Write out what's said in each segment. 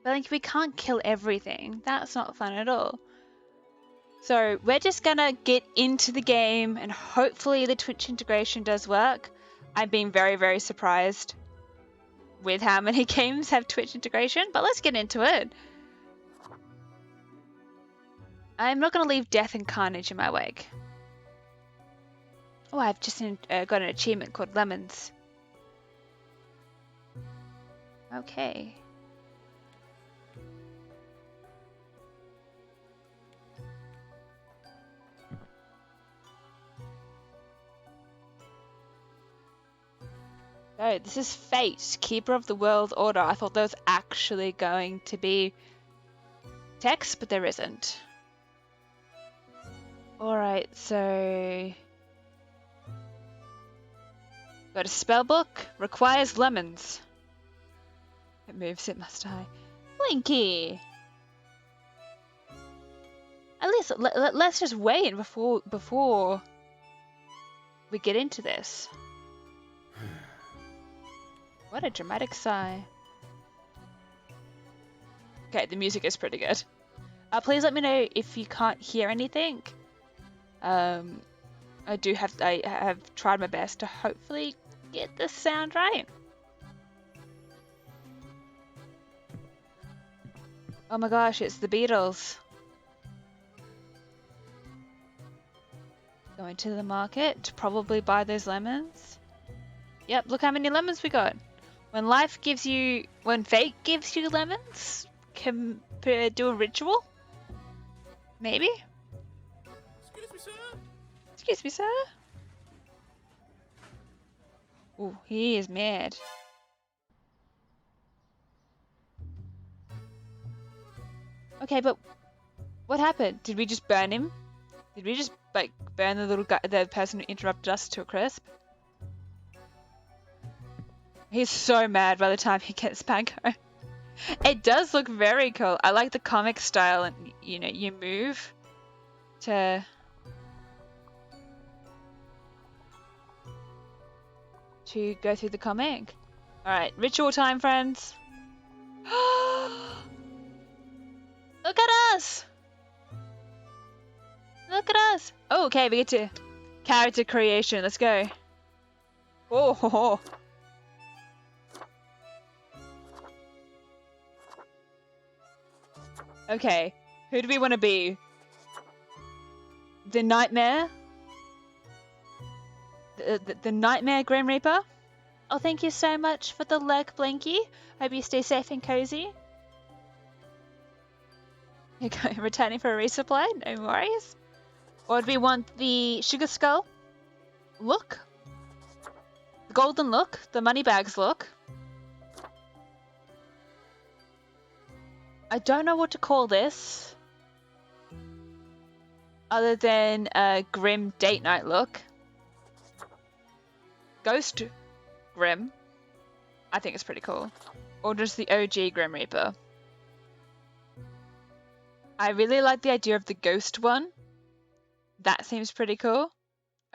But like, we can't kill everything. That's not fun at all. So we're just gonna get into the game and hopefully the Twitch integration does work. I've been very, very surprised with how many games have Twitch integration, but let's get into it. I'm not gonna leave death and carnage in my wake. Oh, I've just got an achievement called Lemons. Okay. Oh, this is Fate, Keeper of the World Order. I thought there was actually going to be text, but there isn't. Alright, so... Got a spell book. Requires lemons. It moves it, must I? Blinky! At least let's just wait before we get into this. What a dramatic sigh. Okay, the music is pretty good. Please let me know if you can't hear anything. I have tried my best to hopefully get the sound right. Oh my gosh, it's the Beatles. Going to the market to probably buy those lemons. Yep, look how many lemons we got. When fate gives you lemons, can do a ritual? Maybe? Excuse me, sir. Excuse me, sir? Ooh, he is mad. Okay, but what happened? Did we just burn him? Did we just, like, burn the little guy, the person who interrupted us to a crisp? He's so mad by the time he gets back home. It does look very cool. I like the comic style, and you know, you move to go through the comic. Alright, ritual time, friends. Look at us! Look at us! Oh, okay, we get to character creation. Let's go. Oh, ho, ho. Okay, who do we want to be? The Nightmare? The Nightmare Grim Reaper? Oh, thank you so much for the lurk, Blinky. Hope you stay safe and cozy. You're going, returning for a resupply? No worries. Or do we want the Sugar Skull look? The golden look? The moneybags look? I don't know what to call this. Other than a grim date night look. Ghost Grim. I think it's pretty cool. Or just the OG Grim Reaper. I really like the idea of the ghost one. That seems pretty cool.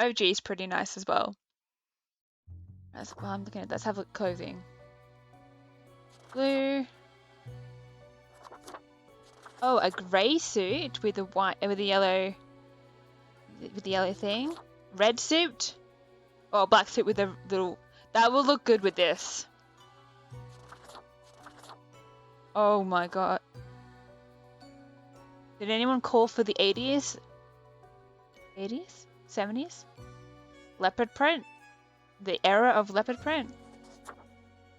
OG is pretty nice as well. That's what I'm looking at. Let's have a look at clothing. Blue. Oh, a grey suit with the yellow thing. Red suit. Oh, black suit with a little. That will look good with this. Oh my god. Did anyone call for the 80s? 80s? 70s? Leopard print? The era of leopard print?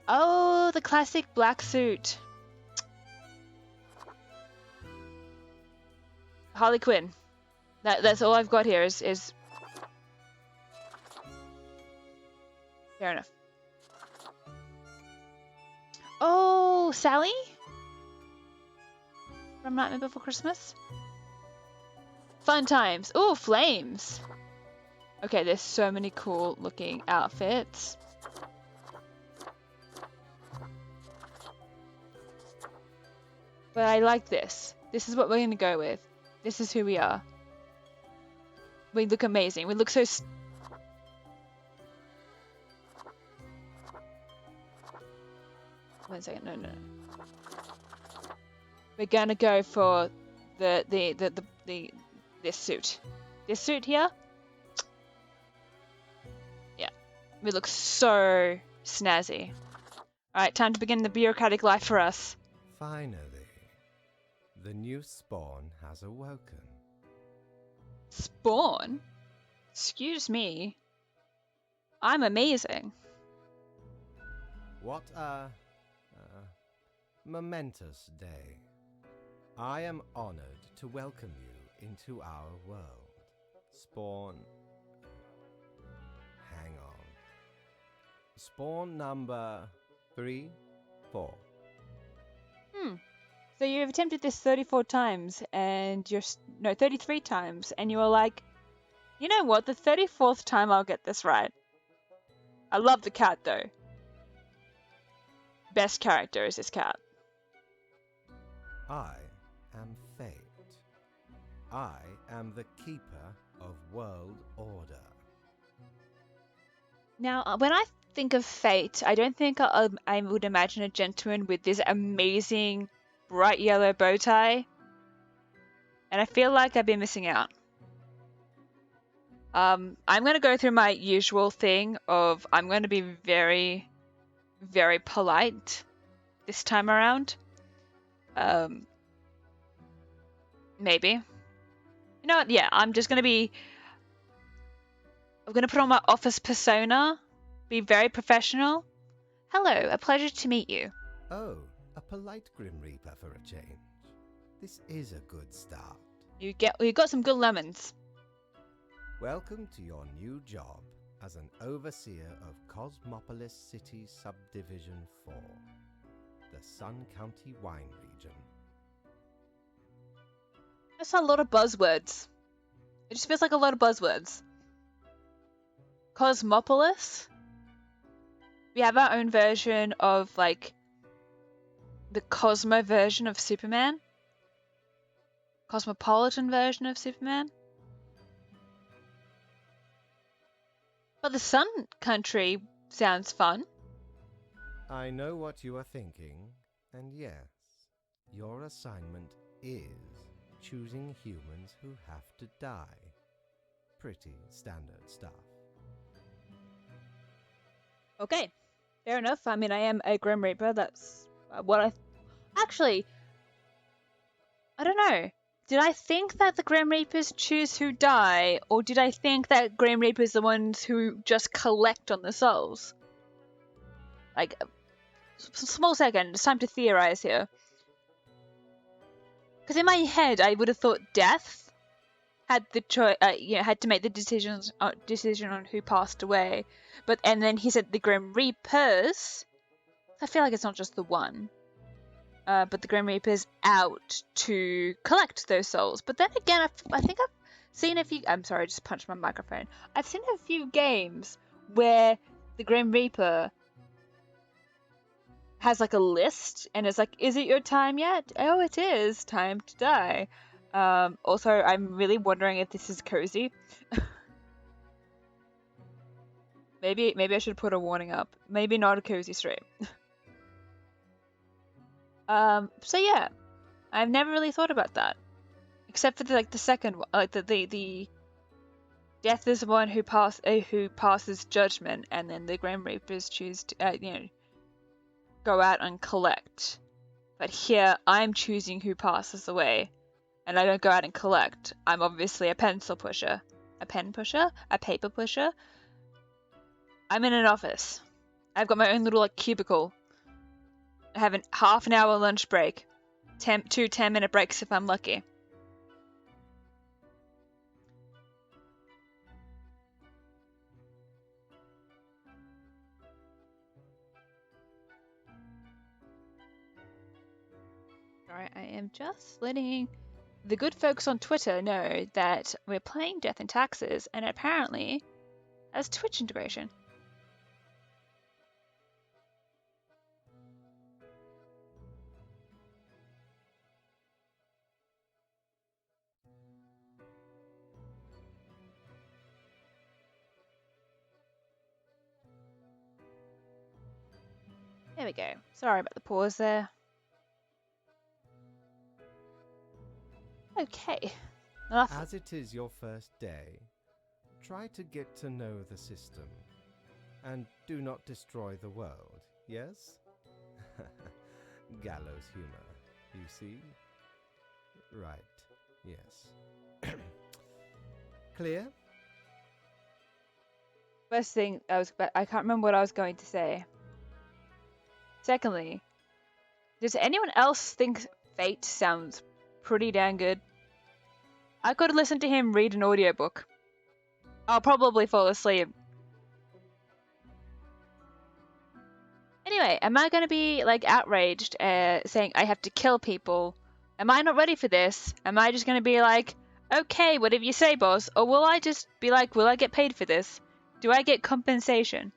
Oh, the classic black suit. Harley Quinn. That's all I've got here is... Fair enough. Oh, Sally? From Nightmare Before Christmas? Fun times. Oh, flames. Okay, there's so many cool looking outfits. But I like this. This is what we're going to go with. This is who we are. We look amazing. We look so... One second. No. we're gonna go for this suit. This suit here. Yeah, we look so snazzy. All right, time to begin the bureaucratic life for us. Finally, the new spawn has awoken. Spawn? Excuse me. I'm amazing. What a momentous day. I am honored to welcome you into our world. Spawn. Hang on. Spawn number 3, 4. So you've attempted this 34 times, and no, 33 times, and you were like, you know what? The 34th time I'll get this right. I love the cat though. Best character is this cat. I am Fate. I am the keeper of world order. Now, when I think of Fate, I don't think I would imagine a gentleman with this amazing bright yellow bow tie. And I feel like I've been missing out. I'm going to go through my usual thing of I'm going to be very, very polite this time around. Maybe. You know what? Yeah, I'm going to put on my office persona, be very professional. Hello, a pleasure to meet you. Oh, a polite Grim Reaper for a change. This is a good start. You got some good lemons. Welcome to your new job as an overseer of Cosmopolis City Subdivision 4, the Sun County Wine Region. That's a lot of buzzwords. It just feels like a lot of buzzwords. Cosmopolis? We have our own version of, like, the Cosmo version of Superman? Cosmopolitan version of Superman? But the Sun Country sounds fun. I know what you are thinking, and yes, your assignment is choosing humans who have to die. Pretty standard stuff. Okay, fair enough. I mean, I am a Grim Reaper. That's what I... Actually, I don't know. Did I think that the Grim Reapers choose who die, or did I think that Grim Reapers are the ones who just collect on the souls? Like, small second, it's time to theorize here. Because in my head, I would have thought Death had the choice, had to make the decision on who passed away, and then he said the Grim Reapers. I feel like it's not just the one. But the Grim Reaper's out to collect those souls. But then again, I think I've seen a few... I'm sorry, I just punched my microphone. I've seen a few games where the Grim Reaper has like a list and it's like, is it your time yet? Oh, it is. Time to die. Also, I'm really wondering if this is cozy. Maybe I should put a warning up. Maybe not a cozy stream. So yeah, I've never really thought about that, except for the second one, like the Death is the one who passes judgment, and then the Grim Reapers choose to go out and collect. But here I'm choosing who passes away, and I don't go out and collect. I'm obviously a pencil pusher, a pen pusher, a paper pusher. I'm in an office. I've got my own little cubicle. I have a half an hour lunch break. 2 10-minute breaks if I'm lucky. Alright, I am just letting the good folks on Twitter know that we're playing Death and Taxes, and apparently has Twitch integration. There we go. Sorry about the pause there. Okay. Enough. As it is your first day, try to get to know the system. And do not destroy the world, yes? Gallows humor, you see? Right, yes. Clear? First thing I can't remember what I was going to say. Secondly, does anyone else think Fate sounds pretty dang good? I could listen to him read an audiobook. I'll probably fall asleep. Anyway, am I going to be like outraged, saying I have to kill people? Am I not ready for this? Am I just going to be like, okay, whatever you say, boss? Or will I just be like, will I get paid for this? Do I get compensation?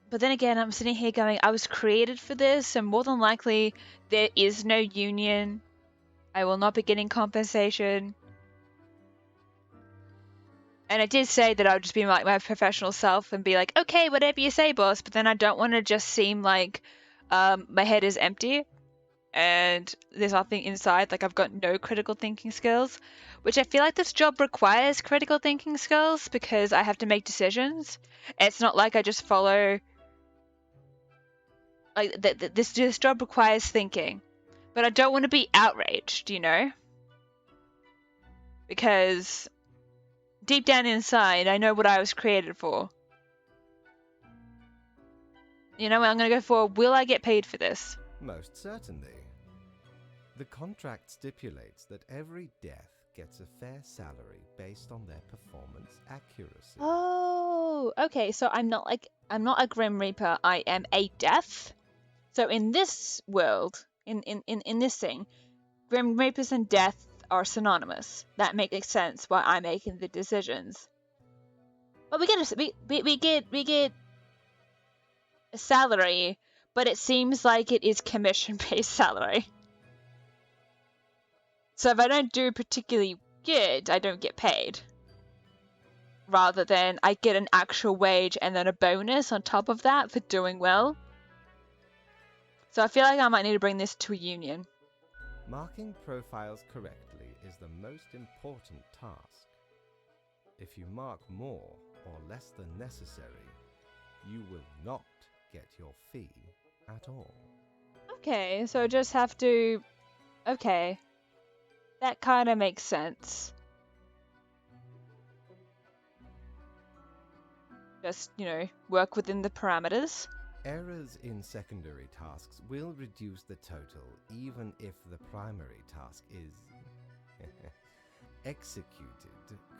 But then again, I'm sitting here going, I was created for this, and more than likely, there is no union. I will not be getting compensation. And I did say that I would just be like my professional self and be like, okay, whatever you say, boss. But then I don't want to just seem like my head is empty and there's nothing inside. Like I've got no critical thinking skills, which I feel like this job requires critical thinking skills because I have to make decisions. It's not like I just follow. Like this job requires thinking, but I don't want to be outraged, you know, because deep down inside, I know what I was created for. You know, I'm going to go for, will I get paid for this? Most certainly. The contract stipulates that every death gets a fair salary based on their performance accuracy. Oh, okay. So I'm not a Grim Reaper. I am a death. So in this world, in this thing, Grim Reapers and death are synonymous. That makes sense why I'm making the decisions. But we get a salary, but it seems like it is commission-based salary. So if I don't do particularly good, I don't get paid. Rather than I get an actual wage and then a bonus on top of that for doing well. So I feel like I might need to bring this to a union. Marking profiles correctly is the most important task. If you mark more or less than necessary, you will not get your fee at all. Okay, so I just have to... Okay. That kind of makes sense. Just, you know, work within the parameters. Errors in secondary tasks will reduce the total even if the primary task is executed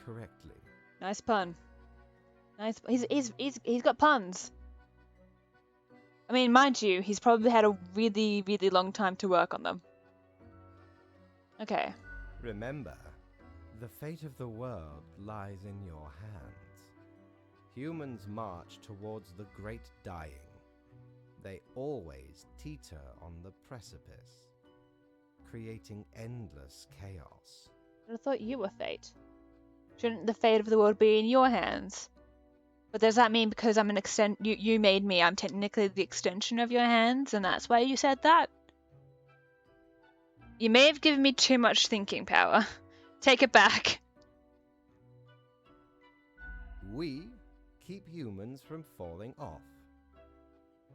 correctly. Nice pun. Nice. He's got puns. I mean, mind you, he's probably had a really, really long time to work on them. Okay. Remember, the fate of the world lies in your hands. Humans march towards the great dying. They always teeter on the precipice, creating endless chaos. But I thought you were fate. Shouldn't the fate of the world be in your hands? But does that mean because I'm you made me, I'm technically the extension of your hands, and that's why you said that? You may have given me too much thinking power. Take it back. We keep humans from falling off.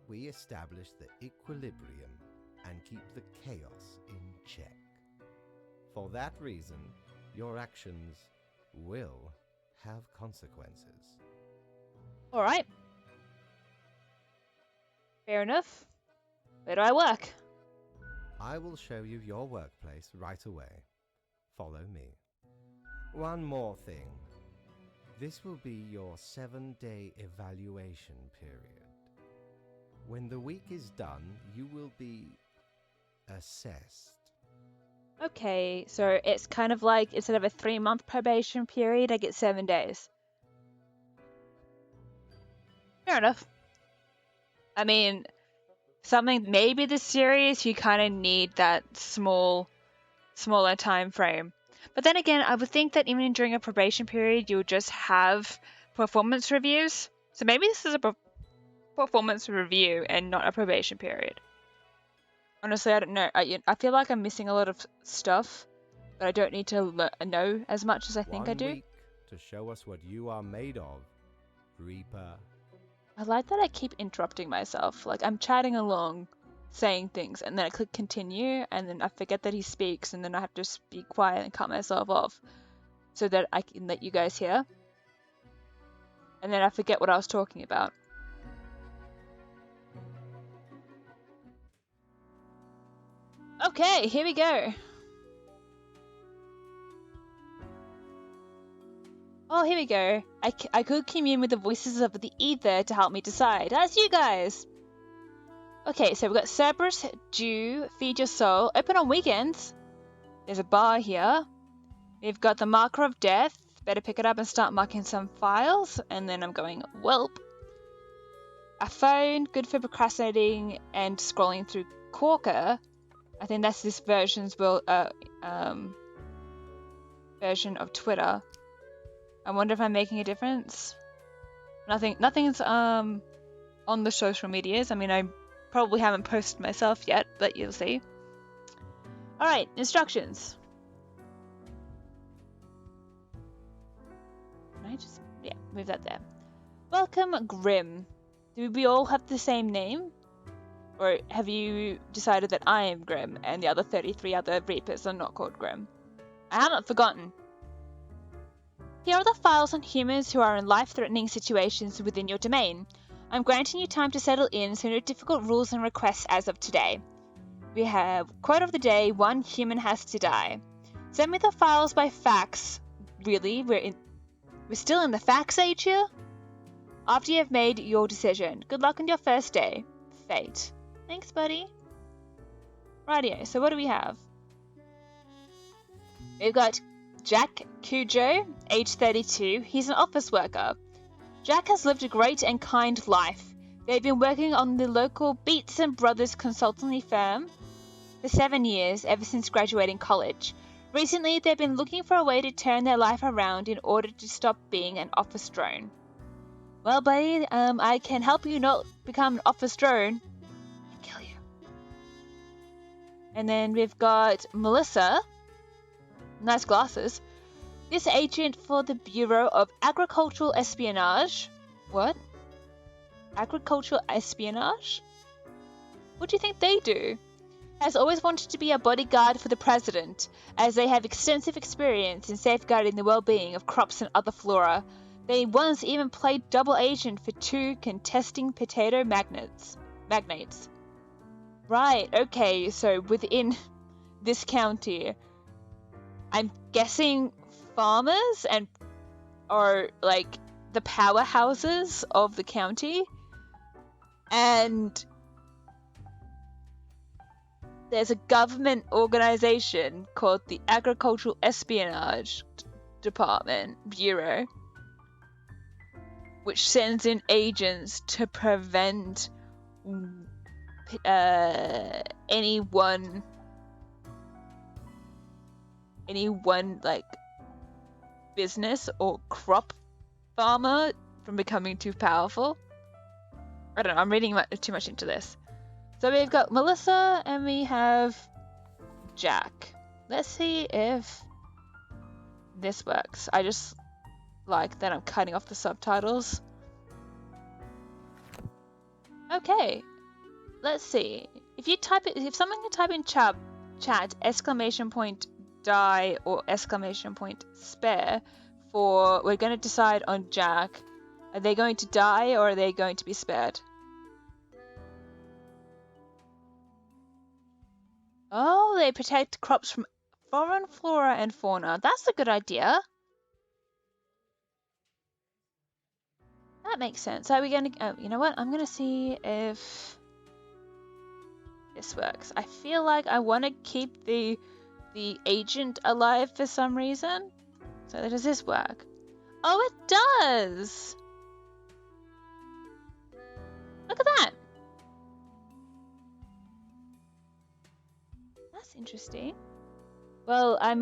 We establish the equilibrium and keep the chaos in check. For that reason, your actions will have consequences. Alright. Fair enough. Where do I work? I will show you your workplace right away. Follow me. One more thing. This will be your 7-day evaluation period. When the week is done, you will be assessed. Okay, so it's kind of like instead of a 3-month probation period, I get 7 days. Fair enough. I mean, something maybe this serious, you kind of need that smaller time frame. But then again, I would think that even during a probation period, you would just have performance reviews. So maybe this is performance review and not a probation period. Honestly, I don't know. I feel like I'm missing a lot of stuff, but I don't need to know as much as I think I 1 do. week to show us what you are made of, Reaper. I like that I keep interrupting myself. Like, I'm chatting along, saying things, and then I click continue, and then I forget that he speaks, and then I have to just be quiet and cut myself off so that I can let you guys hear. And then I forget what I was talking about. Okay, here we go. Oh, here we go. I could commune with the voices of the ether to help me decide. That's you guys. Okay, so we've got Cerberus, Dew, Feed Your Soul, open on weekends. There's a bar here. We've got the Marker of Death. Better pick it up and start marking some files. And then I'm going, Welp. A phone, good for procrastinating and scrolling through Corker. I think that's this version of Twitter. I wonder if I'm making a difference. Nothing's on the social medias. I mean, I probably haven't posted myself yet, but you'll see. Alright, instructions. Can I just, move that there. Welcome, Grim. Do we all have the same name? Or have you decided that I am Grim and the other 33 other Reapers are not called Grim? I haven't forgotten. Here are the files on humans who are in life-threatening situations within your domain. I'm granting you time to settle in, so no difficult rules and requests as of today. We have quote of the day, 1 human has to die. Send me the files by fax. Really? We're still in the fax age here? After you have made your decision. Good luck on your first day. Fate. Thanks, buddy. Rightio, so what do we have? We've got Jack Cujo, age 32. He's an office worker. Jack has lived a great and kind life. They've been working on the local Beats and Brothers consultancy firm for 7 years, ever since graduating college. Recently, they've been looking for a way to turn their life around in order to stop being an office drone. Well, buddy, I can help you not become an office drone and kill you. And then we've got Melissa. Nice glasses. This agent for the Bureau of Agricultural Espionage. What? Agricultural espionage? What do you think they do? Has always wanted to be a bodyguard for the president, as they have extensive experience in safeguarding the well-being of crops and other flora. They once even played double agent for 2 contesting potato magnates. Right, okay, so within this county, I'm guessing farmers are like the powerhouses of the county, and there's a government organization called the Agricultural Espionage Department Bureau, which sends in agents to prevent anyone like business or crop farmer from becoming too powerful. I don't know, I'm reading too much into this. So we've got Melissa and we have Jack. Let's see if this works. I just like that I'm cutting off the subtitles. Okay, let's see. If someone can type in chat exclamation point die or exclamation point spare for, we're going to decide on Jack. Are they going to die or are they going to be spared? Oh, they protect crops from foreign flora and fauna. That's a good idea. That makes sense. Are we going to... you know what? I'm going to see if this works. I feel like I want to keep the agent alive for some reason. So does this work? Oh, it does! Look at that! That's interesting. Well, I've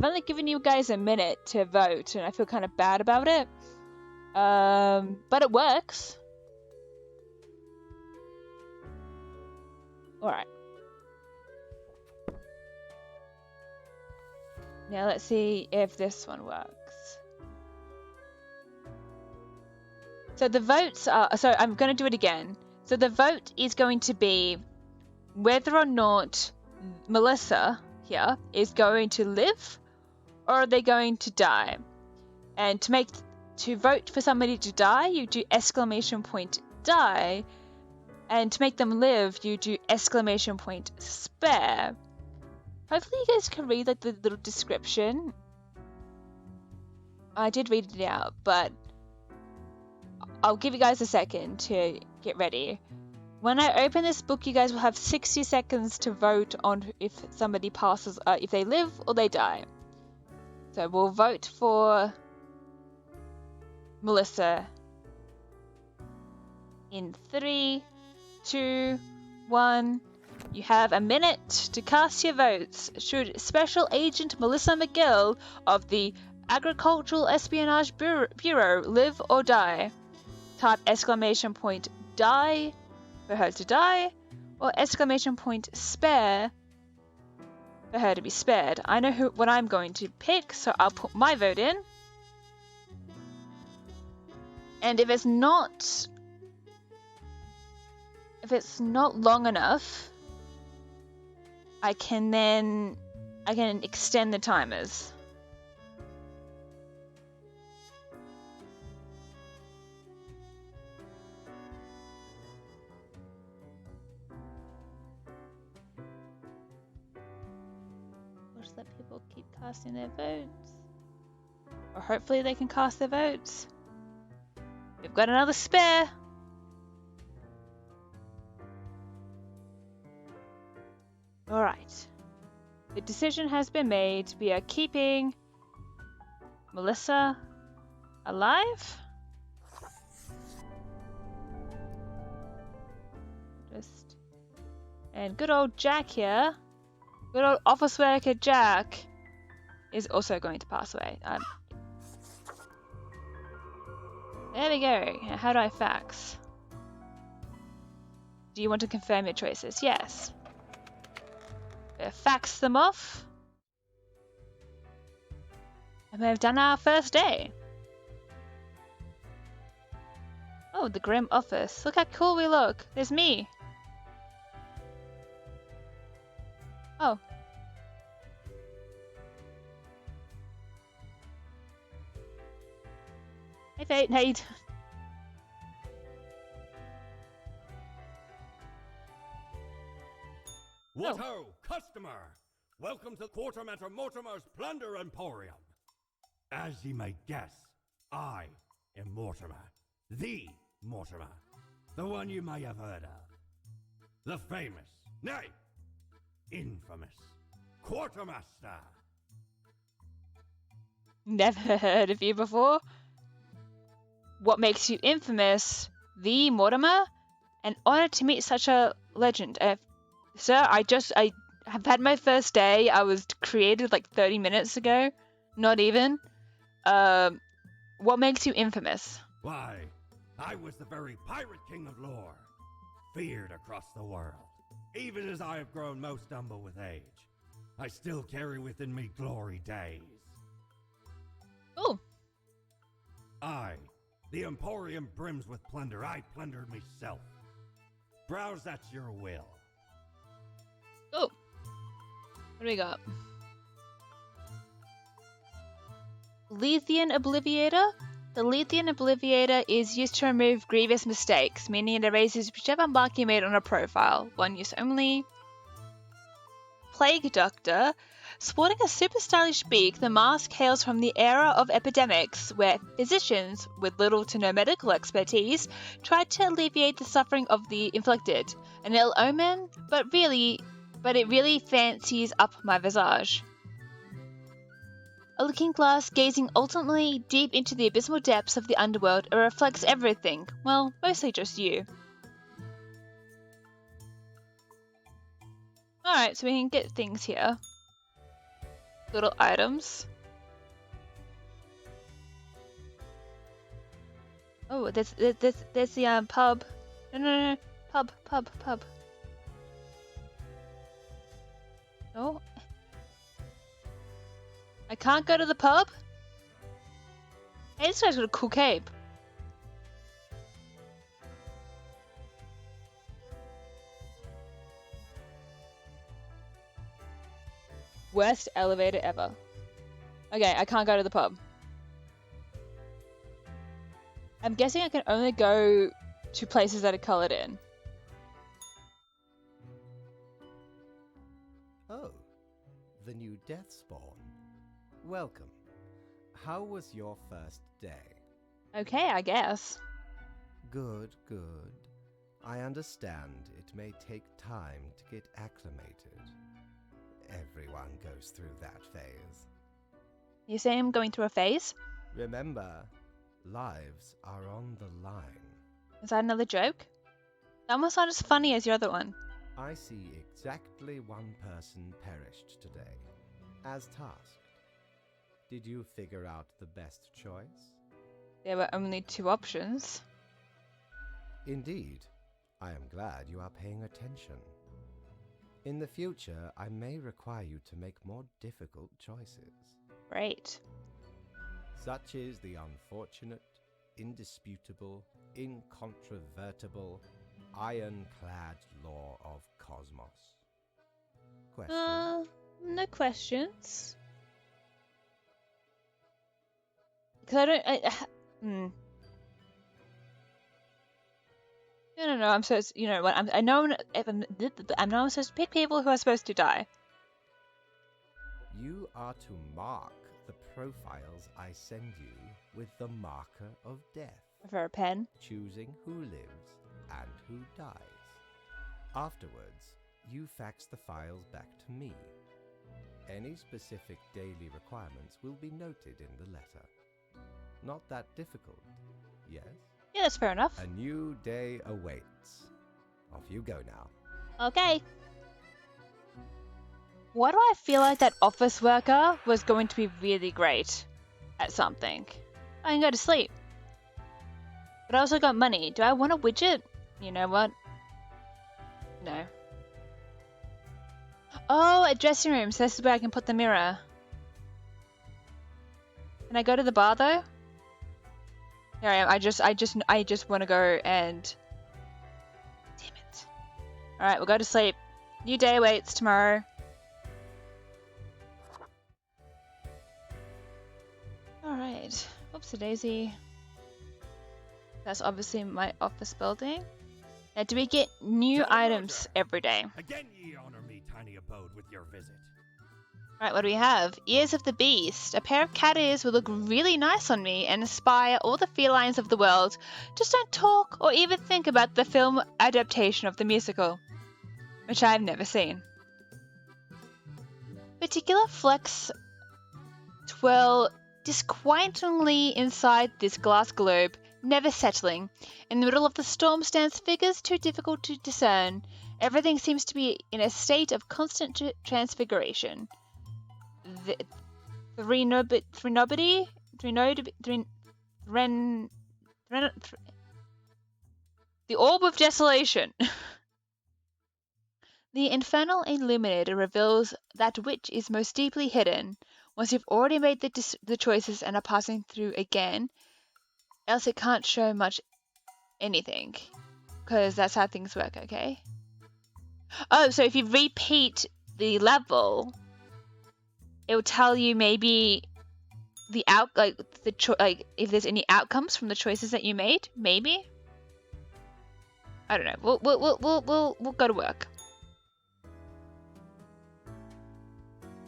only given you guys a minute to vote, and I feel kind of bad about it. But it works. Alright. Now let's see if this one works. So the votes are, so I'm going to do it again. So the vote is going to be whether or not Melissa here is going to live or are they going to die. And to vote for somebody to die, you do exclamation point die. And to make them live, you do exclamation point spare. Hopefully you guys can read like the little description. I did read it out, but I'll give you guys a second to get ready. When I open this book, you guys will have 60 seconds to vote on if somebody passes, if they live or they die. So we'll vote for Melissa in 3, 2, 1. You have a minute to cast your votes. Should Special Agent Melissa McGill of the Agricultural Espionage Bureau live or die? Type exclamation point die for her to die, or exclamation point spare for her to be spared. I know what I'm going to pick, so I'll put my vote in. And if it's not long enough, I can extend the timers. We'll just let people keep casting their votes. Or hopefully they can cast their votes. We've got another spare. Alright. The decision has been made. We are keeping Melissa alive. And good old Jack here, good old office worker Jack, is also going to pass away. There we go. How do I fax? Do you want to confirm your choices? Yes. Fax them off. And we've done our first day. Oh, the Grim office. Look how cool we look. There's me. Oh. Hey, Fate. Hey. What ho, customer! Welcome to Quartermaster Mortimer's Plunder Emporium. As ye may guess, I am Mortimer. The Mortimer. The one you may have heard of. The famous, nay, infamous Quartermaster. Never heard of you before. What makes you infamous? The Mortimer? An honor to meet such a legend. Sir, I have had my first day. I was created like 30 minutes ago. Not even. What makes you infamous? Why, I was the very pirate king of lore. Feared across the world. Even as I have grown most humble with age, I still carry within me glory days. Oh. The Emporium brims with plunder. I plundered myself. Browse at your will. Oh. What do we got? Lethean Obliviator? The Lethean Obliviator is used to remove grievous mistakes, meaning it erases whichever mark you made on a profile. One use only. Plague Doctor. Sporting a super stylish beak, the mask hails from the era of epidemics, where physicians, with little to no medical expertise, tried to alleviate the suffering of the inflicted. An ill omen, but it really fancies up my visage. A looking glass gazing ultimately deep into the abysmal depths of the underworld, it reflects everything. Well, mostly just you. Alright, so we can get things here. Little items. Oh, there's the pub. No. Pub. Oh. I can't go to the pub? Hey, this guy's got a cool cape. Worst elevator ever. Okay, I can't go to the pub. I'm guessing I can only go to places that are colored in. Oh, the new death spawn. Welcome. How was your first day? Okay, I guess. Good, good. I understand it may take time to get acclimated. Everyone goes through that phase. You say I'm going through a phase? Remember, lives are on the line. Is that another joke? That one's not as funny as your other one. I see exactly one person perished today, as tasked. Did you figure out the best choice? There were only 2 options. Indeed. I am glad you are paying attention. In the future, I may require you to make more difficult choices. Great. Such is the unfortunate, indisputable, incontrovertible, ironclad law of cosmos. Question? No questions. Because I don't. No. I'm supposed. You know what? I know. I know I'm supposed to pick people who are supposed to die. You are to mark the profiles I send you with the marker of death, For a pen. choosing who lives and who dies. Afterwards, you fax the files back to me. Any specific daily requirements will be noted in the letter. Not that difficult, yes? Yeah, that's fair enough. A new day awaits. Off you go now. Okay. Why do I feel like that office worker was going to be really great at something? I can go to sleep. But I also got money. Do I want a widget? You know what? No. Oh, a dressing room. So this is where I can put the mirror. Can I go to the bar though? Here I am. I just want to go and. Damn it. All right, we'll go to sleep. New day awaits tomorrow. All right. Oopsie daisy. That's obviously my office building. Now, do we get new items every day? Again ye honor me, tiny abode, with your visit. Alright, what do we have? Ears of the Beast. A pair of cat ears will look really nice on me and inspire all the felines of the world. Just don't talk or even think about the film adaptation of the musical, which I've never seen. Particular flex twirl disquietingly inside this glass globe, never settling. In the middle of the storm stands figures too difficult to discern. Everything seems to be in a state of constant transfiguration. The Orb of Desolation. The Infernal Illuminator reveals that which is most deeply hidden. Once you've already made the choices and are passing through again, else it can't show much anything, because that's how things work, okay? Oh, so if you repeat the level, it will tell you maybe the if there's any outcomes from the choices that you made. Maybe. I don't know. We'll go to work.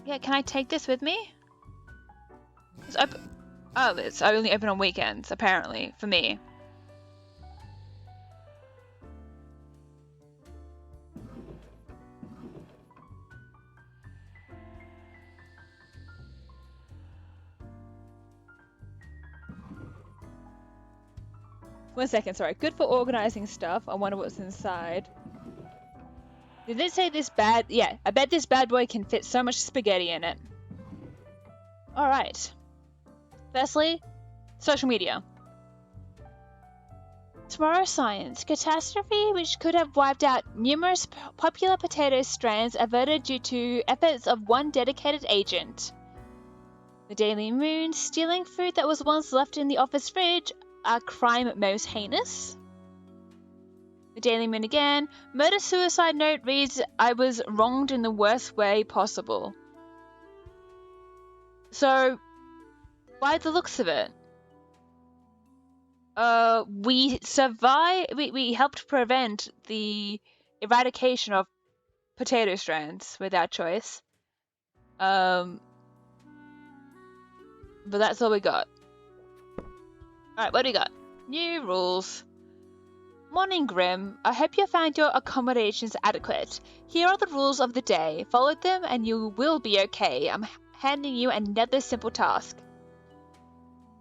Yeah, can I take this with me? It's open. Oh, it's only open on weekends, apparently, for me. One second, sorry. Good for organizing stuff. I wonder what's inside. Did it say this bad? Yeah, I bet this bad boy can fit so much spaghetti in it. Alright. Firstly, social media. Tomorrow Science. Catastrophe which could have wiped out numerous popular potato strands averted due to efforts of one dedicated agent. The Daily Moon. Stealing food that was once left in the office fridge. A crime most heinous. The Daily Moon again. Murder-suicide note reads, I was wronged in the worst way possible. So, by the looks of it, we helped prevent the eradication of potato strands with our choice. But that's all we got. Alright, what do we got? New rules. Morning, Grim. I hope you found your accommodations adequate. Here are the rules of the day. Follow them and you will be okay. I'm handing you another simple task.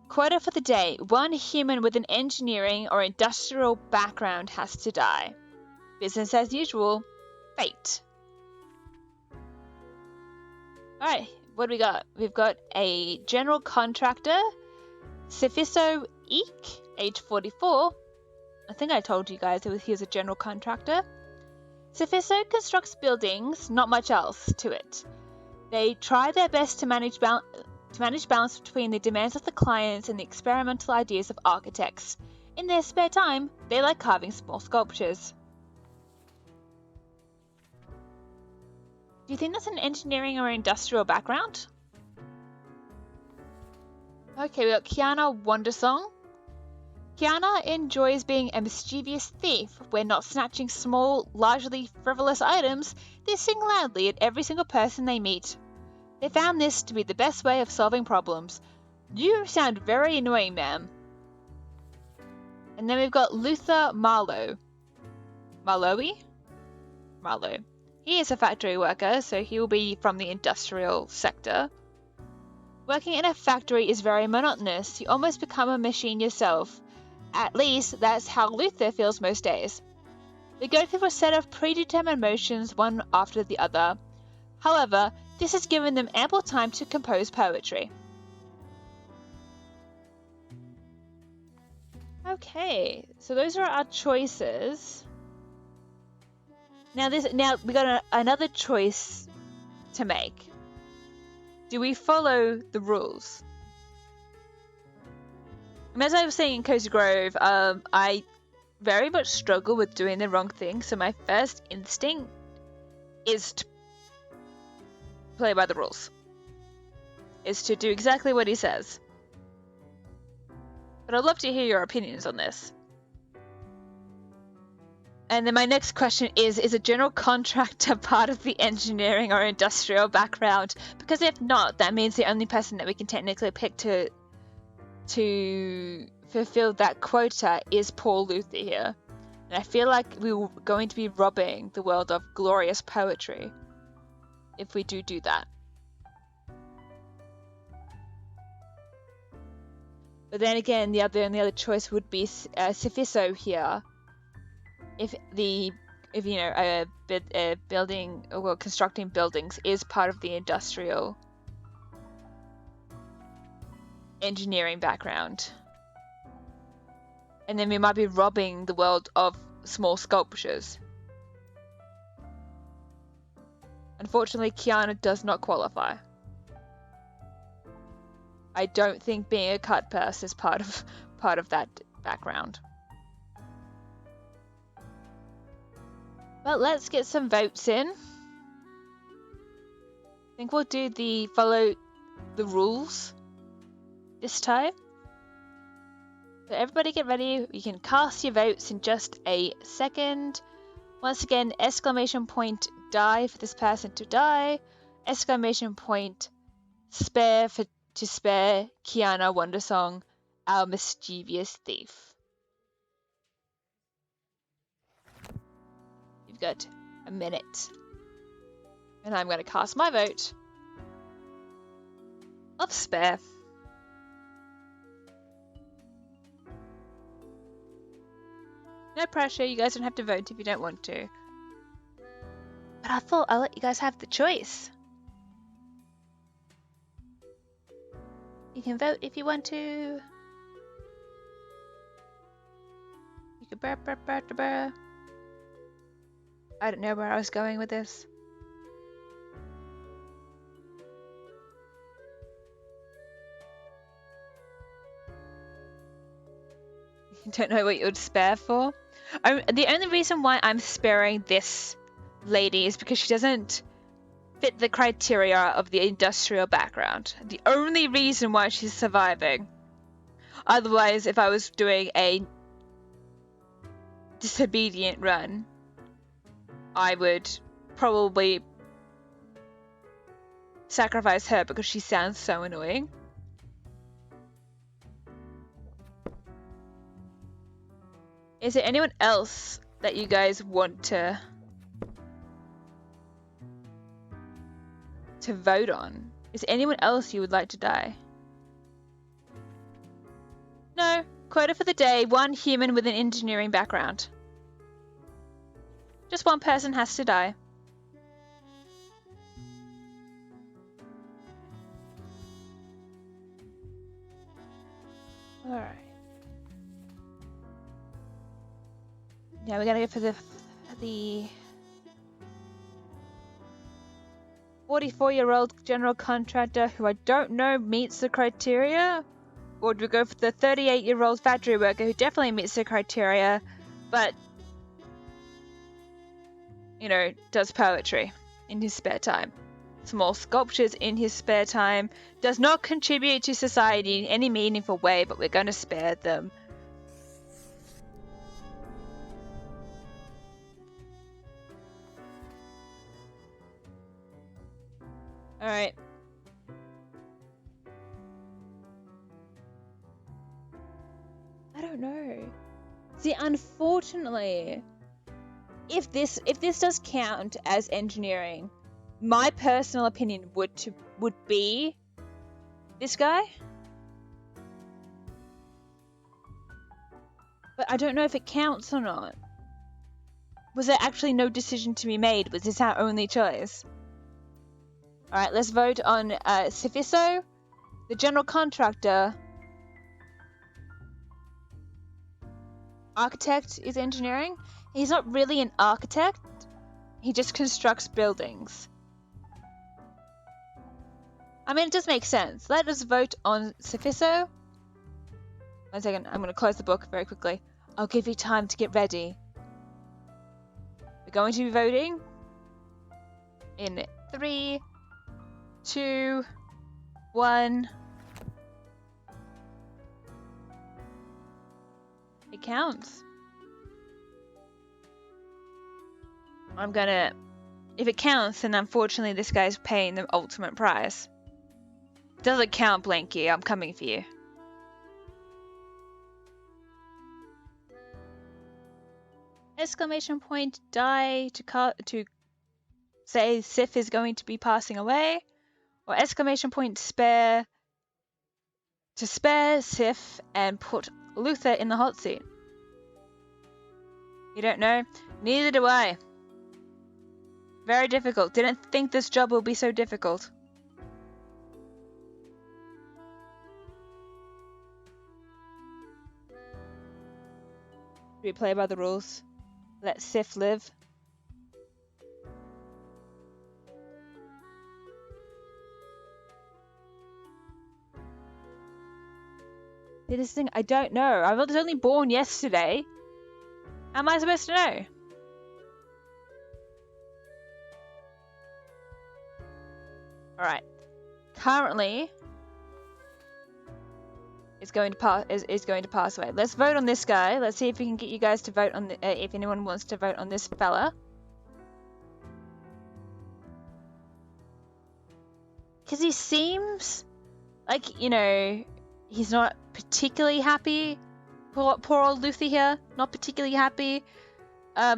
Quota for the day. One human with an engineering or industrial background has to die. Business as usual. Fate. Alright, what do we got? We've got a general contractor, Sephiso Eek, age 44. I think I told you guys he was a general contractor. Sephiso constructs buildings, not much else to it. They try their best to manage balance between the demands of the clients and the experimental ideas of architects. In their spare time, they like carving small sculptures. Do you think that's an engineering or industrial background? Okay, we got Kiana Wondersong. Kiana enjoys being a mischievous thief. When not snatching small, largely frivolous items, they sing loudly at every single person they meet. They found this to be the best way of solving problems. You sound very annoying, ma'am. And then we've got Luther Marlowe. Marlowe? Marlowe. He is a factory worker, so he will be from the industrial sector. Working in a factory is very monotonous. You almost become a machine yourself. At least, that's how Luther feels most days. They go through a set of predetermined motions one after the other. However, this has given them ample time to compose poetry. Okay, so those are our choices. Now we got another choice to make. Do we follow the rules? As I was saying in Cozy Grove, I very much struggle with doing the wrong thing, so my first instinct is to play by the rules. Is to do exactly what he says. But I'd love to hear your opinions on this. And then my next question is a general contractor part of the engineering or industrial background? Because if not, that means the only person that we can technically pick to fulfill that quota is Paul Luther here. And I feel like we're going to be robbing the world of glorious poetry if we do that. But then again, the other choice would be Sephiso here. If building or constructing buildings is part of the industrial engineering background, and then we might be robbing the world of small sculptures. Unfortunately, Kiana does not qualify. I don't think being a cut purse is part of that background. But let's get some votes in. I think we'll do follow the rules this time. So everybody get ready. You can cast your votes in just a second. Once again, exclamation point die for this person to die. Exclamation point spare to spare Kiana Wondersong, our mischievous thief. You've got a minute. And I'm going to cast my vote of spare. No pressure, you guys don't have to vote if you don't want to. But I thought I'll let you guys have the choice. You can vote if you want to. You I don't know where I was going with this. Don't know what you would spare for. The only reason why I'm sparing this lady is because she doesn't fit the criteria of the industrial background. The only reason why she's surviving. Otherwise, if I was doing a disobedient run, I would probably sacrifice her because she sounds so annoying. Is there anyone else that you guys want to vote on? Is there anyone else you would like to die? No. Quota for the day, 1 human with an engineering background. Just 1 person has to die. Alright. Yeah, we're gonna go for the 44-year-old general contractor who I don't know meets the criteria. Or do we go for the 38-year-old factory worker who definitely meets the criteria, but, you know, does poetry in his spare time. Small sculptures in his spare time. Does not contribute to society in any meaningful way, but we're going to spare them. Alright. I don't know. See, unfortunately, if this does count as engineering, my personal opinion would be this guy. But I don't know if it counts or not. Was there actually no decision to be made? Was this our only choice? Alright, let's vote on Sifiso, the general contractor. Architect is engineering. He's not really an architect. He just constructs buildings. I mean, it does make sense. Let us vote on Sifiso. 1 second, I'm going to close the book very quickly. I'll give you time to get ready. We're going to be voting in 3, 2, 1. It counts. If it counts, then unfortunately this guy's paying the ultimate price. Doesn't count, Blanky. I'm coming for you. Exclamation point die to say Sif is going to be passing away, or exclamation point spare to spare Sif and put Luther in the hot seat. You don't know? Neither do I. Very difficult. Didn't think this job will be so difficult. We play by the rules. Let Sif live. This thing, I don't know. I was only born yesterday. How am I supposed to know? Alright. Currently is going to pass away. Let's vote on this guy. Let's see if we can get you guys to vote on if anyone wants to vote on this fella. Because he seems like, you know, he's not particularly happy. Poor old Luther here, not particularly happy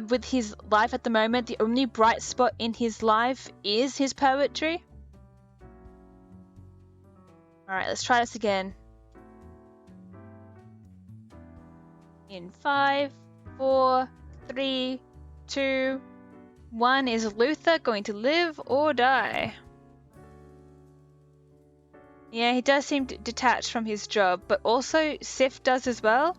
with his life at the moment. The only bright spot in his life is his poetry. Alright, let's try this again. In 5, 4, 3, 2, 1. Is Luther going to live or die? Yeah, he does seem detached from his job, but also Sif does as well.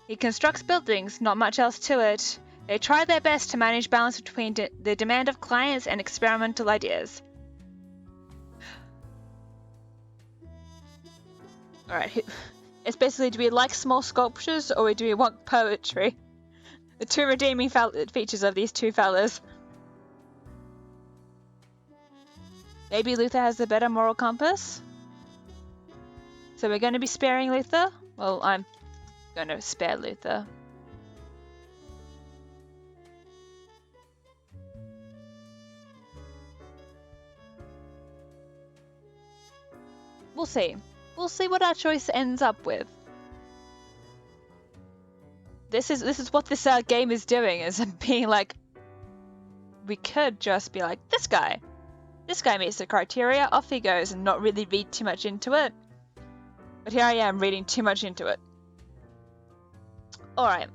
He constructs buildings, not much else to it. They try their best to manage balance between the demand of clients and experimental ideas. Alright, it's basically, do we like small sculptures or do we want poetry? The two redeeming features of these two fellas. Maybe Luther has the better moral compass? So we're going to be sparing Luther? Well, I'm going to spare Luther. We'll see. We'll see what our choice ends up with. This is what this game is doing, is being like, we could just be like, this guy meets the criteria, off he goes, and not really read too much into it. But here I am reading too much into it. Alright.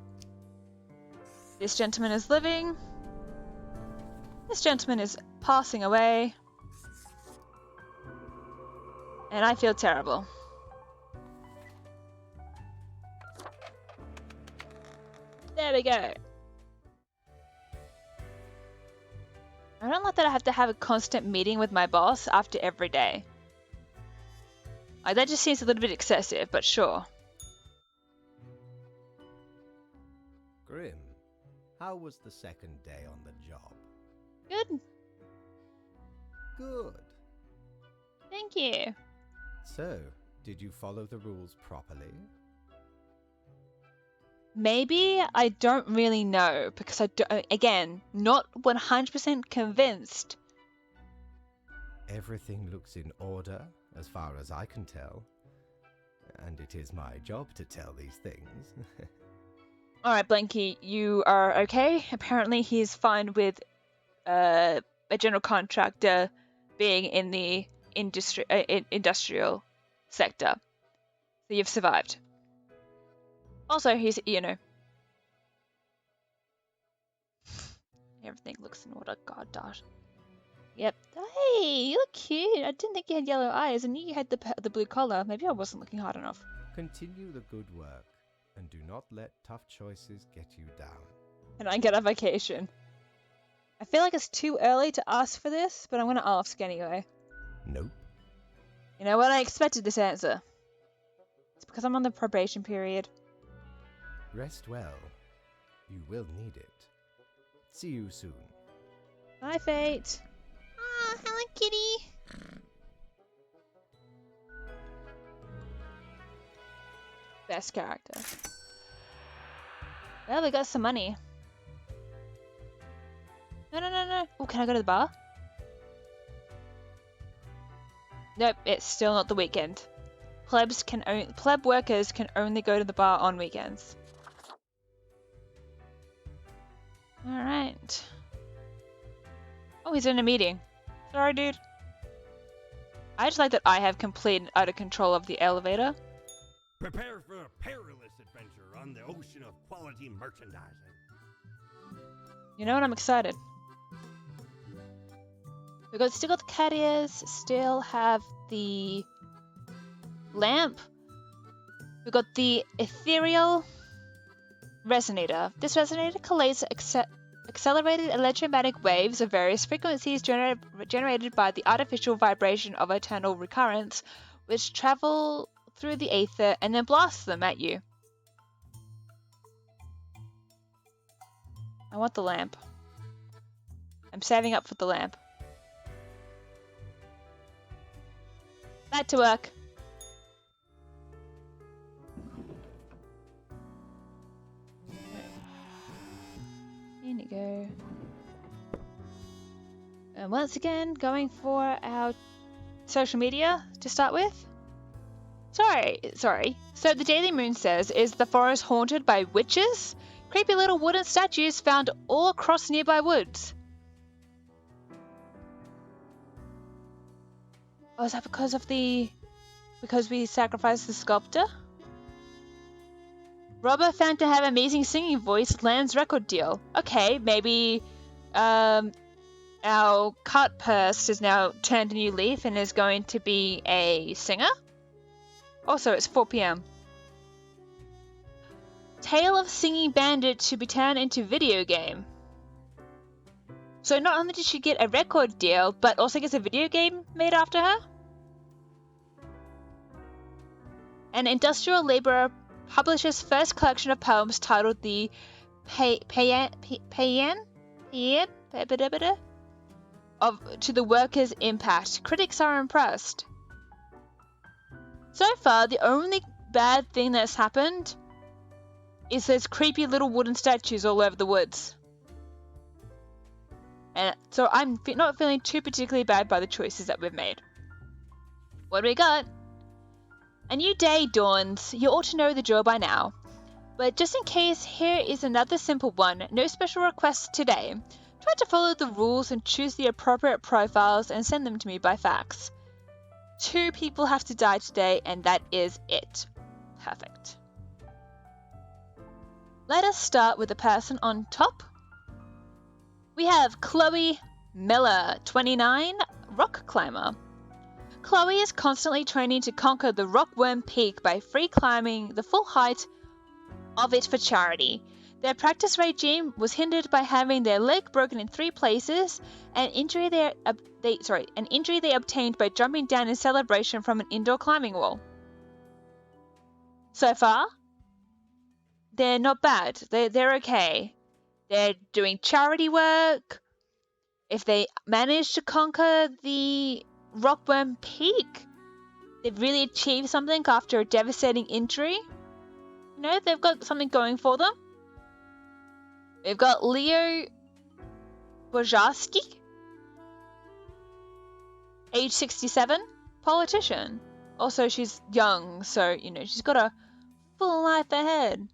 This gentleman is living. This gentleman is passing away. And I feel terrible. There we go. I don't like that I have to have a constant meeting with my boss after every day. Like, that just seems a little bit excessive, but sure. Grim, how was the second day on the job? Good. Good. Thank you. So, did you follow the rules properly? Maybe. I don't really know, because again, not 100% convinced. Everything looks in order, as far as I can tell. And it is my job to tell these things. Alright, Blanky, you are okay. Apparently he's fine with a general contractor being in the industrial sector. So you've survived. Also, he's, everything looks in order. God gosh. Yep. Hey, you look cute. I didn't think you had yellow eyes. I knew you had the blue collar. Maybe I wasn't looking hard enough. Continue the good work, and do not let tough choices get you down. And I get a vacation. I feel like it's too early to ask for this, but I'm going to ask anyway. Nope. You know what? I expected this answer. It's because I'm on the probation period. Rest well. You will need it. See you soon. Bye, Fate. Ah, hello, kitty. Best character. Well, we got some money. No. Oh, can I go to the bar? Nope, it's still not the weekend. Pleb workers can only go to the bar on weekends. Alright. Oh, he's in a meeting. Sorry, dude. I just like that I have complete and utter control of the elevator. Prepare for a perilous adventure on the ocean of quality merchandising. You know what? I'm excited. Still got the cat ears, still have the lamp. We've got the ethereal resonator. This resonator collates accelerated electromagnetic waves of various frequencies generated by the artificial vibration of eternal recurrence, which travel through the aether and then blast them at you. I want the lamp. I'm saving up for the lamp. Back to work. In you go. And once again, going for our social media to start with. Sorry. So the Daily Moon says, is the forest haunted by witches? Creepy little wooden statues found all across nearby woods. Oh, is that because we sacrificed the sculptor? Robber found to have amazing singing voice lands record deal. Okay, maybe our cut purse has now turned a new leaf and is going to be a singer. Also, it's 4 p.m. Tale of Singing Bandit to be turned into video game. So not only did she get a record deal, but also gets a video game made after her? An industrial laborer publishes first collection of poems titled the Paean to the workers' impact. Critics are impressed. So far, the only bad thing that's happened is there's creepy little wooden statues all over the woods. And so I'm not feeling too particularly bad by the choices that we've made. What do we got? A new day dawns. You ought to know the drill by now. But just in case, here is another simple one. No special requests today. Try to follow the rules and choose the appropriate profiles and send them to me by fax. 2 people have to die today, and that is it. Perfect. Let us start with the person on top. We have Chloe Miller, 29, rock climber. Chloe is constantly training to conquer the Rockworm Peak by free climbing the full height of it for charity. Their practice regime was hindered by having their leg broken in 3 places, an injury they obtained by jumping down in celebration from an indoor climbing wall. So far, they're not bad. They're okay. They're doing charity work. If they manage to conquer the Rockworm Peak, they've really achieved something after a devastating injury. You know, they've got something going for them. We've got Leo Bojarski, age 67, politician. Also, she's young, so, you know, she's got a full life ahead.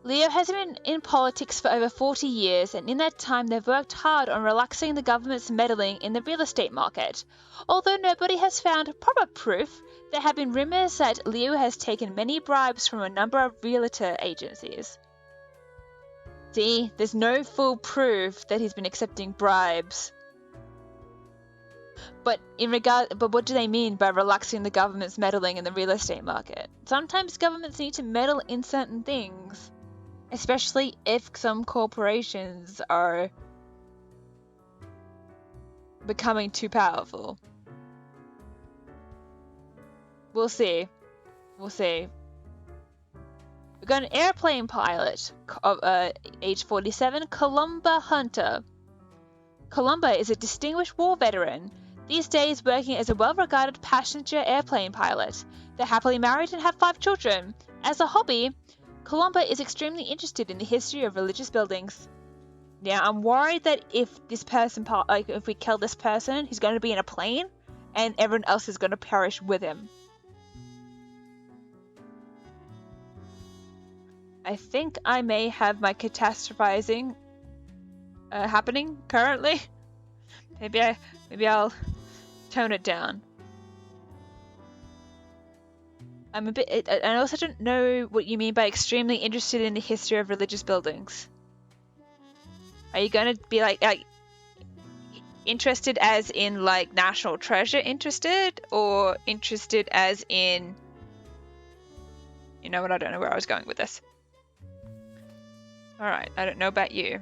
Leo has been in politics for over 40 years, and in that time they've worked hard on relaxing the government's meddling in the real estate market. Although nobody has found proper proof, there have been rumors that Leo has taken many bribes from a number of realtor agencies. See, there's no full proof that he's been accepting bribes. But what do they mean by relaxing the government's meddling in the real estate market? Sometimes governments need to meddle in certain things, especially if some corporations are becoming too powerful. We'll see. We'll see. We've got an airplane pilot of age 47, Columba Hunter. Columba is a distinguished war veteran, these days working as a well-regarded passenger airplane pilot. They're happily married and have 5 children. As a hobby, Columba is extremely interested in the history of religious buildings. Now, I'm worried that if we kill this person, he's going to be in a plane, and everyone else is going to perish with him. I think I may have my catastrophizing happening currently. Maybe I'll tone it down. I'm a bit. I also don't know what you mean by extremely interested in the history of religious buildings. Are you going to be like interested as in like National Treasure interested, or interested as in, you know what? I don't know where I was going with this. Alright, I don't know about you.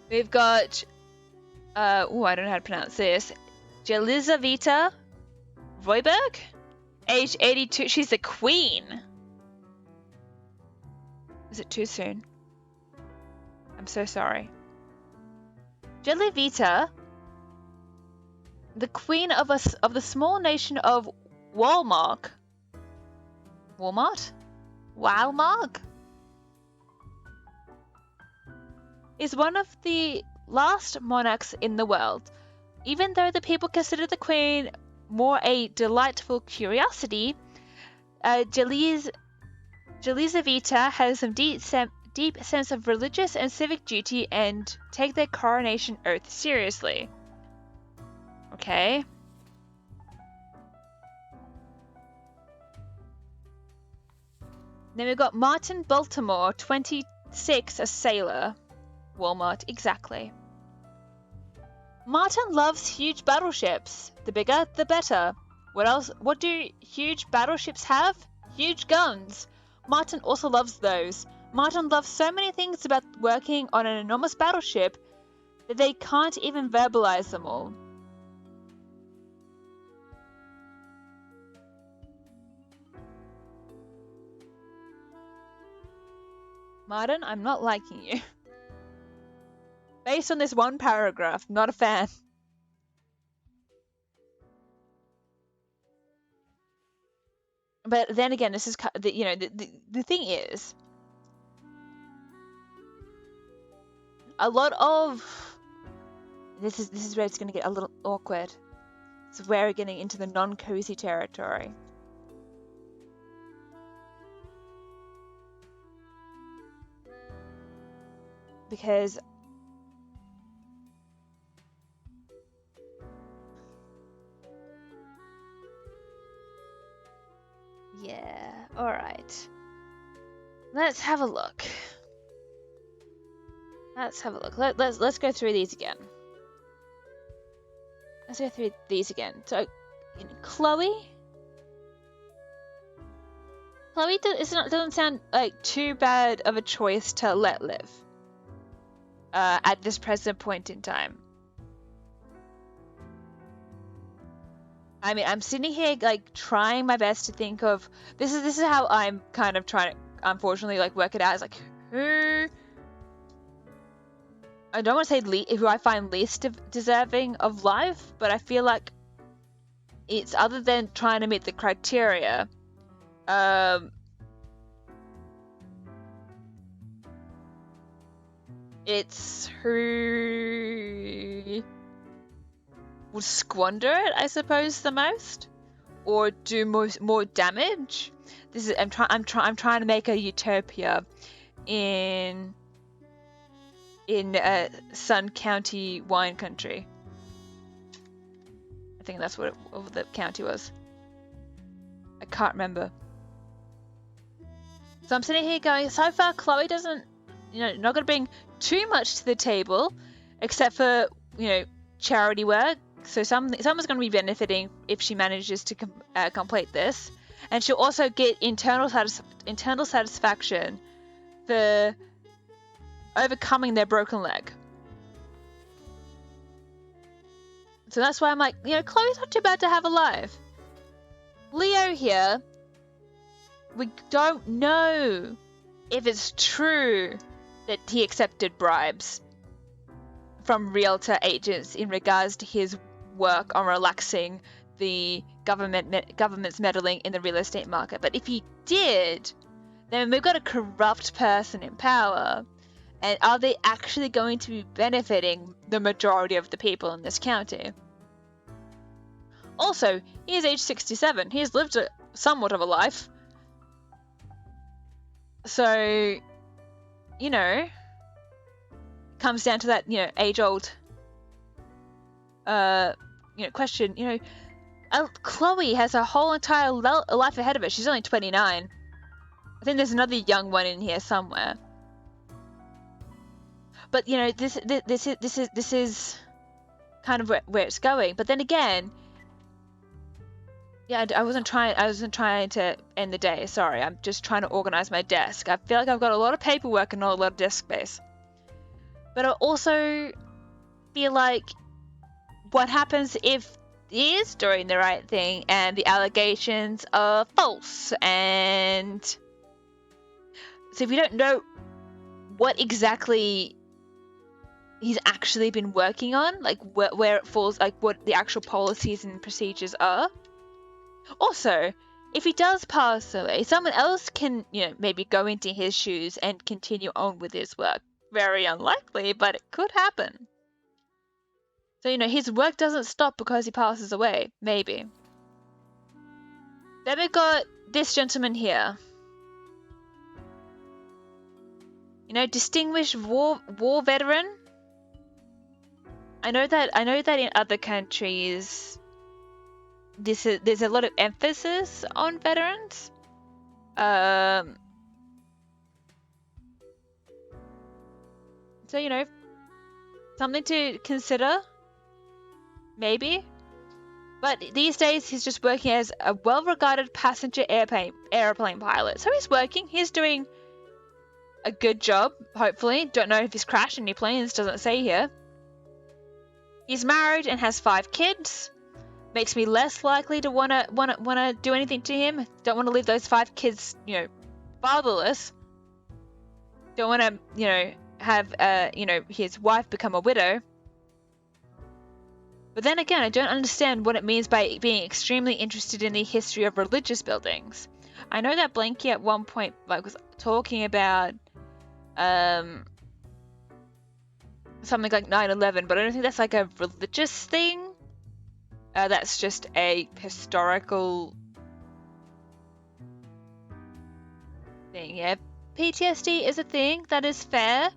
We've got, I don't know how to pronounce this. Jelizaveta Royberg? Age 82. She's the queen. Is it too soon? I'm so sorry. Jelizaveta, the queen of the small nation of Walmark. Walmart? Walmark is one of the last monarchs in the world. Even though the people consider the queen more a delightful curiosity, Jelizaveta has some deep sense of religious and civic duty and take their coronation oath seriously. Okay. Then we've got Martin Baltimore, 26, a sailor. Walmart, exactly. Martin loves huge battleships. The bigger, the better. What else? What do huge battleships have? Huge guns. Martin also loves those. Martin loves so many things about working on an enormous battleship that they can't even verbalize them all. Martin, I'm not liking you. Based on this one paragraph, not a fan. But then again, this is the thing is, a lot of this is where it's going to get a little awkward. This is where we're getting into the non-cozy territory. Because yeah, all right. Let's have a look. Let's have a look. Let's go through these again. Let's go through these again. So, Chloe doesn't sound like too bad of a choice to let live. At this present point in time. I mean, I'm sitting here like trying my best to think of this is how I'm kind of trying to unfortunately like work it out. It's like who I don't want to say who I find least deserving of life, but I feel like it's other than trying to meet the criteria. It's who would squander it, I suppose, the most, or do more damage. This is I'm trying to make a utopia in Sun County wine country. I think that's what the county was. I can't remember. So I'm sitting here going, so far Chloe doesn't, not going to bring too much to the table, except for, charity work. So someone's going to be benefiting if she manages to complete this. And she'll also get internal satisfaction for overcoming their broken leg. So that's why I'm like, Chloe's not too bad to have alive. Leo here, we don't know if it's true that he accepted bribes from realtor agents in regards to his work on relaxing the government's meddling in the real estate market. But if he did, then we've got a corrupt person in power. And are they actually going to be benefiting the majority of the people in this county? Also, he is age 67. He has lived somewhat of a life. So, comes down to that, age-old, question. Chloe has a whole entire life ahead of her. She's only 29. I think there's another young one in here somewhere. But this is kind of where it's going. But then again, yeah, I wasn't trying to end the day. Sorry, I'm just trying to organize my desk. I feel like I've got a lot of paperwork and not a lot of desk space. But I also feel like what happens if he is doing the right thing and the allegations are false, and so if you don't know what exactly he's actually been working on, like where it falls, like what the actual policies and procedures are. Also, if he does pass away, someone else can, maybe go into his shoes and continue on with his work. Very unlikely, but it could happen. So, his work doesn't stop because he passes away. Maybe. Then we've got this gentleman here. Distinguished war veteran. I know that in other countries, there's a lot of emphasis on veterans. So something to consider. Maybe. But these days, he's just working as a well-regarded passenger airplane pilot. So he's working. He's doing a good job, hopefully. Don't know if he's crashed any planes, doesn't say here. He's married and has 5 kids. Makes me less likely to wanna do anything to him. Don't want to leave those 5 kids, fatherless. Don't want to, have his wife become a widow. But then again, I don't understand what it means by being extremely interested in the history of religious buildings. I know that Blanky at one point was talking about something like 9/11, but I don't think that's like a religious thing. That's just a historical thing. Yeah, PTSD is a thing, that is fair,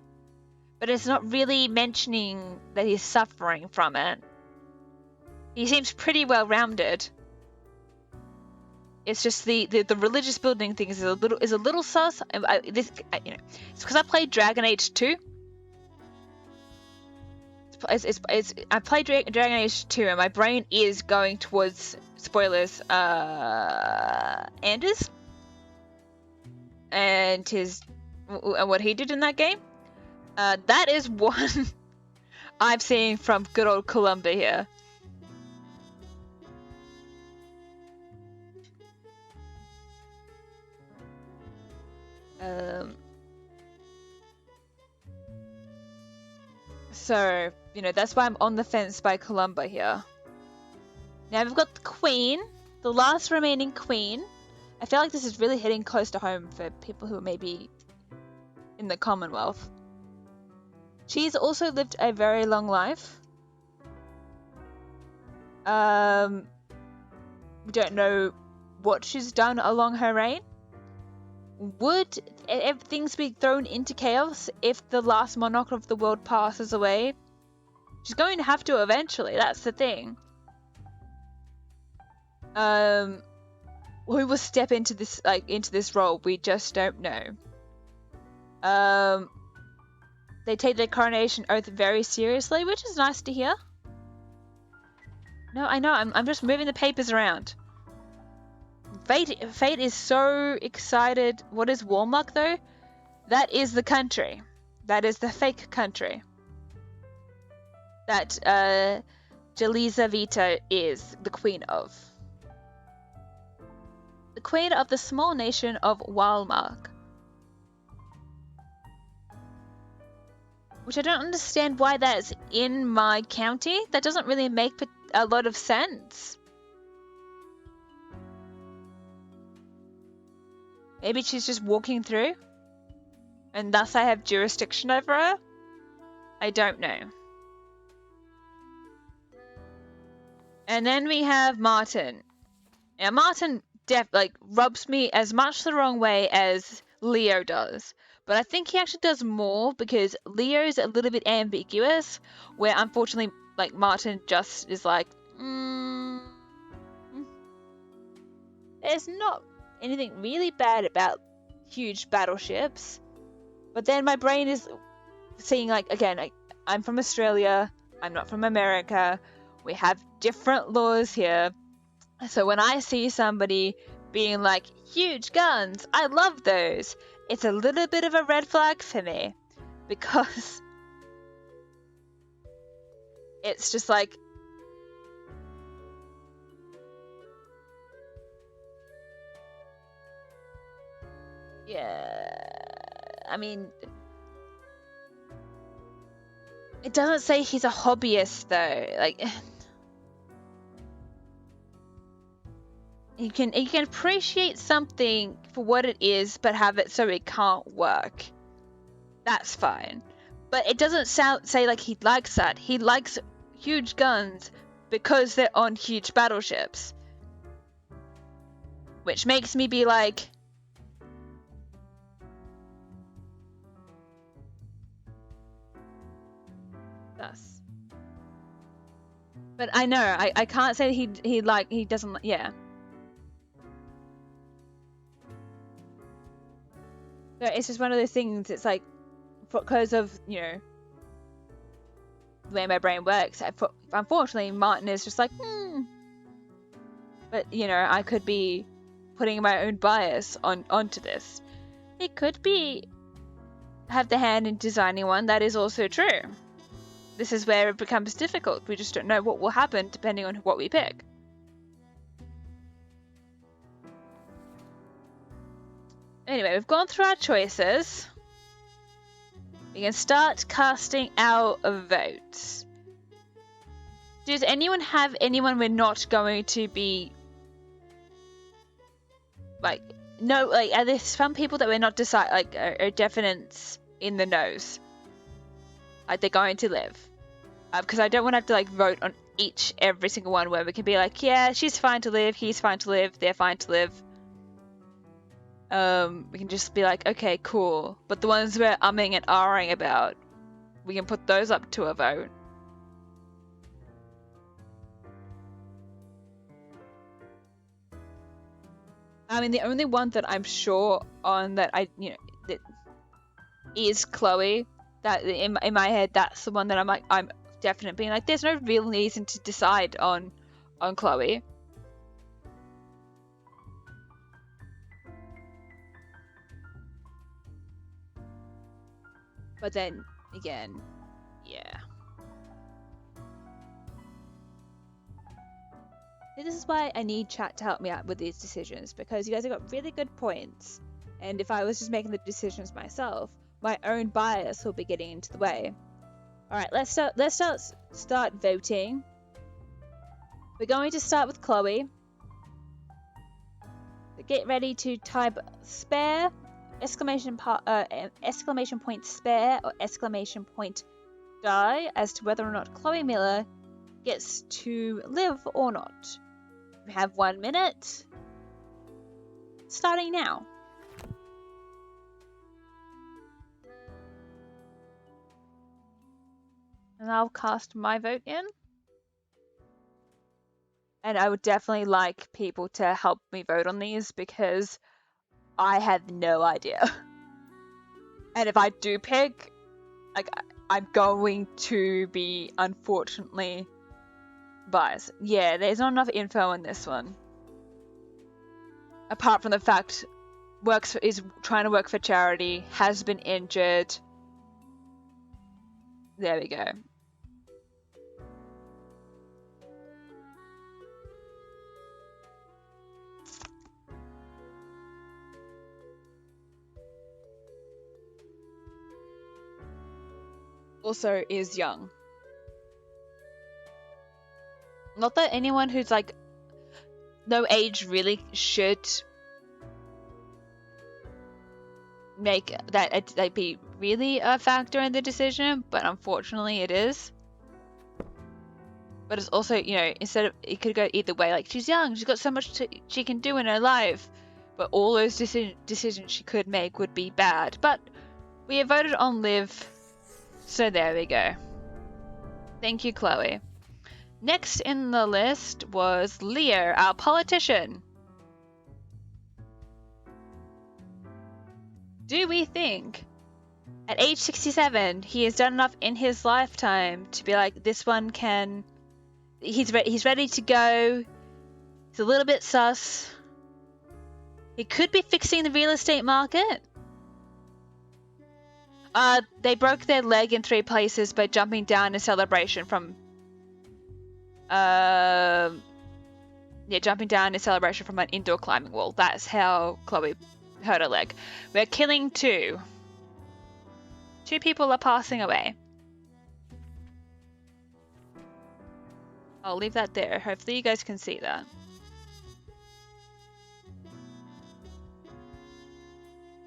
but it's not really mentioning that he's suffering from it. He seems pretty well rounded. It's just the religious building thing is a little sus. It's because I played Dragon Age 2. I played Dragon Age 2, and my brain is going towards, spoilers, Anders and what he did in that game. That is one I'm seeing from good old Columba here. So, that's why I'm on the fence by Columba here. Now we've got the Queen, the last remaining Queen. I feel like this is really hitting close to home for people who are maybe in the Commonwealth. She's also lived a very long life. We don't know what she's done along her reign. Would things be thrown into chaos if the last monarch of the world passes away? She's going to have to eventually, that's the thing. Who will step into this role? We just don't know. They take their coronation oath very seriously, which is nice to hear. No, I know, I'm just moving the papers around. Fate is so excited. What is Warmuck though? That is the country. That is the fake country. That Jelizaveta is the queen of. The queen of the small nation of Walmark. Which I don't understand why that's in my county. That doesn't really make a lot of sense. Maybe she's just walking through, and thus I have jurisdiction over her? I don't know. And then we have Martin. Now Martin rubs me as much the wrong way as Leo does. But I think he actually does more because Leo's a little bit ambiguous, where unfortunately Martin just is like, there's not anything really bad about huge battleships, but then my brain is seeing I'm from Australia, I'm not from America, we have different laws here, so when I see somebody being like, huge guns, I love those, it's a little bit of a red flag for me, because it's just like, yeah, I mean, it doesn't say he's a hobbyist though. You can appreciate something for what it is, but have it so it can't work. That's fine. But it doesn't say like he likes that. He likes huge guns because they're on huge battleships, which makes me be like, thus. But I know I can't say he doesn't, yeah. So it's just one of those things. It's like, because of the way my brain works. Unfortunately, Martin is just like, But, you know, I could be putting my own bias onto this. It could be have the hand in designing one. That is also true. This is where it becomes difficult. We just don't know what will happen depending on what we pick. Anyway, we've gone through our choices. We can start casting our votes. Does anyone have anyone we're not going to be like? No, like are there some people that we're not decide like are definite in the nose? Like they're going to live, because I don't want to have to like vote on every single one where we can be like, yeah, she's fine to live, he's fine to live, they're fine to live. We can just be like, okay, cool. But the ones we're umming and ahhing about, we can put those up to a vote. I mean, the only one that I'm sure on that that is Chloe. That in my head, that's the one that I'm definitely being like, there's no real reason to decide on Chloe. But then again, yeah. This is why I need chat to help me out with these decisions, because you guys have got really good points, and if I was just making the decisions myself, my own bias will be getting into the way. Alright, let's start voting. We're going to start with Chloe. So get ready to type spare, exclamation point spare, or exclamation point die as to whether or not Chloe Miller gets to live or not. We have 1 minute. Starting now. And I'll cast my vote in. And I would definitely like people to help me vote on these, because I have no idea. And if I do pick, like, I'm going to be unfortunately biased. Yeah, there's not enough info on this one. Apart from the fact is trying to work for charity, has been injured. There we go. Also is young. Not that anyone who's like no age really should make that be really a factor in the decision, but unfortunately it is. But it's also, you know, instead of, it could go either way. Like, she's young, she's got so much she can do in her life, but all those decisions she could make would be bad. But we have voted on live, so there we go. Thank you, Chloe. Next in the list was Leo, our politician. Do we think at age 67 he has done enough in his lifetime to be like, this one can... He's ready to go. He's a little bit sus. He could be fixing the real estate market. They broke their leg in 3 places by jumping down in celebration from... jumping down in celebration from an indoor climbing wall. That's how Chloe hurt her leg. We're killing 2. 2 people are passing away. I'll leave that there. Hopefully you guys can see that.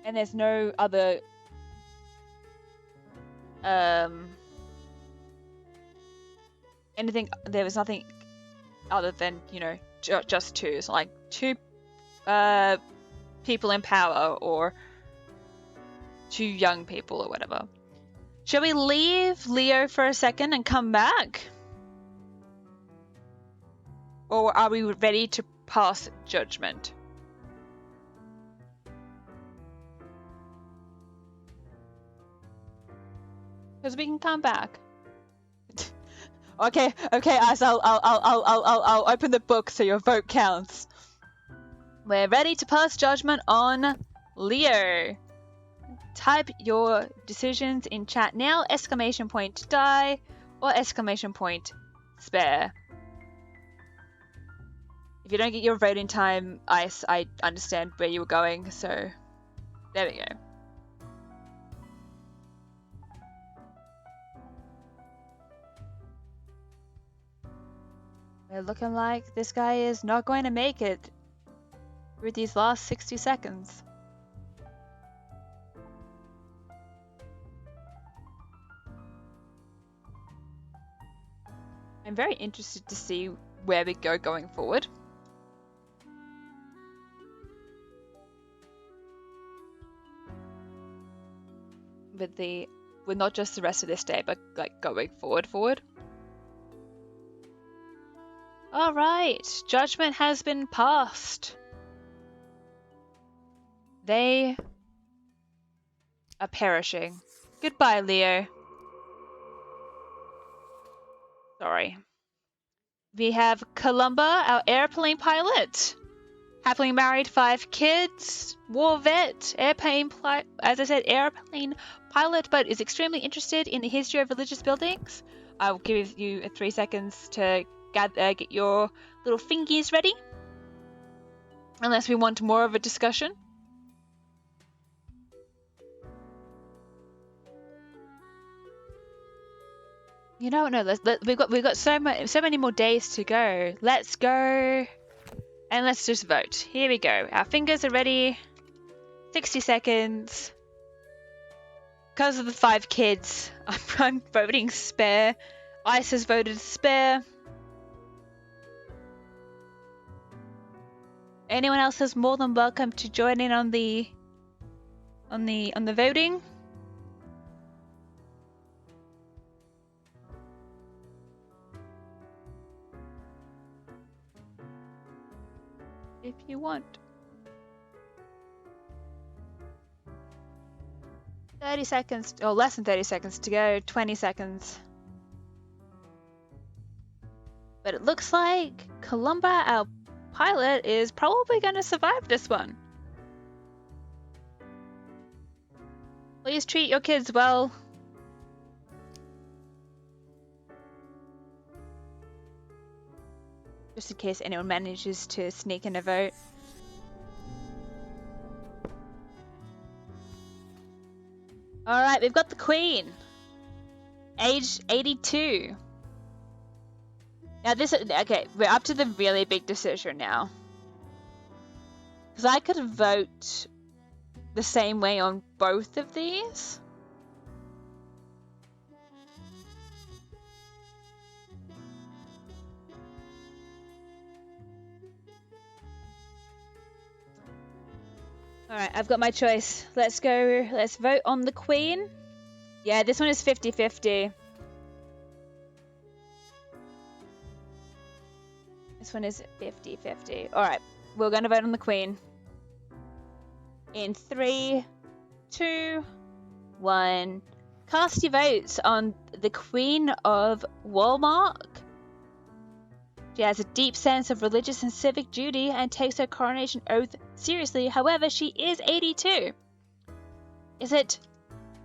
And there's no other... anything... There was nothing other than, you know, just 2. It's like 2 people in power, or 2 young people, or whatever. Shall we leave Leo for a second and come back? Or are we ready to pass judgment? Because we can come back. Okay, Ice, I'll open the book so your vote counts. We're ready to pass judgment on Leo. Type your decisions in chat now. Exclamation point die or exclamation point spare. If you don't get your vote in time, Ice, I understand where you were going, so there we go. We're looking like this guy is not going to make it through these last 60 seconds. I'm very interested to see where we go going forward. With not just the rest of this day, but like going forward. All right, judgment has been passed. They are perishing. Goodbye, Leo. Sorry. We have Columba, our airplane pilot. Happily married, 5 kids, war vet, airplane pilot, but is extremely interested in the history of religious buildings. I'll give you 3 seconds to get your little fingies ready. Unless we want more of a discussion. You know, no. We've got so many more days to go. Let's go, and let's just vote. Here we go. Our fingers are ready. 60 seconds. Because of the 5 kids, I'm voting spare. Ice has voted spare. Anyone else is more than welcome to join in on the voting. If you want. 30 seconds, or less than 30 seconds to go, 20 seconds. But it looks like Columba, our pilot, is probably going to survive this one. Please treat your kids well. Just in case anyone manages to sneak in a vote. Alright, we've got the Queen. Age 82. Now okay, we're up to the really big decision now. Because I could vote the same way on both of these. Alright, I've got my choice. Let's go. Let's vote on the Queen. Yeah, this one is 50-50. This one is 50-50. Alright, we're going to vote on the Queen. In 3, 2, 1. Cast your votes on the Queen of Walmark. She has a deep sense of religious and civic duty and takes her coronation oath seriously. However, she is 82.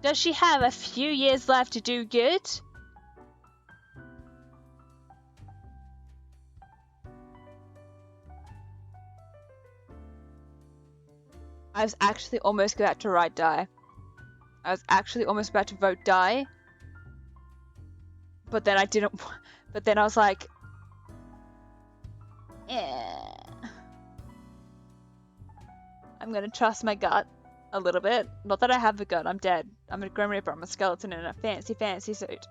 Does she have a few years left to do good? I was actually almost about to write die. I was actually almost about to vote die. But then I didn't. But then I was like, yeah. I'm gonna trust my gut a little bit. Not that I have a gut, I'm dead. I'm a Grim Reaper, I'm a skeleton in a fancy suit.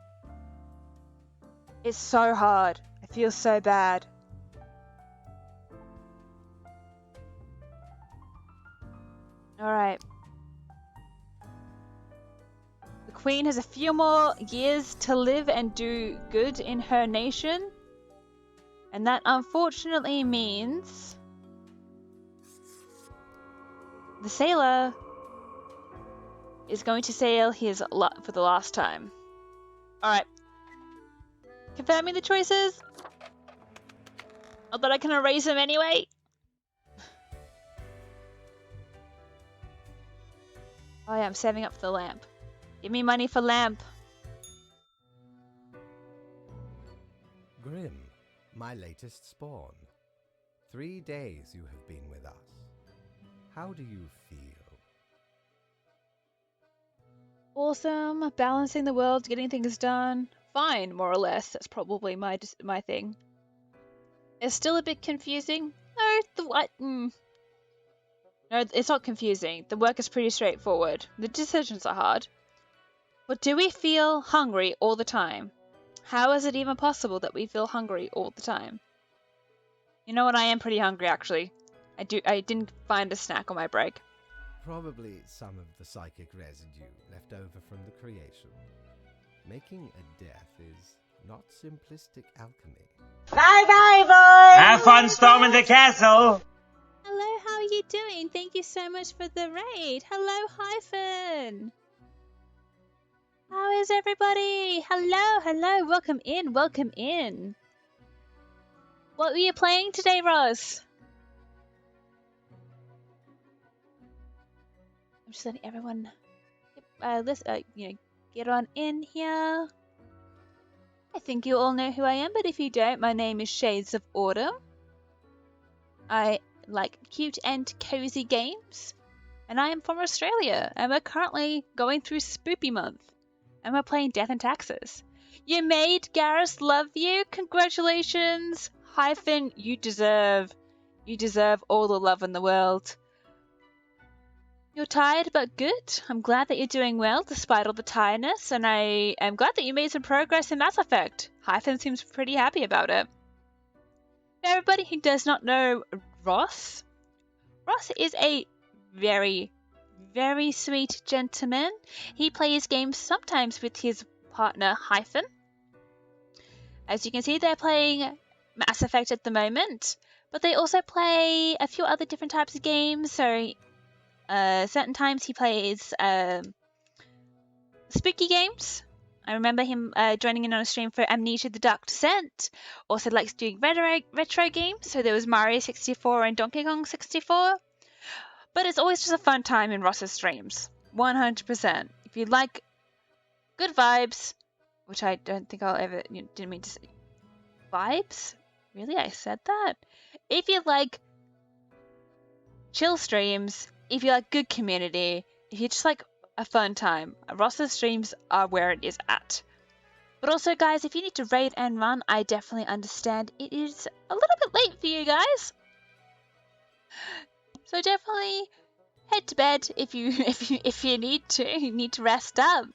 It's so hard. I feel so bad. Alright. The Queen has a few more years to live and do good in her nation. And that unfortunately means the sailor is going to sail his for the last time. Alright. Confirming the choices? Not that I can erase them anyway. Oh yeah, I'm saving up for the lamp. Give me money for lamp. Grim, my latest spawn. 3 days you have been with us. How do you feel? Awesome. Balancing the world, getting things done. Fine, more or less. That's probably my thing. It's still a bit confusing. No, No, it's not confusing. The work is pretty straightforward. The decisions are hard. But do we feel hungry all the time? How is it even possible that we feel hungry all the time? You know what? I am pretty hungry, actually. I didn't find a snack on my break. Probably some of the psychic residue left over from the creation. Making a death is not simplistic alchemy. Bye-bye, boys! Have fun storming the castle! Hello, how are you doing? Thank you so much for the raid. Hello, Hyphen. How is everybody? Hello, welcome in, welcome in. What were you playing today, Ross? I'm just letting everyone get on in here. I think you all know who I am, but if you don't, my name is Shades of Autumn. I like cute and cozy games, and I am from Australia, and we're currently going through Spoopy Month, and we're playing Death and Taxes. You made Garrus love you. Congratulations, Hyphen. You deserve all the love in the world. You're tired but good. I'm glad that you're doing well despite all the tiredness, and I am glad that you made some progress in Mass Effect. Hyphen seems pretty happy about it. For everybody who does not know Ross is a very, very sweet gentleman. He plays games sometimes with his partner Hyphen. As you can see, they're playing Mass Effect at the moment, but they also play a few other different types of games. So certain times he plays spooky games. I remember him joining in on a stream for Amnesia: The Dark Descent. Also likes doing retro games. So there was Mario 64 and Donkey Kong 64. But it's always just a fun time in Ross's streams. 100%. If you like good vibes, which I don't think I'll ever... didn't mean to say... Vibes? Really? I said that? If you like chill streams, if you like good community, if you just like a fun time, Ross's streams are where it is at. But also, guys, if you need to raid and run, I definitely understand. It is a little bit late for you guys. So definitely head to bed if you need to. You need to rest up.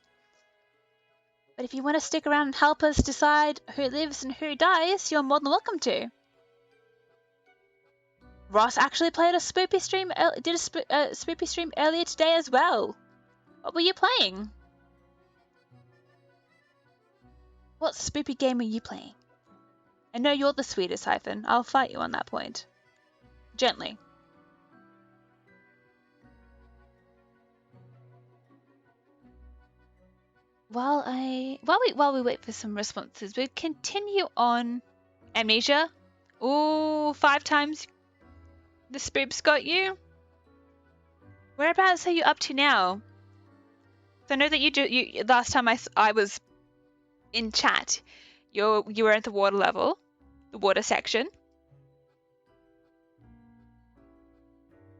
But if you want to stick around and help us decide who lives and who dies, you're more than welcome to. Ross actually played a spoopy stream, did a spoopy stream earlier today as well. What were you playing? What spoopy game were you playing? I know you're the sweetest, Hyphen. I'll fight you on that point. Gently. While we wait for some responses, we'll continue on Amnesia. Ooh, 5 times the spoops got you. Whereabouts are you up to now? So I know that you last time I was in chat, you were at the water level, the water section.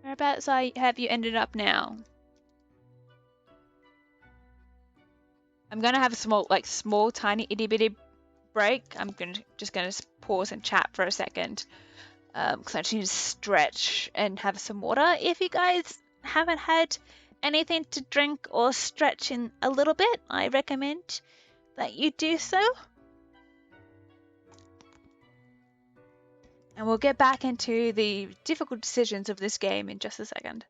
Whereabouts have you ended up now? I'm gonna have a small, tiny, itty bitty break. I'm just gonna pause and chat for a second, because I just need to stretch and have some water. If you guys haven't had anything to drink or stretch in a little bit, I recommend that you do so. And we'll get back into the difficult decisions of this game in just a second.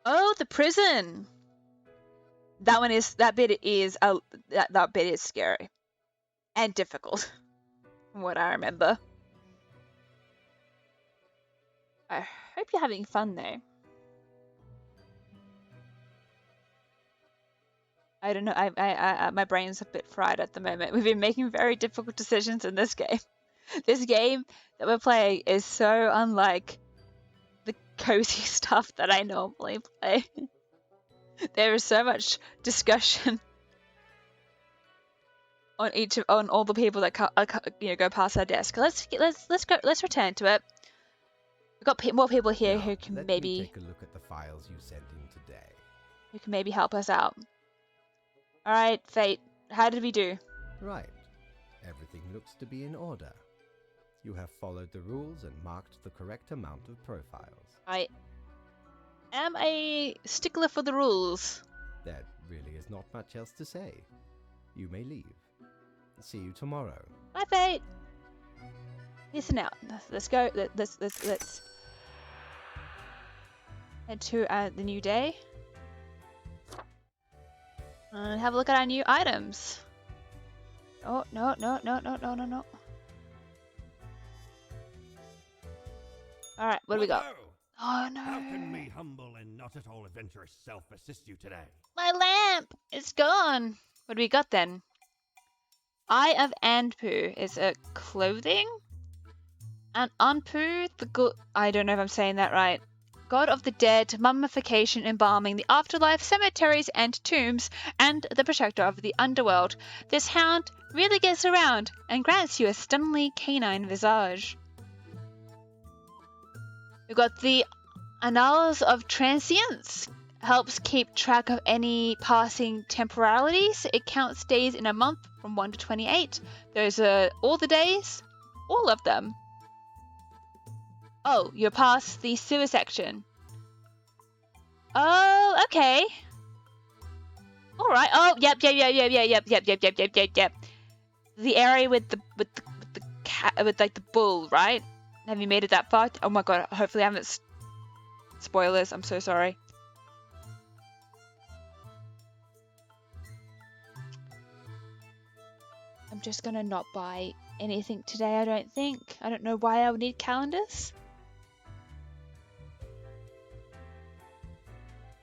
Oh, the prison. That bit is scary and difficult, from what I remember. I hope you're having fun though. I don't know. My brain's a bit fried at the moment. We've been making very difficult decisions in this game. This game that we're playing is so unlike the cozy stuff that I normally play. There is so much discussion on all the people that go past our desk. Let's return to it. We've got more people here Now, who can let maybe me take a look at the files you sent in today. help us out. All right, Fate. How did we do? Right. Everything looks to be in order. You have followed the rules and marked the correct amount of profiles. I am a stickler for the rules. There really is not much else to say. You may leave. See you tomorrow. Bye, Fate. Listen out. Let's go. Let's head to the new day and have a look at our new items. Oh no. All right, what do we got? Hello. Oh no. How can me humble and not at all adventurous self assist you today? My lamp! It's gone! What do we got then? Eye of Anpu is a clothing? And Anpu, the good... I don't know if I'm saying that right. God of the dead, mummification, embalming, the afterlife, cemeteries and tombs, and the protector of the underworld. This hound really gets around and grants you a stunningly canine visage. We've got the Annals of Transience. Helps keep track of any passing temporalities. It counts days in a month from 1 to 28. Those are all the days. All of them. Oh, you're past the sewer section. Oh, okay. Alright. Oh, yep. The area with the cat, with like the bull, right? Have you made it that far? Oh my god, hopefully I haven't... Spoilers, I'm so sorry. I'm just gonna not buy anything today, I don't think. I don't know why I would need calendars.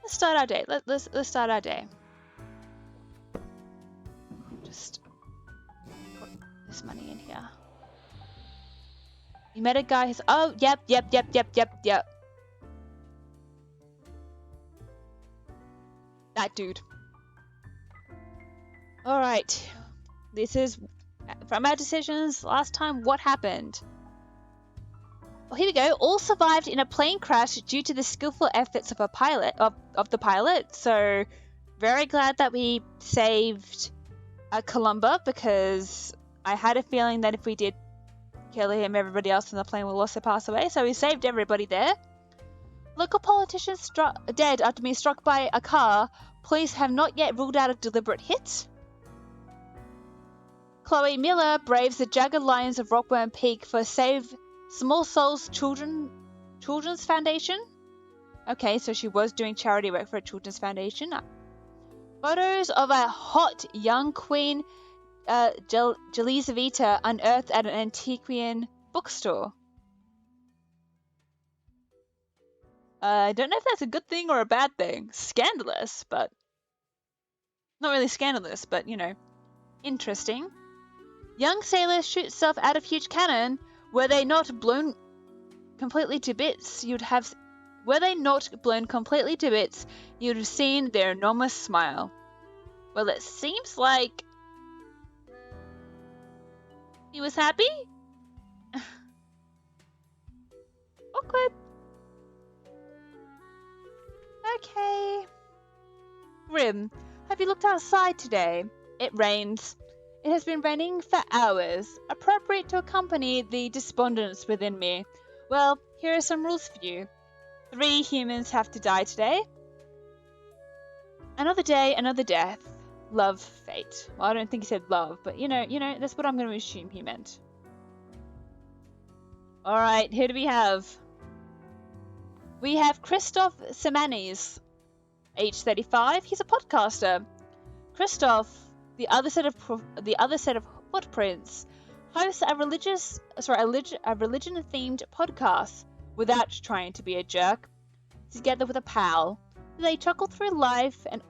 Let's start our day. Let's start our day. Just put this money in here. You met a guy who's... Oh, yep. That dude. Alright. This is from our decisions last time. What happened? Well, here we go. All survived in a plane crash due to the skillful efforts of a pilot of the pilot. So very glad that we saved Columba, because I had a feeling that if we did kill him, everybody else on the plane will also pass away. So we saved everybody there. Local politicians dead after being struck by a car. Police have not yet ruled out a deliberate hit. Chloe Miller braves the jagged lions of Rockworm Peak for Save Small Souls Children's Foundation. Okay, so she was doing charity work for a children's foundation. Photos of a hot young queen, Jelizaveta, unearthed at an antiquarian bookstore. I don't know if that's a good thing or a bad thing. Scandalous, but... Not really scandalous, but, you know, interesting. Young sailor shoots self out of huge cannon. Were they not blown completely to bits, you'd have seen their enormous smile. Well, it seems like he was happy? Awkward. Okay. Grim, have you looked outside today? It rains. It has been raining for hours, appropriate to accompany the despondence within me. Well, here are some rules for you. 3 humans have to die today. Another day, another death. Love, fate. Well, I don't think he said love, but you know, that's what I'm going to assume he meant. Alright, who do we have? We have Christoph Semanis, age 35. He's a podcaster. Christoph, the other set of footprints, hosts a religion-themed podcast without trying to be a jerk. Together with a pal, they chuckle through life and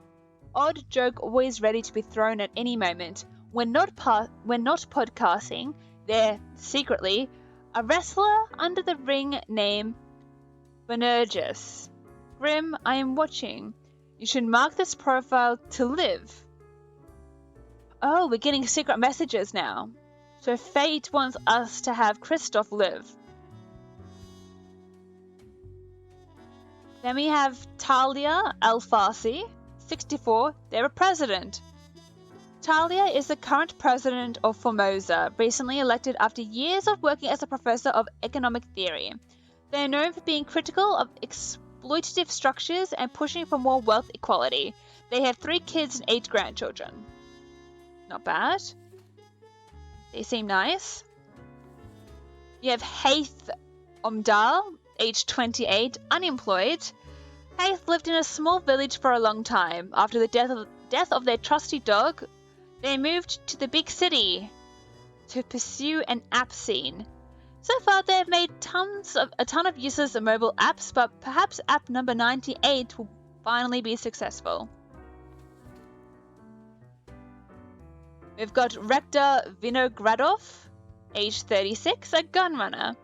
odd joke always ready to be thrown at any moment. When not podcasting, they're secretly a wrestler under the ring name Benergis. Grim, I am watching. You should mark this profile to live. Oh, we're getting secret messages now. So fate wants us to have Kristoff live. Then we have Talia Al-Farsi, 64. They're a president. Talia is the current president of Formosa, recently elected after years of working as a professor of economic theory. They are known for being critical of exploitative structures and pushing for more wealth equality. They have 3 kids and 8 grandchildren. Not bad. They seem nice. You have Haith Omdal, age 28, unemployed. Haith lived in a small village for a long time. After the death of their trusty dog, they moved to the big city to pursue an app scene. So far, they have made a ton of useless mobile apps, but perhaps app number 98 will finally be successful. We've got Rektor Vinogradov, age 36, a gunrunner.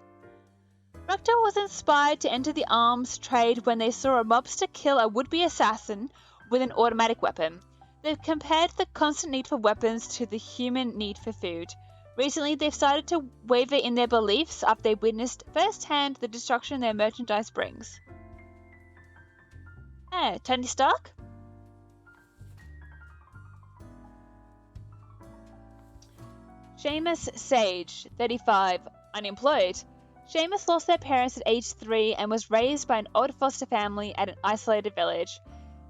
Rektor was inspired to enter the arms trade when they saw a mobster kill a would-be assassin with an automatic weapon. They've compared the constant need for weapons to the human need for food. Recently, they've started to waver in their beliefs after they witnessed firsthand the destruction their merchandise brings. Tony Stark? Seamus Sage, 35, unemployed. Seamus lost their parents at age 3 and was raised by an odd foster family at an isolated village.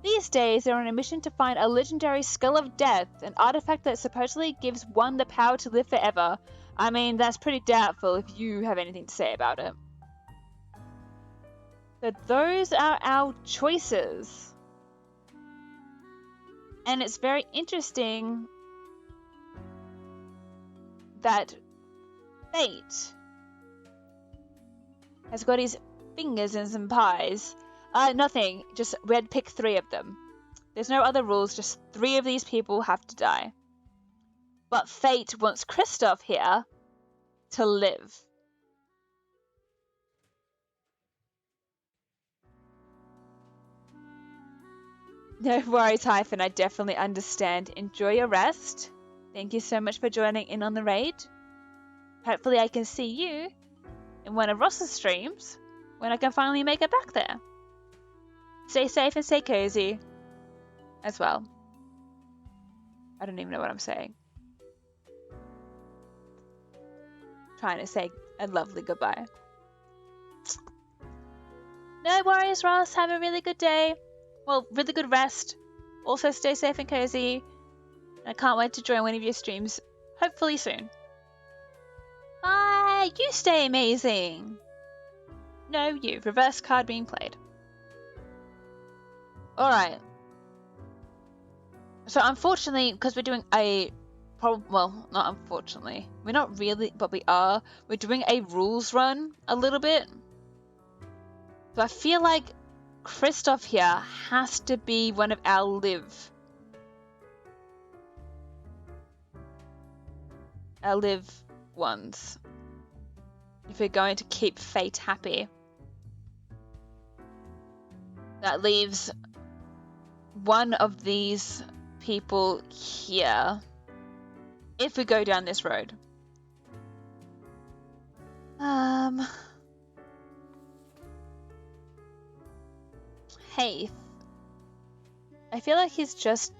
These days, they're on a mission to find a legendary Skull of Death, an artifact that supposedly gives one the power to live forever. I mean, that's pretty doubtful if you have anything to say about it. So those are our choices. And it's very interesting that Fate has got his fingers in some pies. Nothing. Just we had to pick 3 of them. There's no other rules. Just 3 of these people have to die. But Fate wants Kristoff here to live. No worries, Hyphen. I definitely understand. Enjoy your rest. Thank you so much for joining in on the raid. Hopefully I can see you in one of Ross's streams when I can finally make it back there. Stay safe and stay cozy as well. I don't even know what I'm saying. Trying to say a lovely goodbye. No worries, Ross. Have a really good day. Well, really good rest. Also stay safe and cozy. I can't wait to join one of your streams, hopefully soon. Bye! You stay amazing! No, you. Reverse card being played. Alright. So unfortunately, because we're doing a... well, not unfortunately. We're not really, but we are. We're doing a rules run a little bit. So I feel like Kristoff here has to be one of our live ones. If we're going to keep Fate happy. That leaves one of these people here. If we go down this road. Haith. I feel like he's just...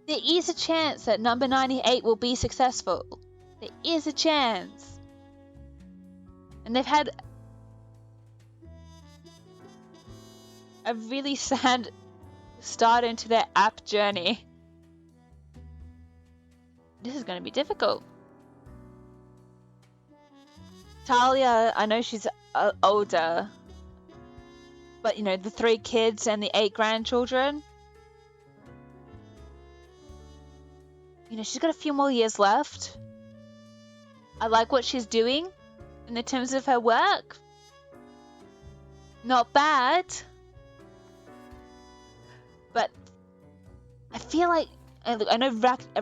There is a chance that number 98 will be successful. There is a chance. And they've had a really sad start into their app journey. This is going to be difficult. Talia, I know she's older. But, you know, the 3 kids and the 8 grandchildren. You know, she's got a few more years left. I like what she's doing in the terms of her work. Not bad. But I feel like, look, I know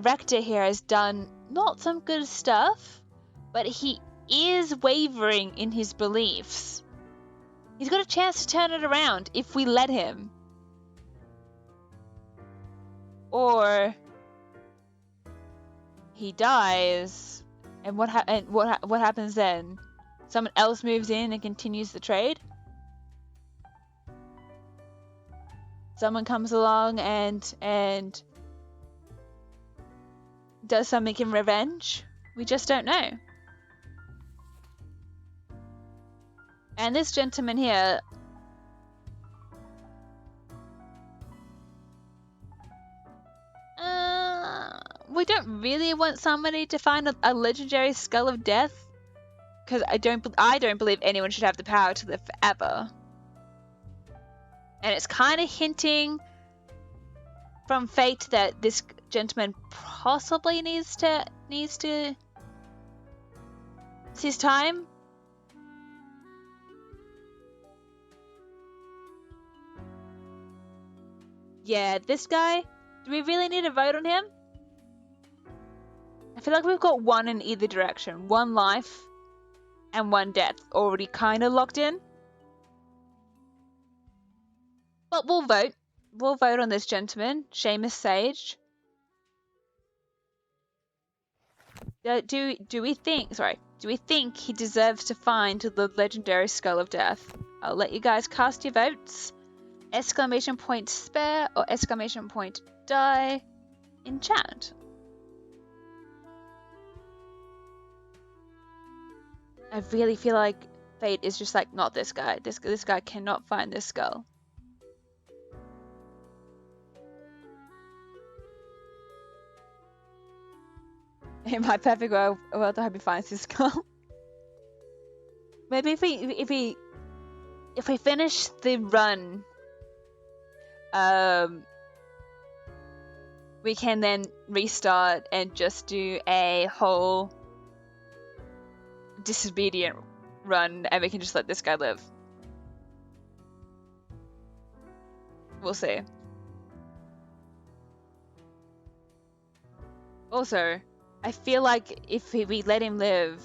Rector here has done not some good stuff, but he is wavering in his beliefs. He's got a chance to turn it around if we let him. Or he dies, and what happens then? Someone else moves in and continues the trade? Someone comes along and does something in revenge? We just don't know. And this gentleman here, we don't really want somebody to find a legendary skull of death, because I don't believe anyone should have the power to live forever. And it's kind of hinting from fate that this gentleman possibly needs to it's his time. Yeah, this guy, do we really need to vote on him? I feel like we've got one in either direction. One life and one death already kind of locked in. But we'll vote. We'll vote on this gentleman, Seamus Sage. Do we think he deserves to find the legendary skull of death? I'll let you guys cast your votes. Exclamation point spare or exclamation point die in chat. I really feel like fate is just like, not this guy. This guy cannot find this skull. In my perfect world, I hope he finds his skull. Maybe if we finish the run, we can then restart and just do a whole disobedient run, and we can just let this guy live. We'll see. Also, I feel like if we let him live,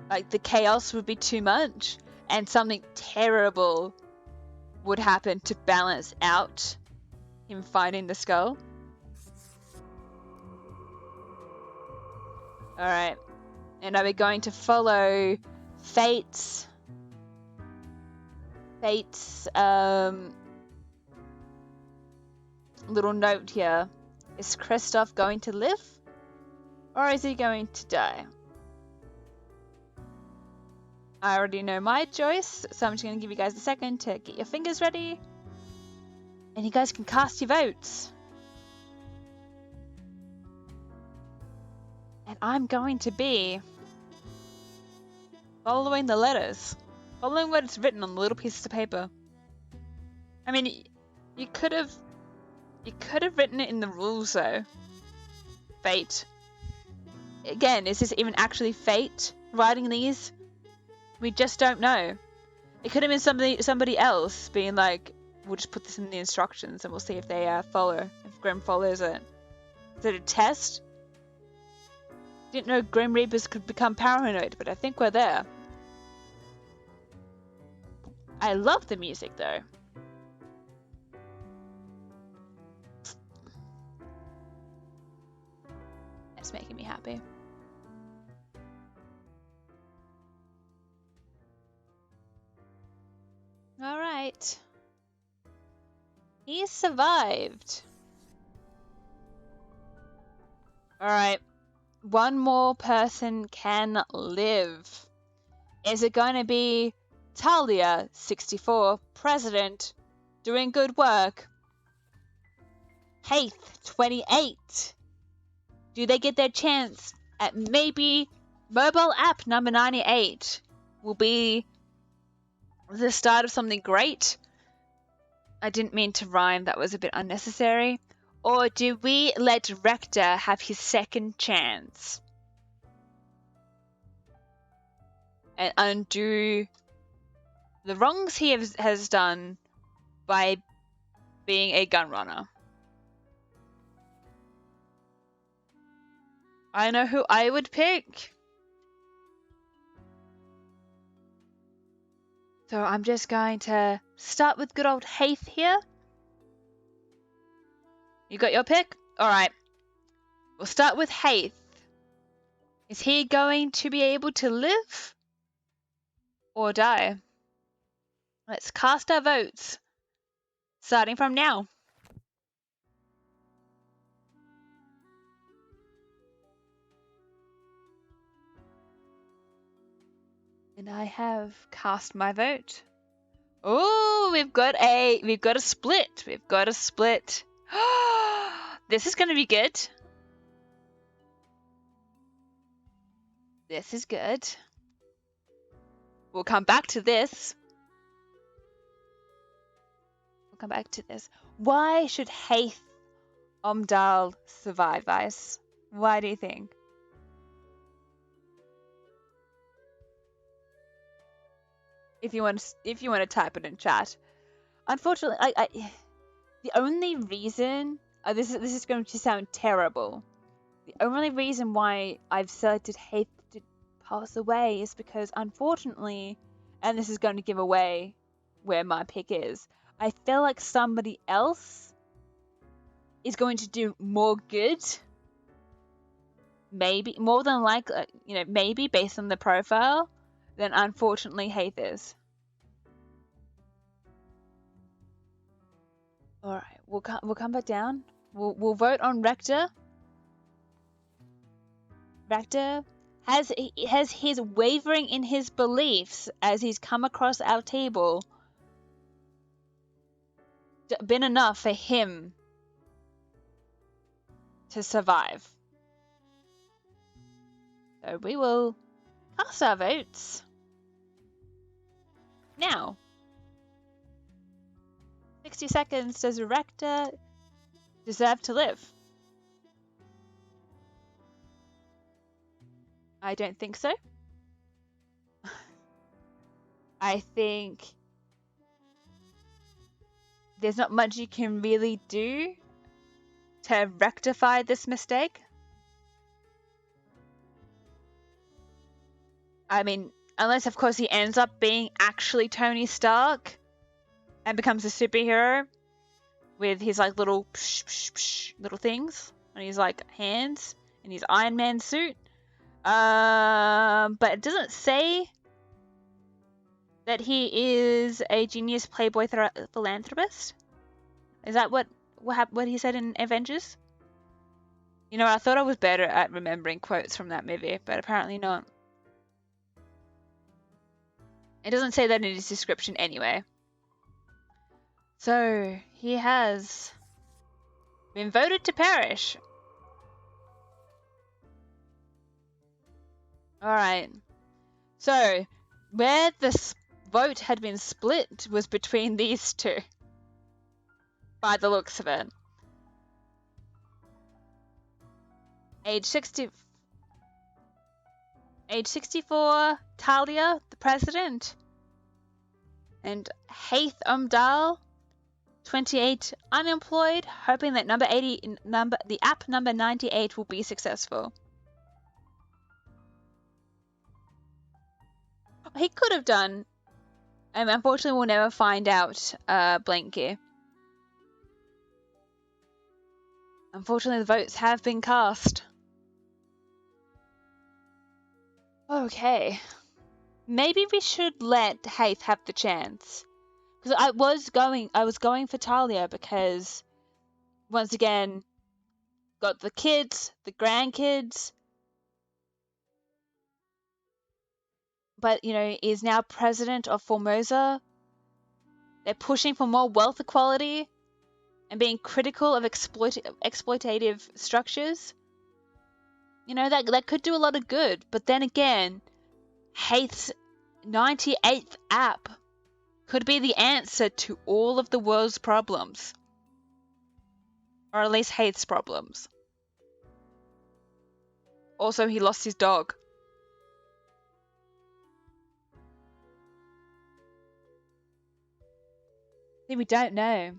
like, the chaos would be too much, and something terrible would happen to balance out him finding the skull. Alright. And are we going to follow Fate's little note here? Is Kristoff going to live? Or is he going to die? I already know my choice, so I'm just going to give you guys a second to get your fingers ready. And you guys can cast your votes. And I'm going to be following the letters. Following what it's written on the little pieces of paper. I mean, you could have written it in the rules though. Fate. Again, is this even actually fate writing these? We just don't know. It could have been somebody else being like, we'll just put this in the instructions and we'll see if they follow. If Grim follows it. Is it a test? Didn't know Grim Reapers could become paranoid, but I think we're there. I love the music though. It's making me happy. Alright. He survived. Alright. One more person can live. Is it going to be Talia, 64, President, doing good work? Haith, 28. Do they get their chance at maybe mobile app number 98 will be the start of something great? I didn't mean to rhyme, that was a bit unnecessary. Or do we let Rector have his second chance and undo the wrongs he has done by being a gun runner? I know who I would pick. So I'm just going to start with good old Heath here. You got your pick? Alright. We'll start with Heath. Is he going to be able to live or die? Let's cast our votes. Starting from now. And I have cast my vote. Oh, we've got a split. We've got a split. This is going to be good. This is good. We'll come back to this. We'll come back to this. Why should Heath Omdal survive, Vice? Why do you think? If you want to type it in chat. Unfortunately, the only reason this is going to sound terrible. The only reason why I've selected Heath to pass away is because, unfortunately, and this is going to give away where my pick is, I feel like somebody else is going to do more good. Maybe, more than likely, maybe based on the profile, than unfortunately Heath is. All right, we'll come back down. We'll vote on Rector. Rector has his wavering in his beliefs as he's come across our table been enough for him to survive. So we will cast our votes now. 60 seconds. Does Rector deserve to live? I don't think so. I think there's not much you can really do to rectify this mistake. I mean, unless of course he ends up being actually Tony Stark and becomes a superhero with his like little little things on his like hands in his Iron Man suit. But it doesn't say that he is a genius playboy philanthropist. Is that what he said in Avengers? You know, I thought I was better at remembering quotes from that movie, but apparently not. It doesn't say that in his description anyway. So, he has been voted to perish. Alright. So, where the vote had been split was between these two. By the looks of it. Age 64, Talia, the president. And Heath Omdal, 28, unemployed, hoping that the app number 98 will be successful. He could have done, and unfortunately we'll never find out, Blanky. Unfortunately the votes have been cast. Okay. Maybe we should let Heath have the chance. Because I was going for Talia because, once again, got the kids, the grandkids, but, is now president of Formosa. They're pushing for more wealth equality and being critical of exploitative structures. That could do a lot of good. But then again, Heath's 98th app could be the answer to all of the world's problems. Or at least Heath's problems. Also, he lost his dog. See, we don't know.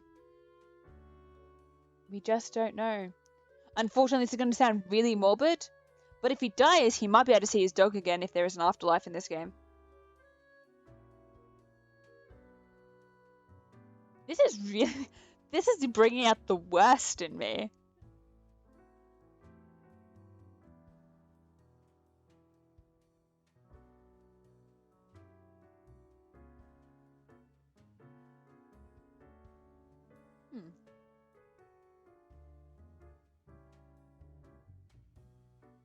We just don't know. Unfortunately, this is going to sound really morbid, But if he dies, he might be able to see his dog again if there is an afterlife in this game. This is really... This is bringing out the worst in me.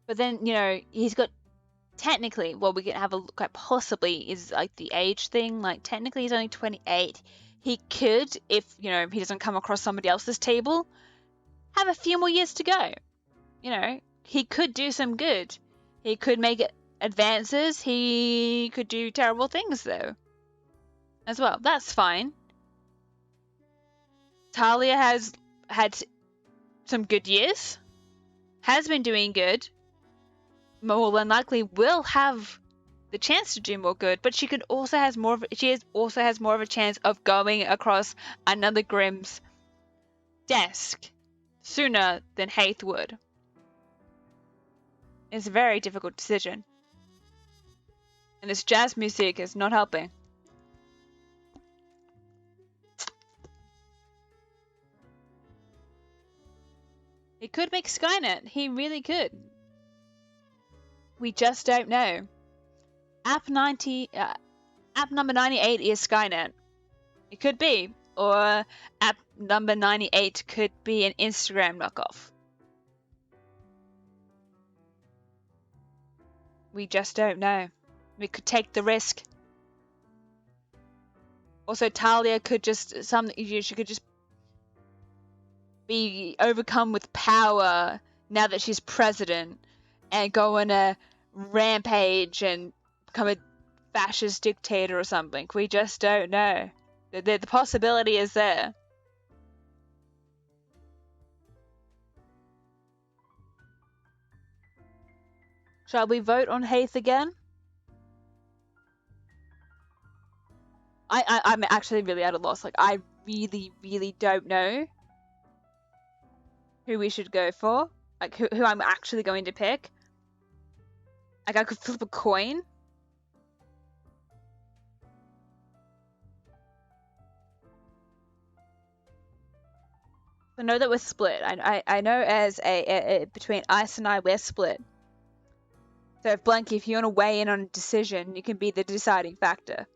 But then, you know, he's got technically, well, we can have a look at possibly is like the age thing. Like, technically, he's only 28. He could, if, you know, he doesn't come across somebody else's table, have a few more years to go. You know, he could do some good. He could make advances. He could do terrible things, though, as well. That's fine. Talia has had some good years, has been doing good, more than likely will have the chance to do more good, but she could also has more of, also has more of a chance of going across another Grimm's desk sooner than Haith would. It's a very difficult decision. And this jazz music is not helping. He could make Skynet. He really could. We just don't know. App number 98 is Skynet. It could be. Or app number 98 could be an Instagram knockoff. We just don't know. We could take the risk. Also, Talia could just she could just be overcome with power now that she's president and go on a rampage and become a fascist dictator or something. We just don't know. The possibility is there. Shall we vote on Haith again? I'm actually really at a loss. Like, I really don't know who we should go for. Like, who I'm actually going to pick. Like, I could flip a coin. I know that we're split. I know as between Ice and I, we're split. So, Blanky, if you want to weigh in on a decision, you can be the deciding factor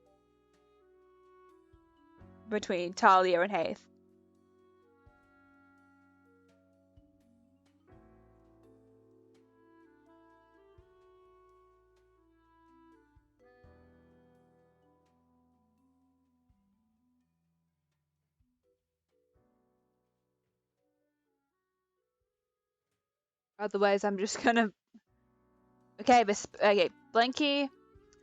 between Talia and Haith. Otherwise, I'm just gonna... Okay, Blanky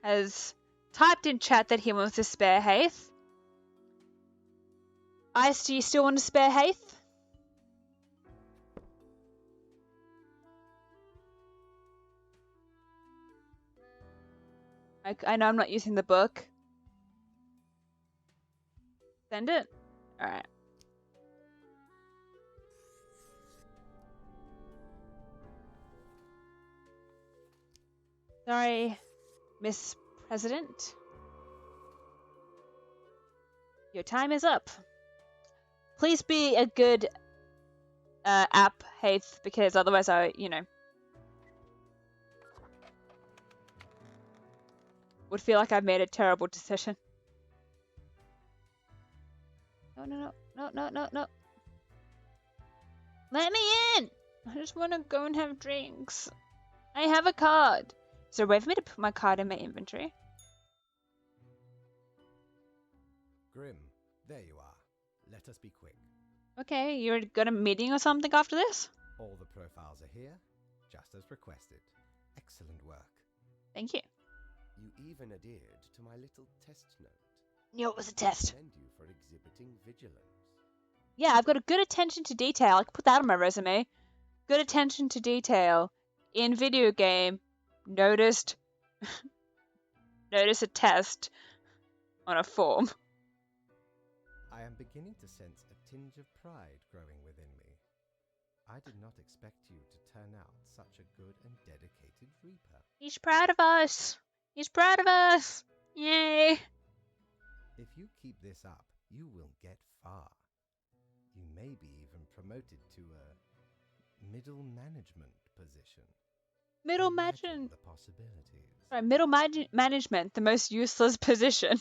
has typed in chat that he wants to spare Haith. Ice, do you still want to spare Haith? I know I'm not using the book. Send it? Alright. Sorry, Miss President. Your time is up. Please be a good app, Haith, because otherwise would feel like I've made a terrible decision. No. Let me in! I just want to go and have drinks. I have a card. Is there a way for me to put my card in my inventory? Grimm, there you are. Let us be quick. Okay, you got a meeting or something after this? All the profiles are here, just as requested. Excellent work. Thank you. You even adhered to my little test note. Knew it was a test. Commend you for exhibiting vigilance. Yeah, I've got a good attention to detail. I can put that on my resume. Good attention to detail in video game. Noticed a test on a form. I am beginning to sense a tinge of pride growing within me. I did not expect you to turn out such a good and dedicated Reaper. He's proud of us. He's proud of us. Yay. If you keep this up, you will get far. You may be even promoted to a middle management position. Middle Imagine management. the possibilities. Right, middle management, the most useless position.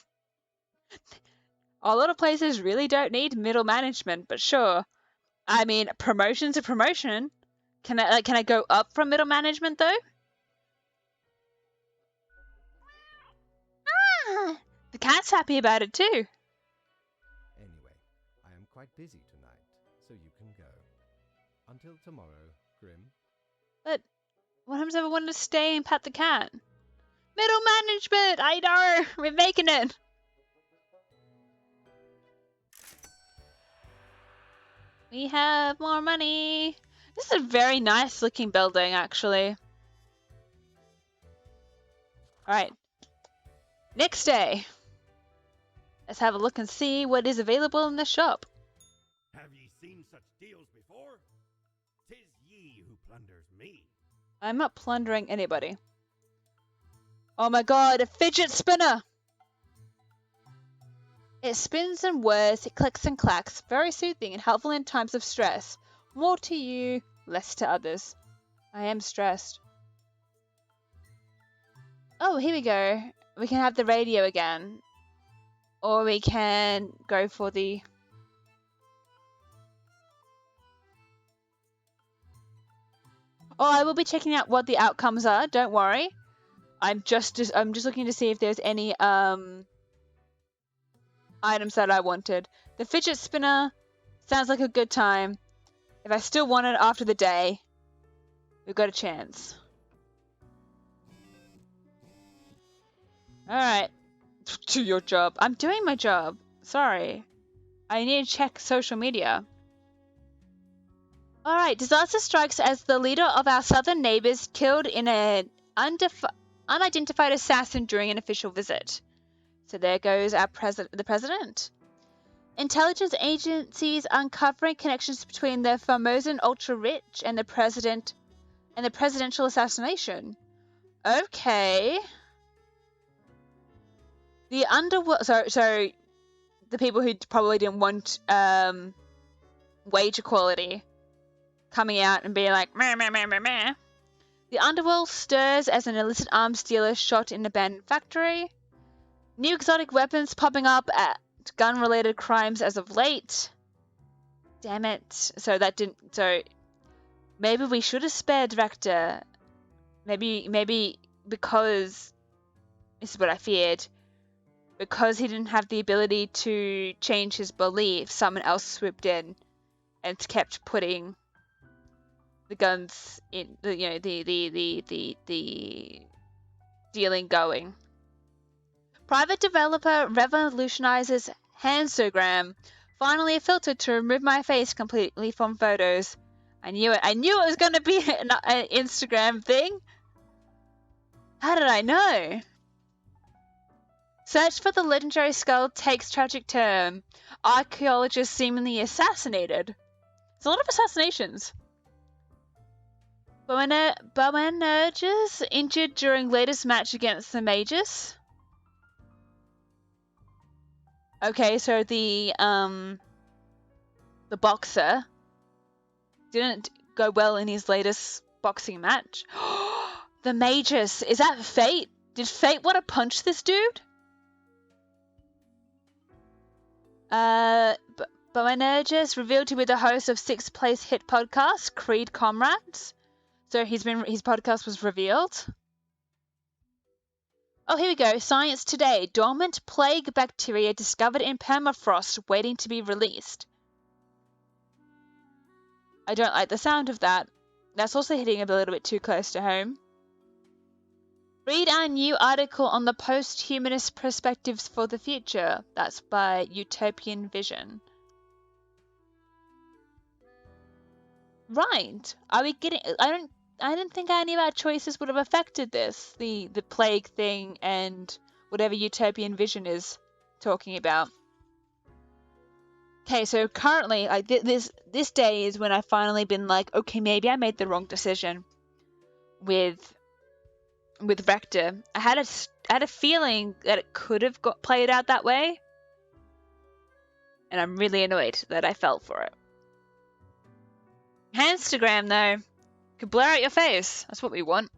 A lot of places really don't need middle management, but sure. I mean, promotion's a promotion. Can I go up from middle management though? Ah, the cat's happy about it too. Anyway, I am quite busy tonight, so you can go. Until tomorrow, Grim. But what happens if I want to stay and pet the cat? Middle management! I know! We're making it! We have more money! This is a very nice looking building, actually. Alright. Next day! Let's have a look and see what is available in the shop. Have ye seen such deals before? 'Tis ye who plunders me. I'm not plundering anybody. Oh my god, a fidget spinner! It spins and whirs, it clicks and clacks, very soothing and helpful in times of stress. More to you, less to others. I am stressed. Oh, here we go. We can have the radio again. Or we can go for the... Oh, I will be checking out what the outcomes are, don't worry. I'm just looking to see if there's any items that I wanted. The fidget spinner sounds like a good time. If I still want it after the day, we've got a chance. Alright. Do your job. I'm doing my job. Sorry. I need to check social media. Alright, disaster strikes as the leader of our southern neighbors killed in an unidentified assassin during an official visit. So there goes our the president. Intelligence agencies uncovering connections between the Formosan ultra-rich and the president and the presidential assassination. Okay. The underworld. So the people who probably didn't want wage equality coming out and being like meh meh meh meh meh. The underworld stirs as an illicit arms dealer shot in an abandoned factory. New exotic weapons popping up at gun-related crimes as of late. Damn it. So that didn't... So maybe we should have spared Vector. Maybe because... This is what I feared. Because he didn't have the ability to change his belief, someone else swooped in and kept putting the guns in, the dealing going. Private developer revolutionizes Handsogram. Finally a filter to remove my face completely from photos. I knew it. I knew it was going to be an Instagram thing. How did I know? Search for the legendary skull takes tragic turn. Archaeologists seemingly assassinated. There's a lot of assassinations. Boanerges injured during latest match against the Magus. Okay, so the boxer didn't go well in his latest boxing match. The Magus, is that Fate? Did Fate want to punch this dude? Boanerges revealed to be the host of sixth place hit podcast Creed Comrades. So his podcast was revealed. Oh, here we go. Science Today. Dormant plague bacteria discovered in permafrost waiting to be released. I don't like the sound of that. That's also hitting a little bit too close to home. Read our new article on the post-humanist perspectives for the future. That's by Utopian Vision. Right. Are we getting... I didn't think any of our choices would have affected this. The plague thing and whatever Utopian Vision is talking about. Okay, so currently, like this day is when I've finally been like, okay, maybe I made the wrong decision with Vector. I had a feeling that it could have got played out that way, and I'm really annoyed that I fell for it. Handstagram though, could blur out your face. That's what we want.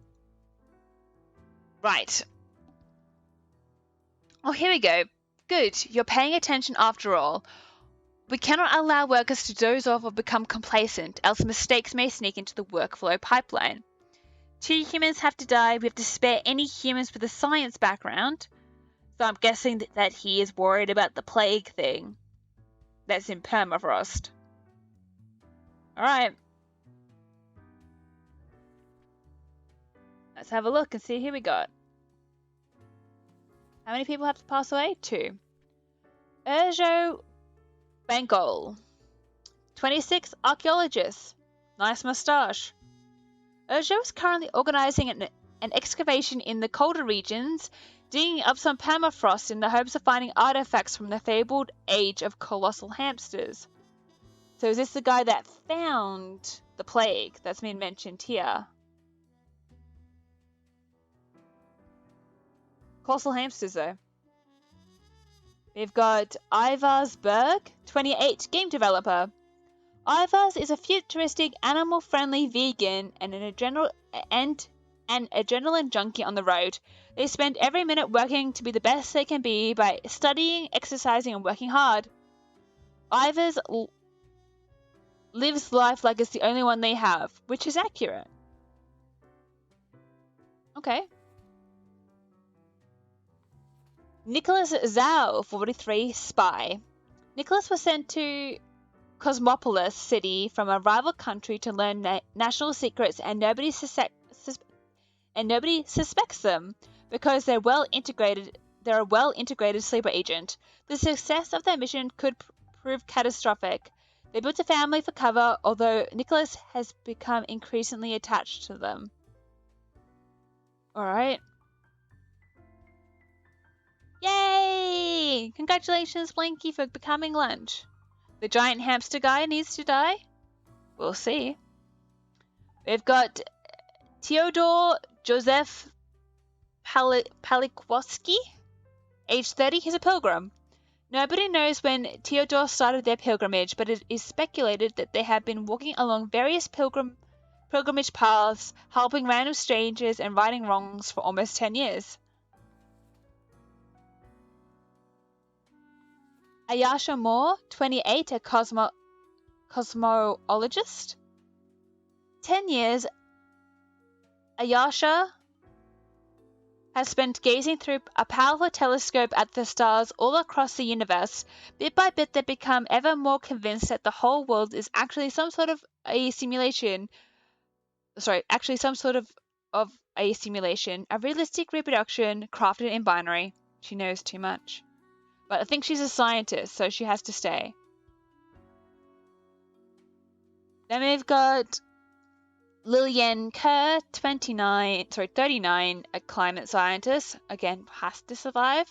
Right. Oh, here we go. Good. You're paying attention after all. We cannot allow workers to doze off or become complacent, else mistakes may sneak into the workflow pipeline. 2 humans have to die. We have to spare any humans with a science background. So I'm guessing that he is worried about the plague thing. That's in permafrost. Alright. Let's have a look and see who we got. How many people have to pass away? 2. Erjo Bengol. 26, archaeologist. Nice moustache. Erjo is currently organizing an excavation in the colder regions, digging up some permafrost in the hopes of finding artifacts from the fabled age of colossal hamsters. So is this the guy that found the plague that's been mentioned here? Colossal hamsters, though. We've got Ivars Berg, 28, game developer. Ivars is a futuristic, animal-friendly vegan and an adrenaline junkie on the road. They spend every minute working to be the best they can be by studying, exercising, and working hard. Ivars lives life like it's the only one they have, which is accurate. Okay. Nicholas Zhao, 43, spy. Nicholas was sent to Cosmopolis City from a rival country to learn national secrets, and nobody suspects them because they're a well-integrated sleeper agent. The success of their mission could prove catastrophic. They built a family for cover, although Nicholas has become increasingly attached to them. Alright. Yay! Congratulations, Blanky, for becoming lunch. The giant hamster guy needs to die? We'll see. We've got Theodore Joseph Palikowski, age 30. He's a pilgrim. Nobody knows when Theodore started their pilgrimage, but it is speculated that they have been walking along various pilgrimage paths, helping random strangers and righting wrongs for almost 10 years. Ayasha Moore, 28, a cosmologist. 10 years, Ayasha has spent gazing through a powerful telescope at the stars all across the universe. Bit by bit, they become ever more convinced that the whole world is actually some sort of a simulation. A realistic reproduction crafted in binary. She knows too much. But I think she's a scientist, so she has to stay. Then we've got Lillian Kerr, 39, a climate scientist. Again, has to survive.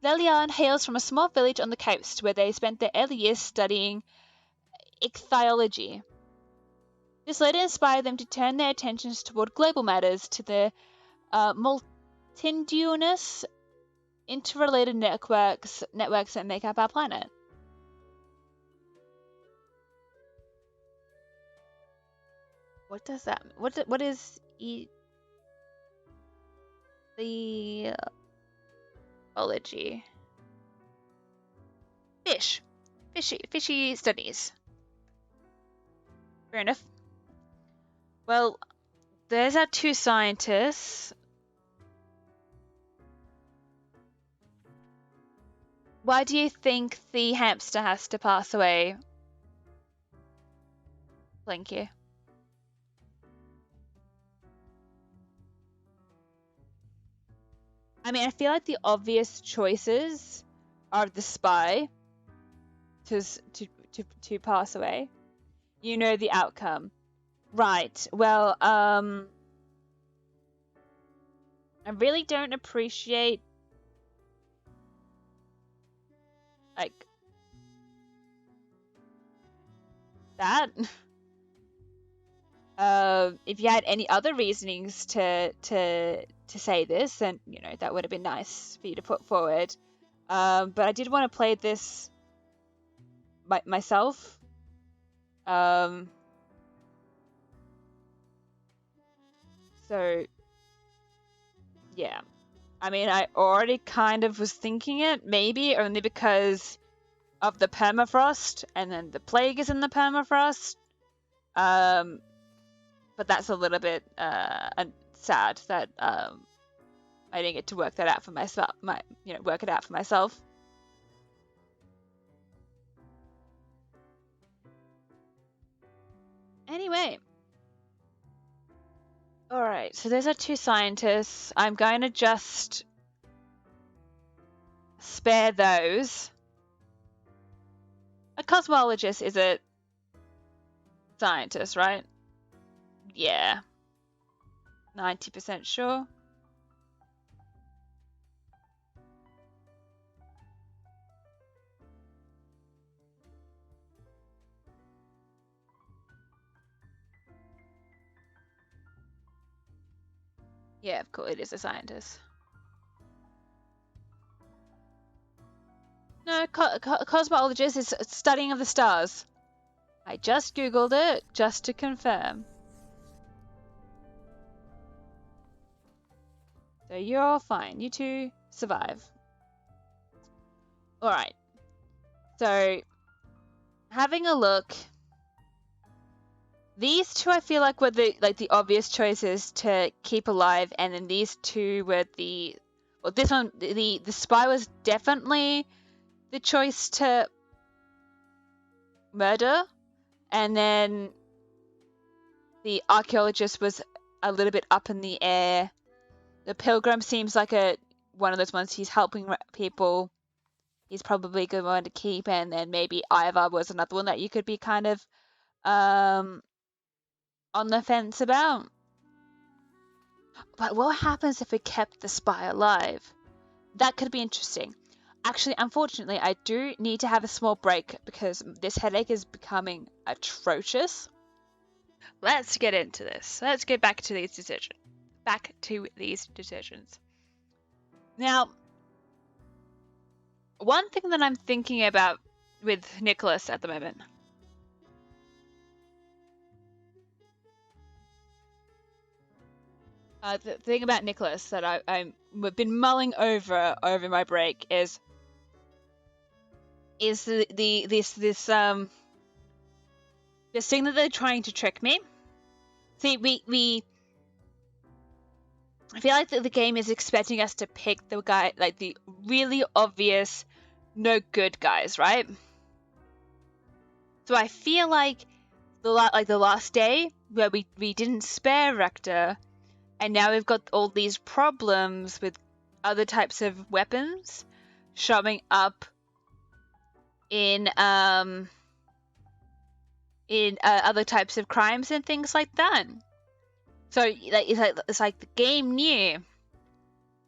Lillian hails from a small village on the coast where they spent their early years studying ichthyology. This later inspired them to turn their attentions toward global matters, to the multitudinous interrelated networks that make up our planet. What does that mean? What is the ology? Fishy studies. Fair enough. Well, there's our 2 scientists. Why do you think the hamster has to pass away? Blanky. I mean, I feel like the obvious choices are the spy to pass away. You know the outcome. Right. Well, I really don't appreciate like that. If you had any other reasonings to say this, then that would have been nice for you to put forward. But I did want to play this myself. So yeah, I mean, I already kind of was thinking it, maybe only because of the permafrost, and then the plague is in the permafrost. But that's a little bit sad that I didn't get to work that out for myself. Work it out for myself. Anyway. Alright, so those are two scientists. I'm going to just spare those. A cosmologist is a scientist, right? Yeah. 90% sure. Yeah, of course, it is a scientist. No, cosmologist is studying of the stars. I just googled it, just to confirm. So you're all fine. You two survive. Alright. So, having a look... These two I feel like were the obvious choices to keep alive, and then these two were the... Well, this one, the spy was definitely the choice to murder, and then the archaeologist was a little bit up in the air. The pilgrim seems like one of those ones, he's helping people. He's probably a good one to keep, and then maybe Ivar was another one that you could be kind of on the fence about. But what happens if we kept the spy alive? That could be interesting. Actually, unfortunately, I do need to have a small break because this headache is becoming atrocious. Let's get into this. Let's get back to these decisions. Now, one thing that I'm thinking about with Nicholas at the moment. The thing about Nicholas that I've been mulling over my break is this thing that they're trying to trick me. See, I feel like the game is expecting us to pick the guy, like the really obvious no good guys, right? So I feel like the last day where we didn't spare Rector, and now we've got all these problems with other types of weapons showing up in other types of crimes and things like that. So it's like the game knew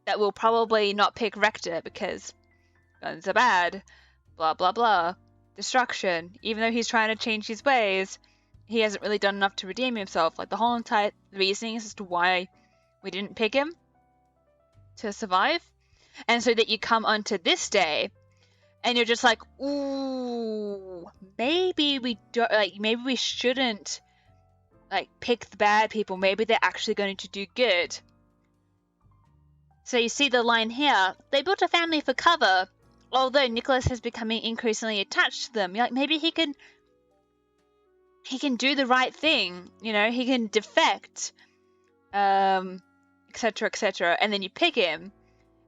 that we'll probably not pick Rector because guns are bad, blah blah blah, destruction. Even though he's trying to change his ways, he hasn't really done enough to redeem himself. Like the whole entire reasoning as to why we didn't pick him to survive, and so that you come onto this day, and you're just like, ooh, maybe we don't maybe we shouldn't pick the bad people. Maybe they're actually going to do good. So you see the line here, they built a family for cover, although Nicholas is becoming increasingly attached to them. Maybe he can do the right thing, he can defect, etc, etc, and then you pick him,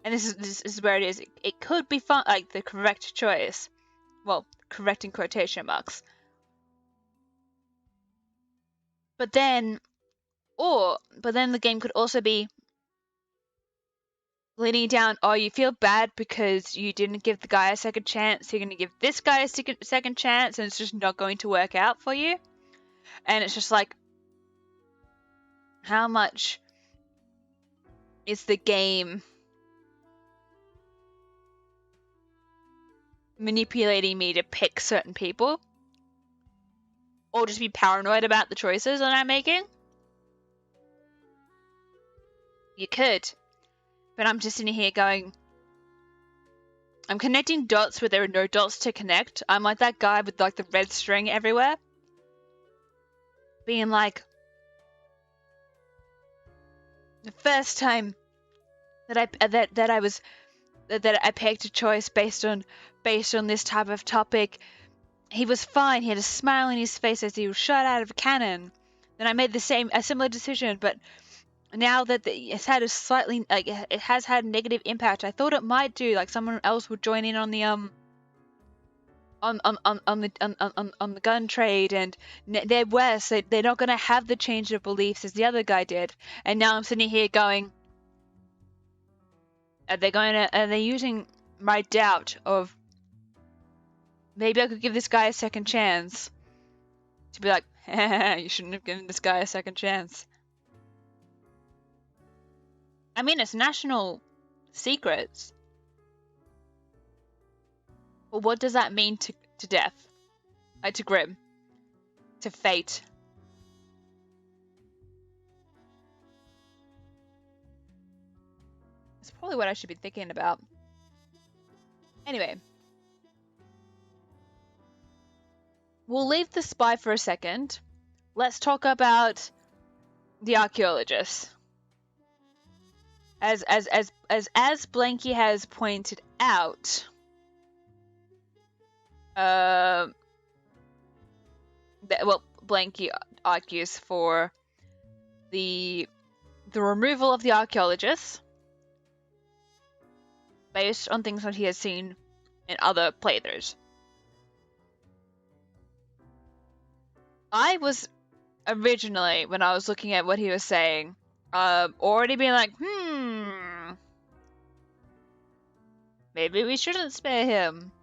and this is where it is. It could be fun, like the correct choice. Well, correct in quotation marks. But then the game could also be leading down, you feel bad because you didn't give the guy a second chance, so you're going to give this guy a second chance, and it's just not going to work out for you. And it's just like, how much is the game manipulating me to pick certain people? or just be paranoid about the choices that I'm making. You could, but I'm just sitting here going, I'm connecting dots where there are no dots to connect. I'm like that guy with like the red string everywhere, being like, the first time that I picked a choice based on this type of topic, he was fine. He had a smile on his face as he was shot out of a cannon. Then I made a similar decision, but now that it's had a slightly it has had a negative impact. I thought it might do, like someone else would join in on the on the gun trade, and they're worse. They're not going to have the change of beliefs as the other guy did. And now I'm sitting here going, are they using my doubt of maybe I could give this guy a second chance to be like, you shouldn't have given this guy a second chance. I mean, it's national secrets. Well, what does that mean to death? To Grim? To fate? That's probably what I should be thinking about. Anyway. We'll leave the spy for a second. Let's talk about the archaeologist. As Blanky has pointed out, Blanky argues for the removal of the archaeologist based on things that he has seen in other playthroughs. I was originally, when I was looking at what he was saying, already being like, maybe we shouldn't spare him.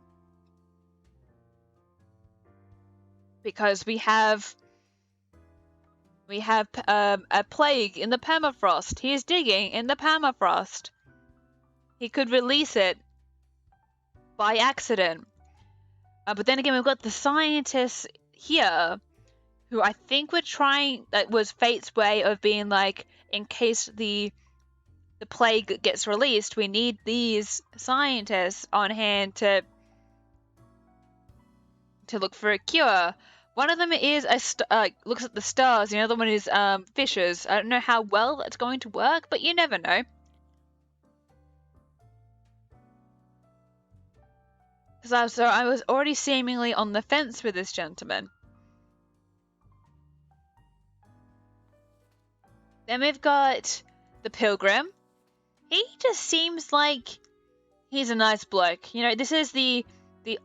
Because we have a plague in the permafrost. He is digging in the permafrost. He could release it by accident. But then again, we've got the scientists here who I think were trying, that was Fate's way of being like, in case the plague gets released, we need these scientists on hand to look for a cure. One of them is looks at the stars. The other one is fishes. I don't know how well that's going to work, but you never know. Because I was already seemingly on the fence with this gentleman. Then we've got the pilgrim. He just seems like he's a nice bloke. You know, this is definitely the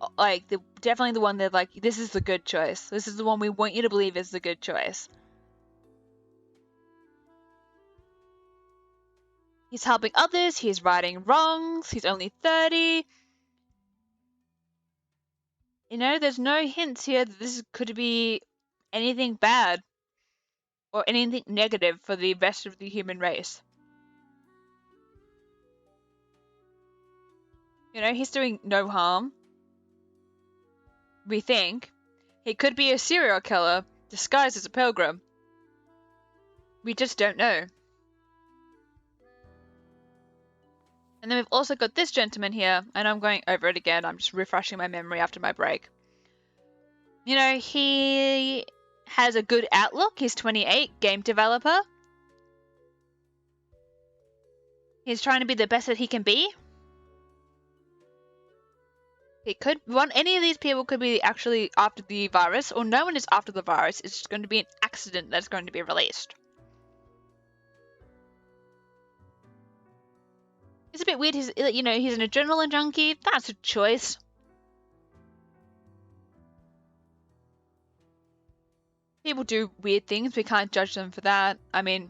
one that, like, this is the good choice. This is the one we want you to believe is the good choice. He's helping others. He's righting wrongs. He's only 30. You know, there's no hints here that this could be anything bad or anything negative for the rest of the human race. You know, he's doing no harm. We think. He could be a serial killer disguised as a pilgrim. We just don't know. And then we've also got this gentleman here, and I'm going over it again. I'm just refreshing my memory after my break. You know, he has a good outlook. He's 28, game developer. He's trying to be the best that he can be. Any of these people could be actually after the virus, or no one is after the virus. It's just going to be an accident that's going to be released. It's a bit weird. He's an adrenaline junkie. That's a choice. People do weird things. We can't judge them for that. I mean,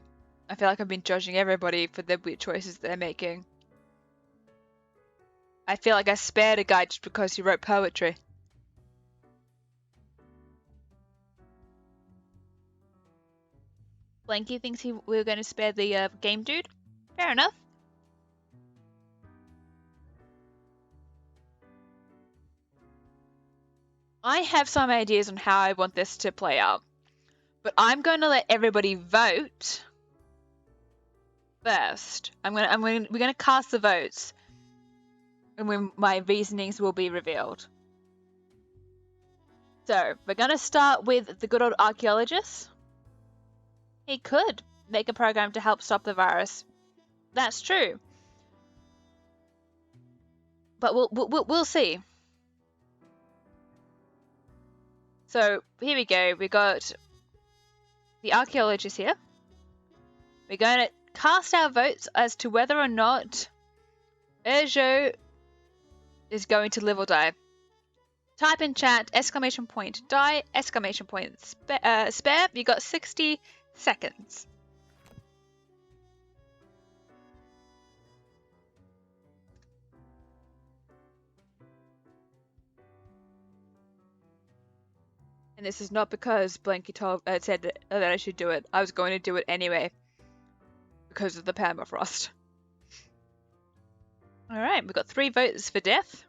I feel like I've been judging everybody for the weird choices they're making. I feel like I spared a guy just because he wrote poetry. Blanky thinks we were going to spare the game dude. Fair enough. I have some ideas on how I want this to play out, but I'm going to let everybody vote first. We're gonna cast the votes, and when my reasonings will be revealed. So we're gonna start with the good old archaeologist. He could make a program to help stop the virus. That's true. But we'll see. So here we go. We got the archaeologist here. We're going to cast our votes as to whether or not Urjo is going to live or die. Type in chat, exclamation point die, exclamation point spare. You got 60 seconds. And this is not because Blanky said that I should do it. I was going to do it anyway. Because of the permafrost. Alright, we've got 3 votes for death.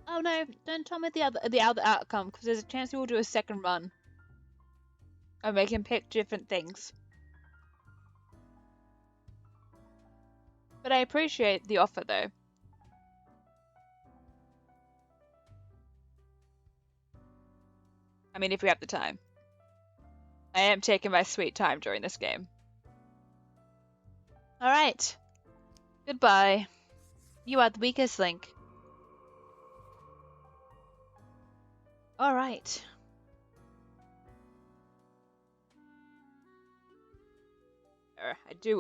Oh no, don't tell me the other outcome, because there's a chance we will do a second run. And we can pick different things. But I appreciate the offer though. I mean, if we have the time. I am taking my sweet time during this game. Alright. Goodbye. You are the weakest link. Alright.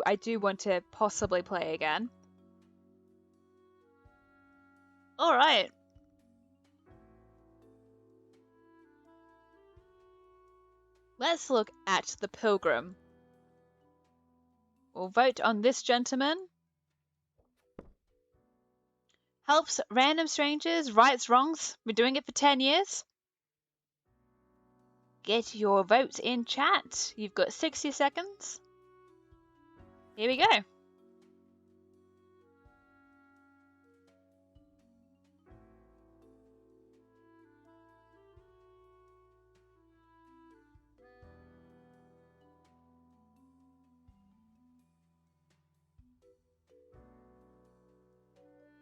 I do want to possibly play again. Alright. Let's look at the Pilgrim. We'll vote on this gentleman. Helps random strangers, rights, wrongs. We're doing it for 10 years. Get your votes in chat. You've got 60 seconds. Here we go.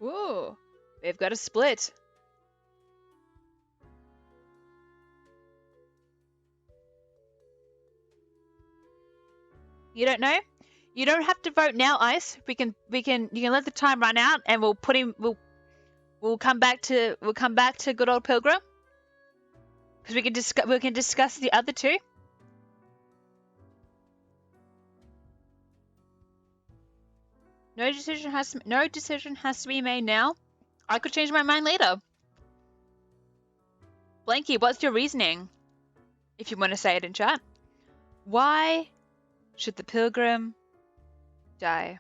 Ooh, we've got a split. You don't know? You don't have to vote now, Ice. You can let the time run out, and we'll put him. We'll come back to good old Pilgrim, because we can discuss the other two. No decision has to be made now. I could change my mind later. Blanky, what's your reasoning? If you want to say it in chat. Why should the Pilgrim die?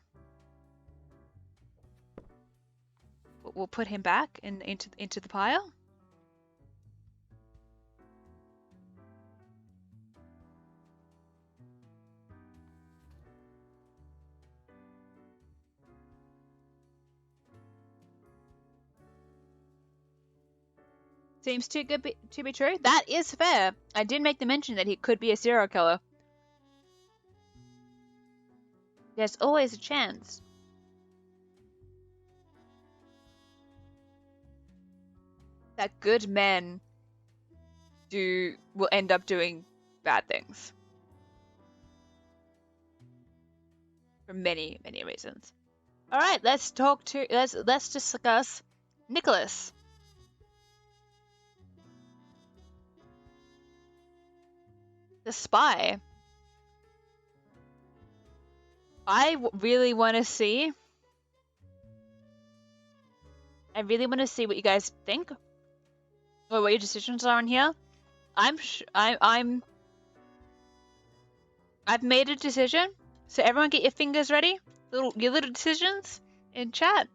We'll put him back into the pile. Seems too good to be true. That is fair. I did make the mention that he could be a serial killer. There's always a chance. That good men will end up doing bad things. For many, many reasons. Alright, let's discuss Nicholas. The spy. I really want to see what you guys think, or what your decisions are on here. I've made a decision, so everyone get your fingers ready. Your little decisions in chat.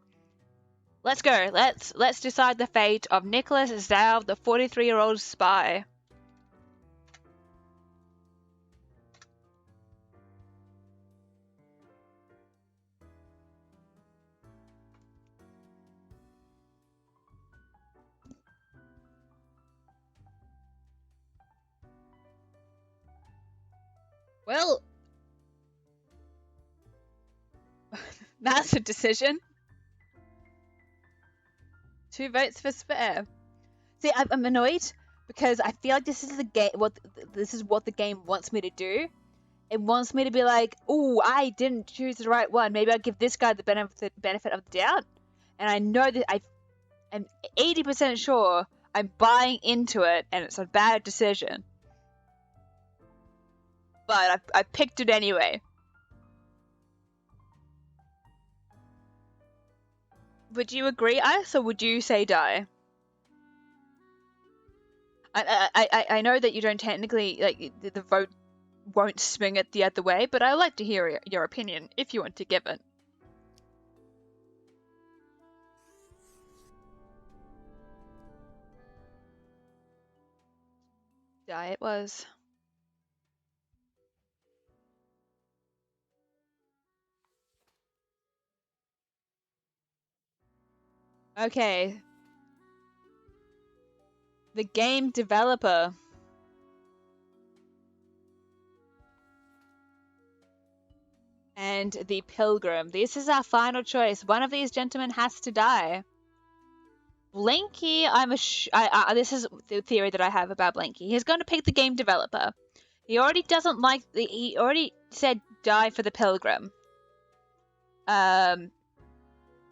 Let's go. Let's decide the fate of Nicholas Zhao, the 43-year-old spy. Well, that's a decision. 2 votes for spare. See, I'm annoyed because I feel like this is the game. This is what the game wants me to do. It wants me to be like, "Oh, I didn't choose the right one. Maybe I'll give this guy the benefit of the doubt." And I know that I'm 80% sure I'm buying into it, and it's a bad decision. But I picked it anyway. Would you agree, Ice, or would you say die? I know that you don't technically, like, the vote won't swing it the other way, but I'd like to hear your opinion if you want to give it. Die it was. Okay. The game developer. And the pilgrim. This is our final choice. One of these gentlemen has to die. Blinky, this is the theory that I have about Blinky. He's going to pick the game developer. He already doesn't like he already said die for the pilgrim.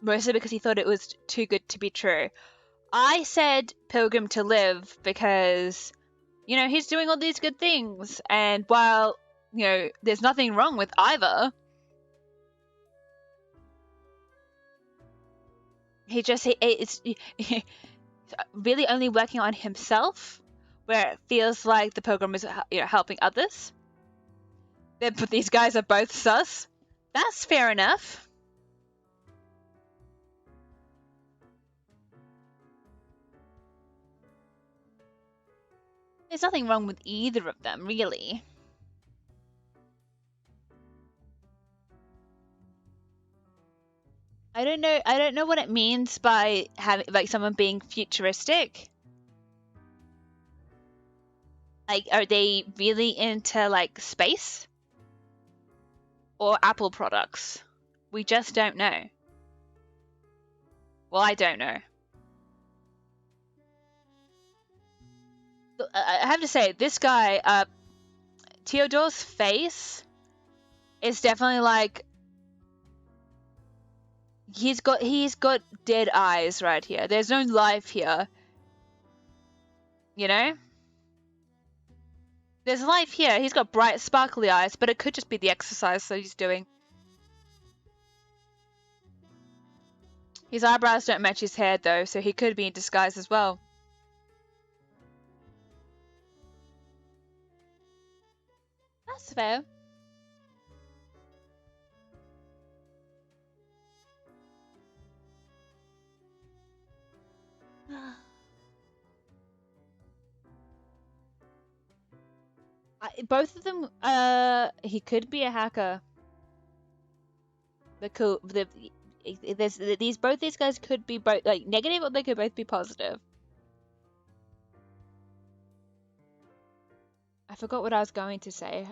Mostly because he thought it was too good to be true. I said pilgrim to live because, you know, he's doing all these good things, and while, you know, there's nothing wrong with either, it's really only working on himself, where it feels like the pilgrim is, you know, helping others. But these guys are both sus. That's fair enough. There's nothing wrong with either of them, really. I don't know what it means by having, like, someone being futuristic. Like, are they really into, like, space? Or Apple products? We just don't know. Well, I don't know. I have to say, this guy, Theodore's face is definitely like, he's got dead eyes right here. There's no life here. You know? There's life here. He's got bright, sparkly eyes, but it could just be the exercise that he's doing. His eyebrows don't match his hair, though, so he could be in disguise as well. That's fair. Both of them, he could be a hacker. Both these guys could be both, like, negative, or they could both be positive. I forgot what I was going to say.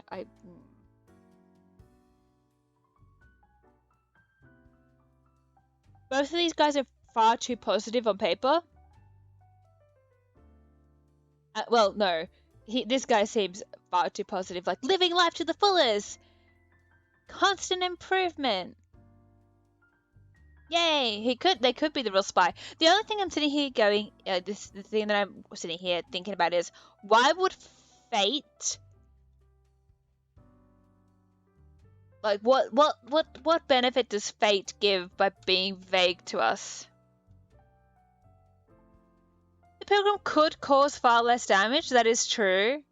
Both of these guys are far too positive on paper. Well, no. This guy seems far too positive, like living life to the fullest, constant improvement. Yay! They could be the real spy. The only thing I'm sitting here going, the thing that I'm sitting here thinking about is, why would fate, like, what benefit does fate give by being vague to us? The pilgrim could cause far less damage, that is true.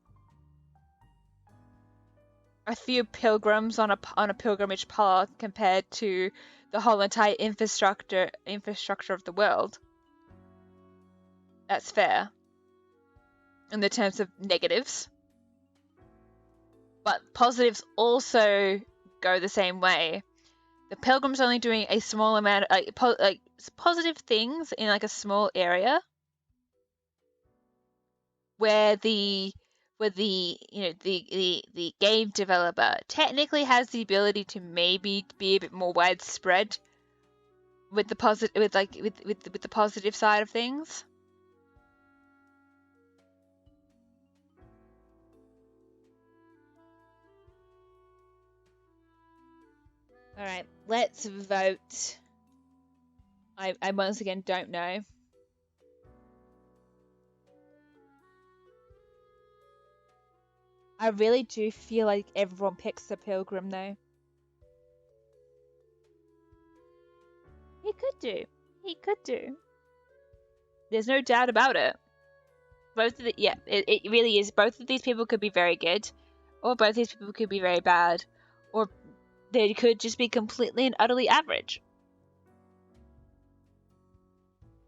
A few pilgrims on a pilgrimage path compared to the whole entire infrastructure of the world. That's fair. In the terms of negatives. But positives also go the same way. The Pilgrim's only doing a small amount of positive things in like a small area where the game developer technically has the ability to maybe be a bit more widespread with the the positive side of things. All right, let's vote. I once again don't know. I really do feel like everyone picks the Pilgrim, though. He could do. He could do. There's no doubt about it. It really is. Both of these people could be very good, or both these people could be very bad, or they could just be completely and utterly average.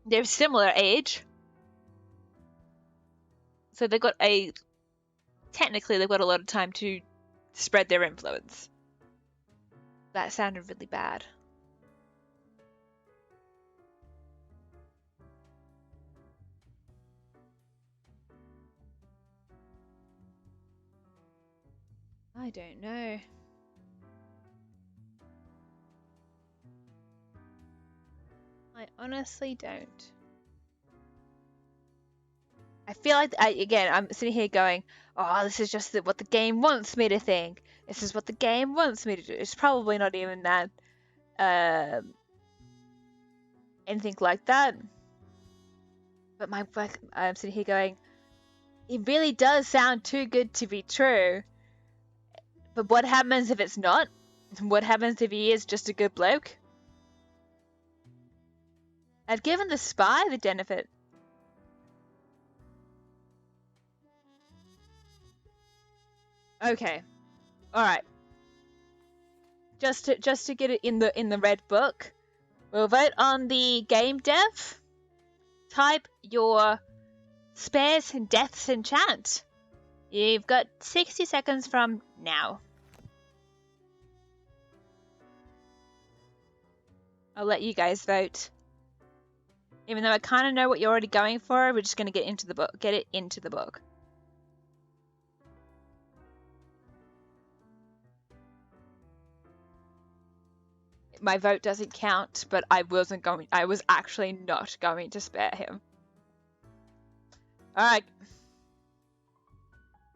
They're similar age, so technically they've got a lot of time to spread their influence. That sounded really bad. I don't know. I honestly don't. I feel like, I'm sitting here going, oh, this is just what the game wants me to think. This is what the game wants me to do. It's probably not even that, anything like that. But I'm sitting here going, it really does sound too good to be true. But what happens if it's not? What happens if he is just a good bloke? I've given the spy the benefit. Okay. Alright. Just to get it in the red book, we'll vote on the game dev. Type your spares and deaths in chat. You've got 60 seconds from now. I'll let you guys vote. Even though I kind of know what you're already going for, we're just going to get it into the book. My vote doesn't count, but I was actually not going to spare him. Alright.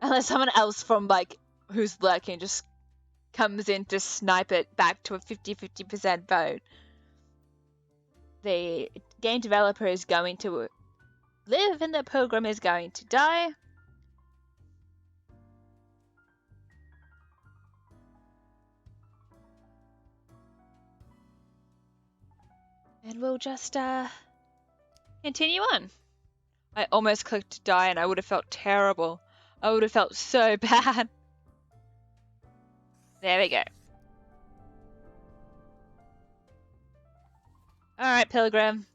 Unless someone else from, who's lurking just comes in to snipe it back to a 50-50% vote. The game developer is going to live and the Pilgrim is going to die. And we'll just continue on. I almost clicked die and I would have felt terrible. I would have felt so bad. There we go. Alright, Pilgrim.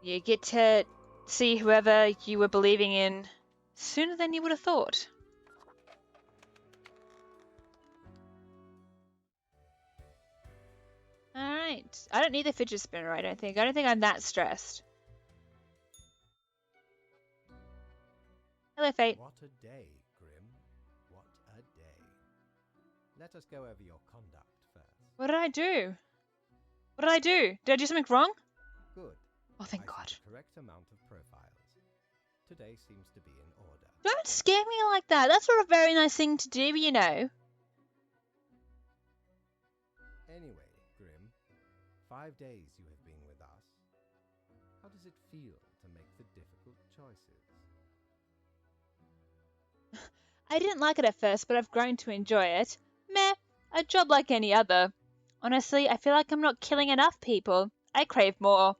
You get to see whoever you were believing in sooner than you would have thought. Alright. I don't need the fidget spinner, I don't think. I don't think I'm that stressed. Hello, Fate. What a day, Grim. What a day. Let us go over your conduct first. What did I do? What did I do? Did I do something wrong? Good. Oh, thank I God. see the correct amount of profiles. Today seems to be in order. Don't scare me like that. That's not a very nice thing to do, you know. Anyway, Grim, 5 days you have been with us. How does it feel to make the difficult choices? I didn't like it at first, but I've grown to enjoy it. Meh, a job like any other. Honestly, I feel like I'm not killing enough people. I crave more.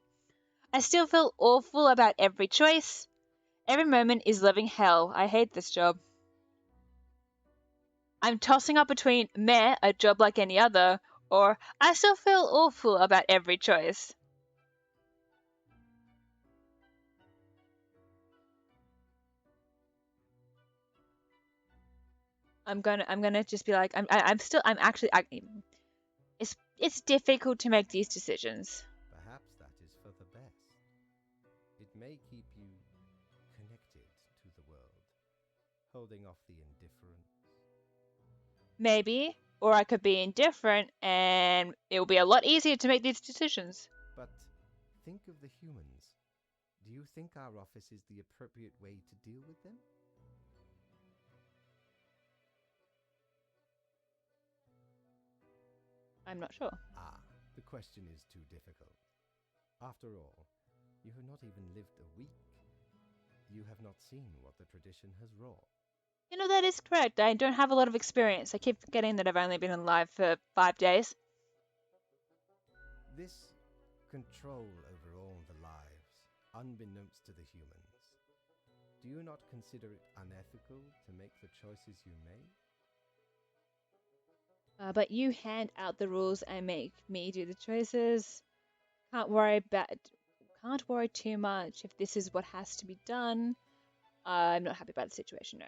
I still feel awful about every choice. Every moment is living hell. I hate this job. I'm tossing up between meh, a job like any other, Or I still feel awful about every choice. I'm gonna just be like I'm actually it's difficult to make these decisions. Perhaps that is for the best. It may keep you connected to the world, holding off the indifference. Maybe, or I could be indifferent and it will be a lot easier to make these decisions. But think of the humans. Do you think our office is the appropriate way to deal with them? I'm not sure. Ah, the question is too difficult. After all, you have not even lived a week. You have not seen what the tradition has wrought. You know, that is correct. I don't have a lot of experience. I keep forgetting that I've only been alive for 5 days. This control over all the lives, unbeknownst to the humans. Do you not consider it unethical to make the choices you made? But you hand out the rules and make me do the choices. Can't worry too much if this is what has to be done. I'm not happy about the situation, no.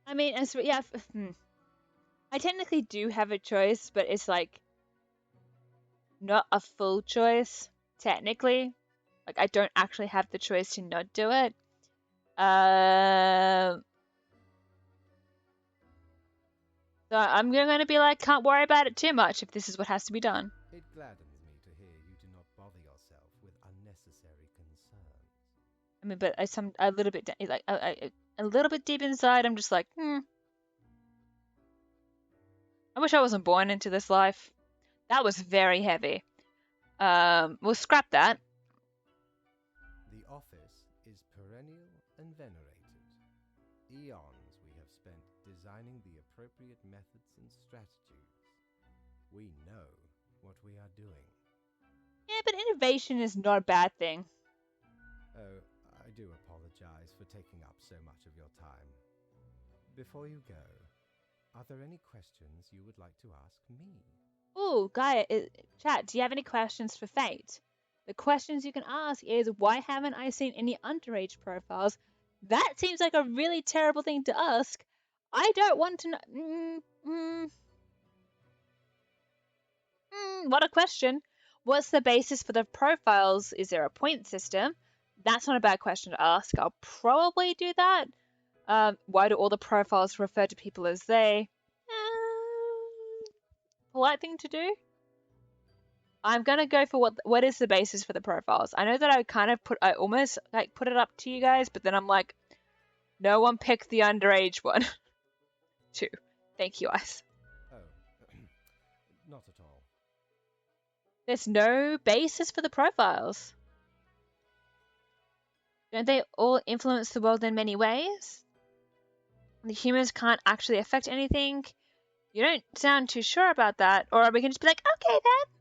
I mean, I technically do have a choice, but it's like not a full choice, technically. Like, I don't actually have the choice to not do it. So I'm going to be like, can't worry about it too much if this is what has to be done. It gladdens me to hear you do not bother yourself with unnecessary concerns. I mean, but a little bit like a little bit deep inside, I'm just like, I wish I wasn't born into this life. That was very heavy. We'll scrap that. The office is perennial and venerated. Eons we have spent designing the appropriate methods and strategies. We know what we are doing. Yeah, but innovation is not a bad thing. Oh, I do apologize for taking up so much of your time. Before you go, are there any questions you would like to ask me? Oh, Gaia, chat, do you have any questions for Fate? The questions you can ask is, why haven't I seen any underage profiles? That seems like a really terrible thing to ask. I don't want to know. What a question. What's the basis for the profiles? Is there a point system? That's not a bad question to ask. I'll probably do that. Why do all the profiles refer to people as they? Polite thing to do. I'm gonna go for what is the basis for the profiles. I know that I almost like put it up to you guys, but then I'm like, no one picked the underage one. Too. Thank you, Ice. Oh, not at all. There's no basis for the profiles. Don't they all influence the world in many ways? The humans can't actually affect anything. You don't sound too sure about that, or we can just be like, okay then.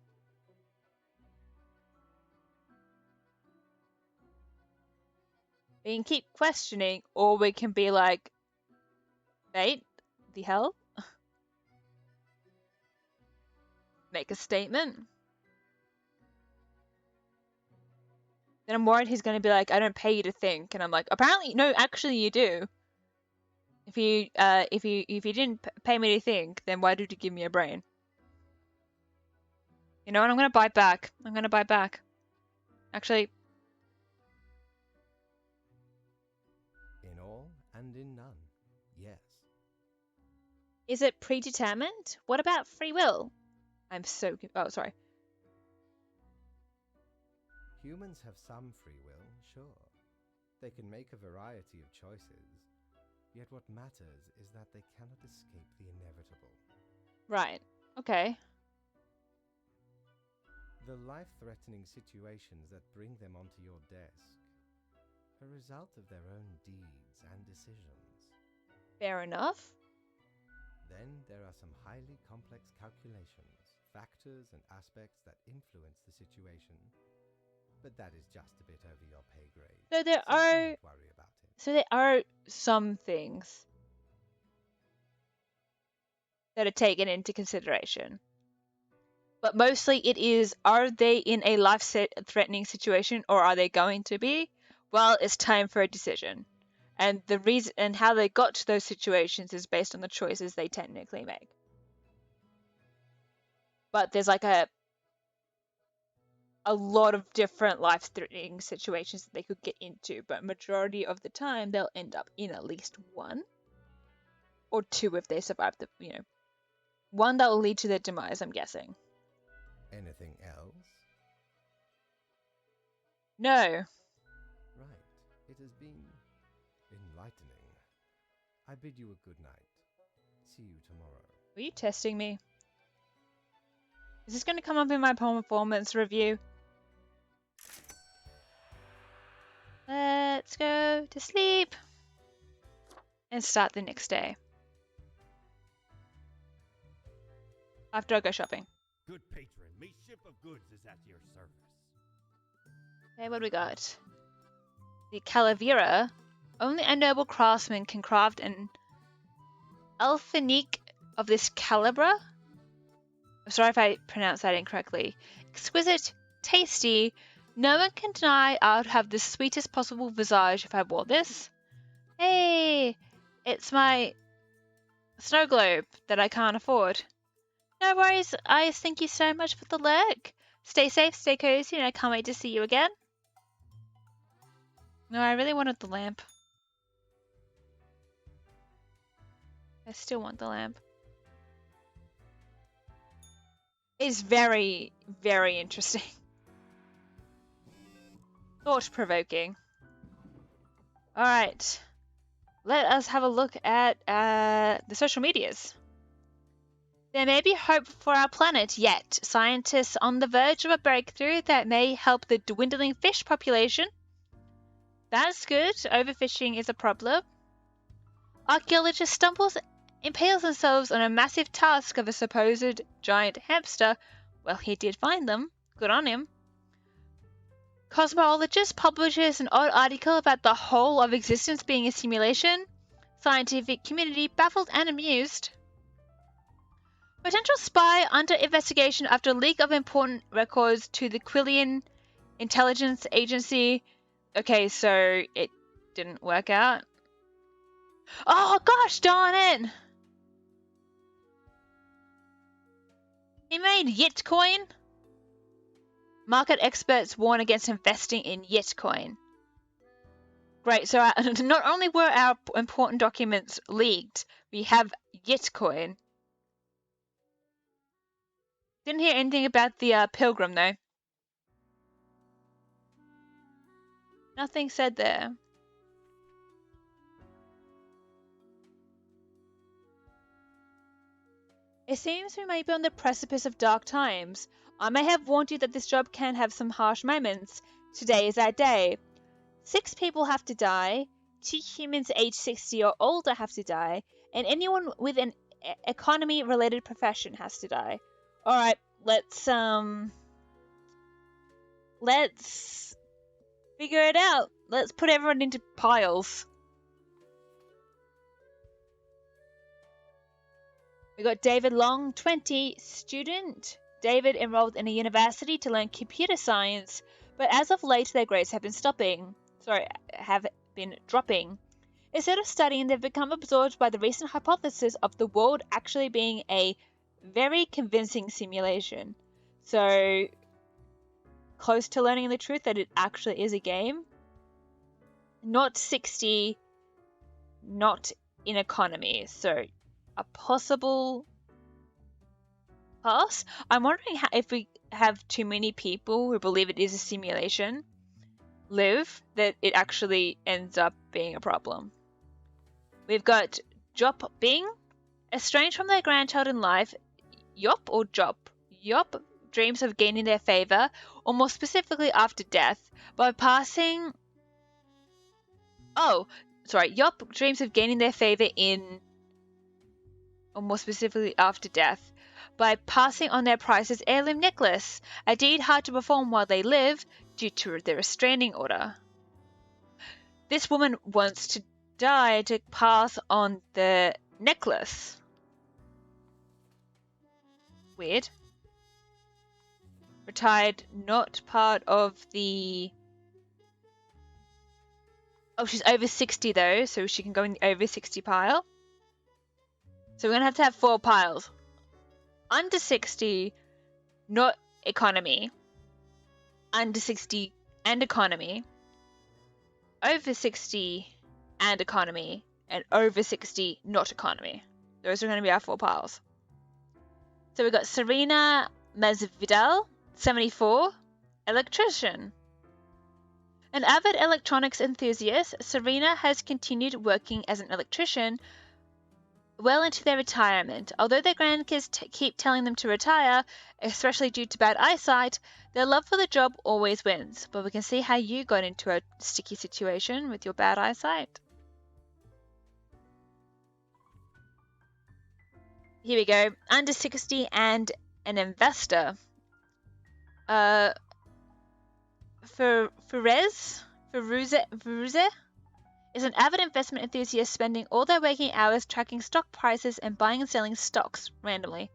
We can keep questioning, or we can be like, mate, the hell? Make a statement. Then I'm worried he's going to be like, I don't pay you to think. And I'm like, apparently, no, actually you do. If you didn't pay me to think, then why did you give me a brain? You know what? I'm going to bite back. I'm going to bite back. Actually, In all and in none, yes. is it predetermined? What about free will? I'm so... Oh, sorry. Humans have some free will, sure. They can make a variety of choices. Yet what matters is that they cannot escape the inevitable. Right. Okay. The life-threatening situations that bring them onto your desk, a result of their own deeds and decisions. Fair enough. Then there are some highly complex calculations, factors and aspects that influence the situation, but that is just a bit over your pay grade. So there do are not worry about it. so there are some things that are taken into consideration. But mostly it is, are they in a life-threatening situation or are they going to be? Well, it's time for a decision. And the reason and how they got to those situations is based on the choices they technically make. But there's like a lot of different life-threatening situations that they could get into, but majority of the time they'll end up in at least one or two if they survive the, one that will lead to their demise, I'm guessing. Anything else? No. Right. It has been enlightening. I bid you a good night. See you tomorrow. Were you testing me? Is this going to come up in my performance review? Let's go to sleep and start the next day. After I go shopping. Good patron, me ship of goods is at your service. Okay, what do we got? The Calavera. Only a noble craftsman can craft an alphanique of this caliber. I'm sorry if I pronounced that incorrectly. Exquisite, tasty. No one can deny I would have the sweetest possible visage if I wore this. Hey, it's my snow globe that I can't afford. No worries, I thank you so much for the lurk. Stay safe, stay cozy, and I can't wait to see you again. No, I really wanted the lamp. I still want the lamp. It's very, very interesting. Thought-provoking. Alright. Let us have a look at the social medias. There may be hope for our planet yet. Scientists on the verge of a breakthrough that may help the dwindling fish population. That's good. Overfishing is a problem. Archaeologist impales themselves on a massive tusk of a supposed giant hamster. Well, he did find them. Good on him. Cosmologist publishes an odd article about the whole of existence being a simulation. Scientific community baffled and amused. Potential spy under investigation after leak of important records to the Quillian Intelligence Agency. Okay, so it didn't work out. Oh gosh darn it! He made Yitcoin. Market experts warn against investing in Yitcoin. Great, so not only were our important documents leaked, we have Yitcoin. Didn't hear anything about the pilgrim though. Nothing said there. It seems we may be on the precipice of dark times. I may have warned you that this job can have some harsh moments. Today is that day. 6 people have to die, 2 humans aged 60 or older have to die, and anyone with an economy-related profession has to die. Alright, let's figure it out. Let's put everyone into piles. We got David Long, 20, student. David enrolled in a university to learn computer science, but as of late their grades have been dropping. Instead of studying, they've become absorbed by the recent hypothesis of the world actually being a very convincing simulation. So, close to learning the truth that it actually is a game. Not 60, not in economy. So, a possible pass. I'm wondering if we have too many people who believe it is a simulation live, that it actually ends up being a problem. We've got Jop Bing. Estranged from their grandchild in life, Yop or Jop? Yop dreams of gaining their favor, or more specifically after death, by passing... Yop dreams of gaining their favor in... or more specifically after death, by passing on their prized heirloom necklace, a deed hard to perform while they live due to the restraining order. This woman wants to die to pass on the necklace. Weird. Retired, not part of the... Oh, she's over 60 though, so she can go in the over 60 pile. So we're going to have 4 piles. Under 60, not economy. Under 60 and economy. Over 60 and economy. And over 60, not economy. Those are going to be our 4 piles. So we've got Serena Masvidal, 74, electrician. An avid electronics enthusiast, Serena has continued working as an electrician well into their retirement. Although their grandkids keep telling them to retire, especially due to bad eyesight, their love for the job always wins. But we can see how you got into a sticky situation with your bad eyesight. Here we go. Under 60 and an investor. Firuze is an avid investment enthusiast, spending all their waking hours tracking stock prices and buying and selling stocks randomly.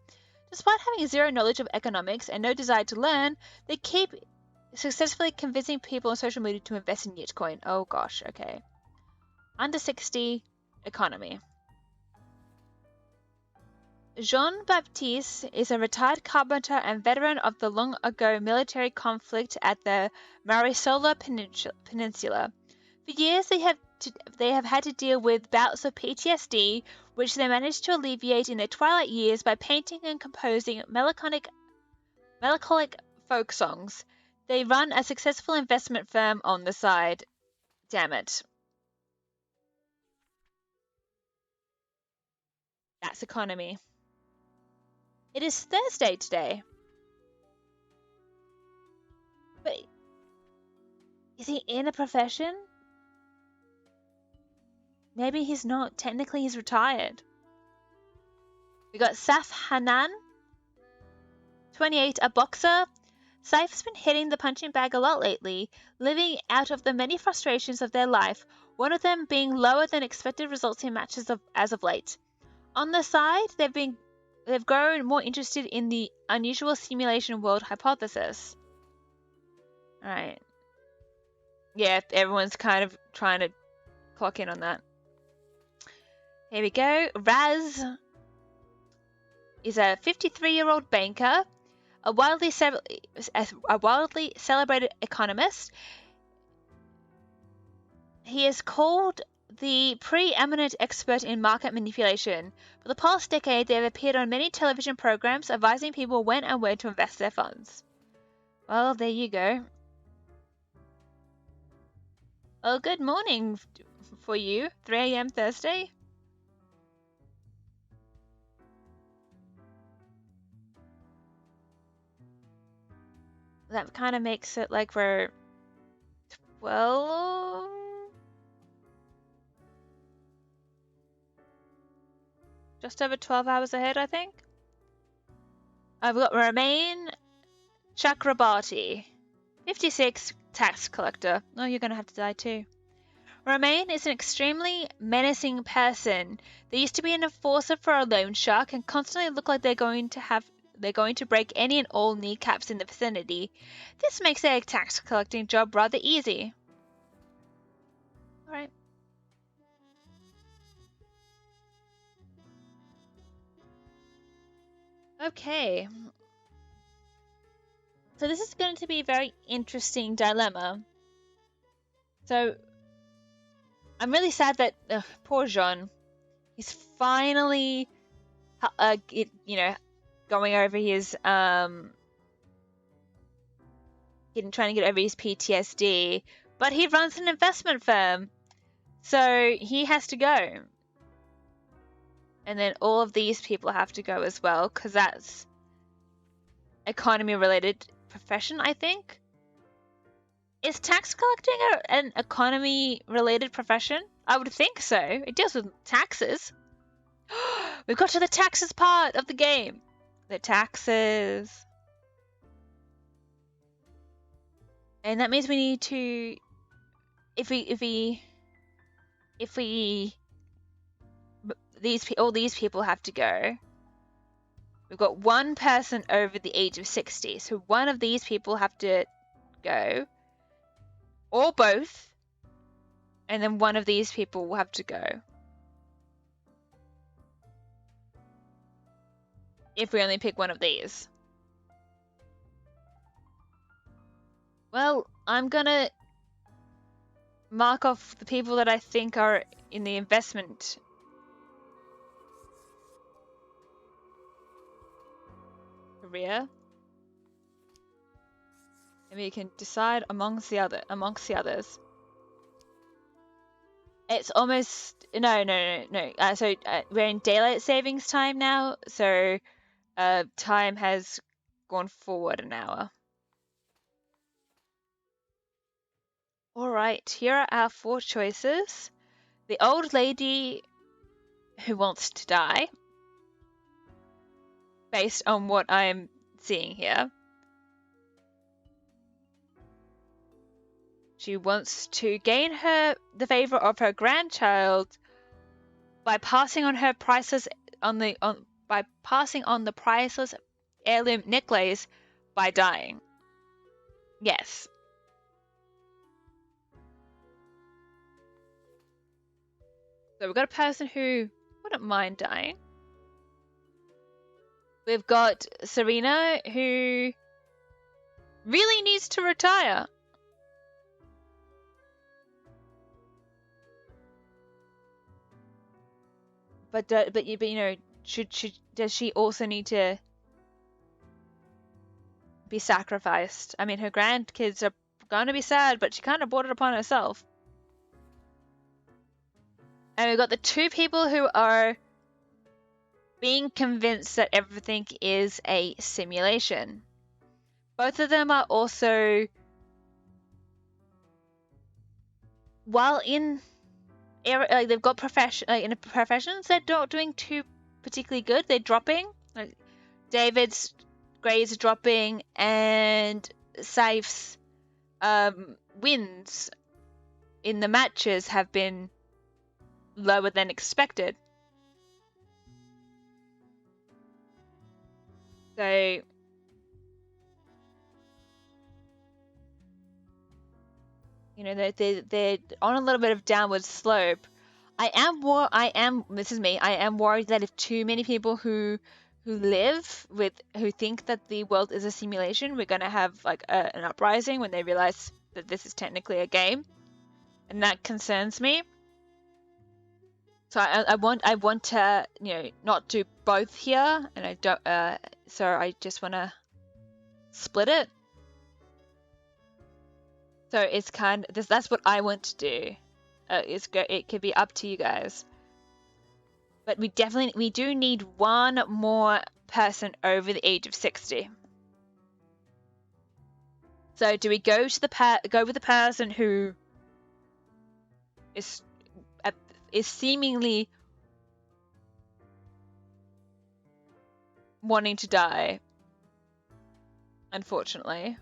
Despite having zero knowledge of economics and no desire to learn, they keep successfully convincing people on social media to invest in Bitcoin. Oh gosh, okay. Under 60, economy. Jean-Baptiste is a retired carpenter and veteran of the long-ago military conflict at the Marisola Peninsula. For years, they have had to deal with bouts of PTSD, which they managed to alleviate in their twilight years by painting and composing melancholic folk songs. They run a successful investment firm on the side. Damn it. That's economy. It is Thursday today. But is he in a profession? Maybe he's not. Technically, he's retired. We got Saif Hanan, 28, a boxer. Saif's been hitting the punching bag a lot lately, living out of the many frustrations of their life, one of them being lower than expected results in matches as of late. On the side, they've grown more interested in the unusual simulation world hypothesis. Alright. Yeah, everyone's kind of trying to clock in on that. Here we go. Raz is a 53-year-old banker, a widely celebrated economist. He is called the preeminent expert in market manipulation. For the past decade, they have appeared on many television programs advising people when and where to invest their funds. Well, there you go. Well, good morning for you. 3 a.m. Thursday. That kind of makes it like we're 12... just over 12 hours ahead, I think. I've got Romain Chakrabarti, 56, tax collector. Oh, you're going to have to die too. Romain is an extremely menacing person. They used to be an enforcer for a loan shark and constantly look like they're going to break any and all kneecaps in the vicinity. This makes their tax collecting job rather easy. Alright. Okay. So this is going to be a very interesting dilemma. So I'm really sad that poor Jean, he's finally, going over his trying to get over his PTSD, but he runs an investment firm, so he has to go. And then all of these people have to go as well, because that's economy-related profession, I think. Is tax collecting an economy-related profession? I would think so. It deals with taxes. We've got to the taxes part of the game. the taxes. And that means we need to, all these people have to go. We've got one person over the age of 60, so one of these people have to go, or both, and then one of these people will have to go. If we only pick one of these. Well, I'm gonna mark off the people that I think are in the investment career. And we can decide amongst the others. It's almost no. So we're in daylight savings time now, so time has gone forward an hour. All right, here are our 4 choices. The old lady who wants to die, based on what I'm seeing here. She wants to gain the favor of her grandchild by passing on the priceless heirloom necklace by dying. Yes. So we've got a person who wouldn't mind dying. We've got Serena, who really needs to retire. But does she also need to be sacrificed? I mean, her grandkids are going to be sad, but she kind of brought it upon herself. And we've got the 2 people who are being convinced that everything is a simulation. Both of them are also, while in they've got in the professions, they're not doing too particularly good. They're dropping. Like David's grades are dropping, and Saif's wins in the matches have been lower than expected. So they're on a little bit of downward slope. I am worried that if too many people who think that the world is a simulation, we're gonna have like an uprising when they realize that this is technically a game, and that concerns me. So I want to not do both here, and I don't. So I just want to split it. So it's that's what I want to do. It could be up to you guys. But we do need one more person over the age of 60. So do we go with the person who is seemingly wanting to die, unfortunately?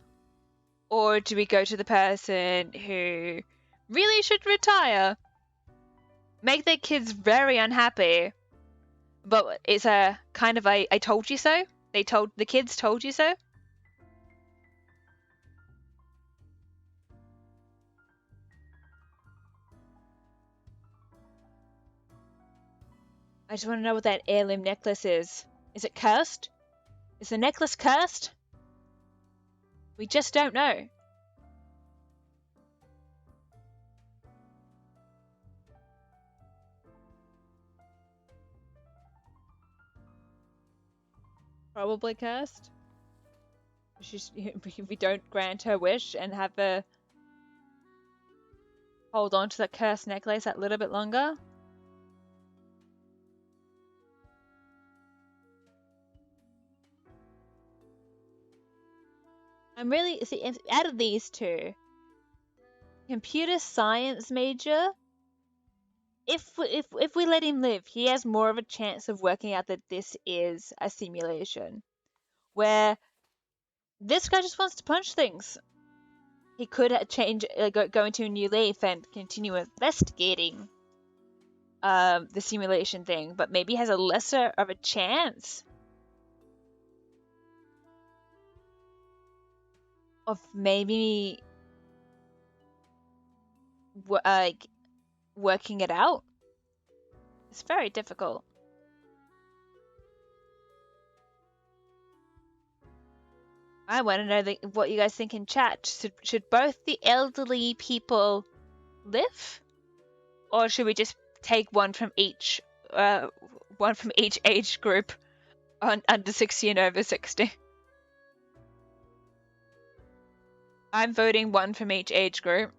Or do we go to the person who really should retire? Make their kids very unhappy. But it's a kind of I told you so. The kids told you so. I just want to know what that heirloom necklace is. Is it cursed? Is the necklace cursed? We just don't know. Probably cursed. If we don't grant her wish and have her hold on to that cursed necklace that little bit longer. Out of these 2, computer science major, if we let him live, he has more of a chance of working out that this is a simulation. where this guy just wants to punch things. He could change, go into a new leaf and continue investigating the simulation thing, but maybe has a lesser of a chance of maybe working it out. It's very difficult. I want to know what you guys think in chat. Should both the elderly people live, or should we just take one from each age group, under 60 and over 60? I'm voting one from each age group.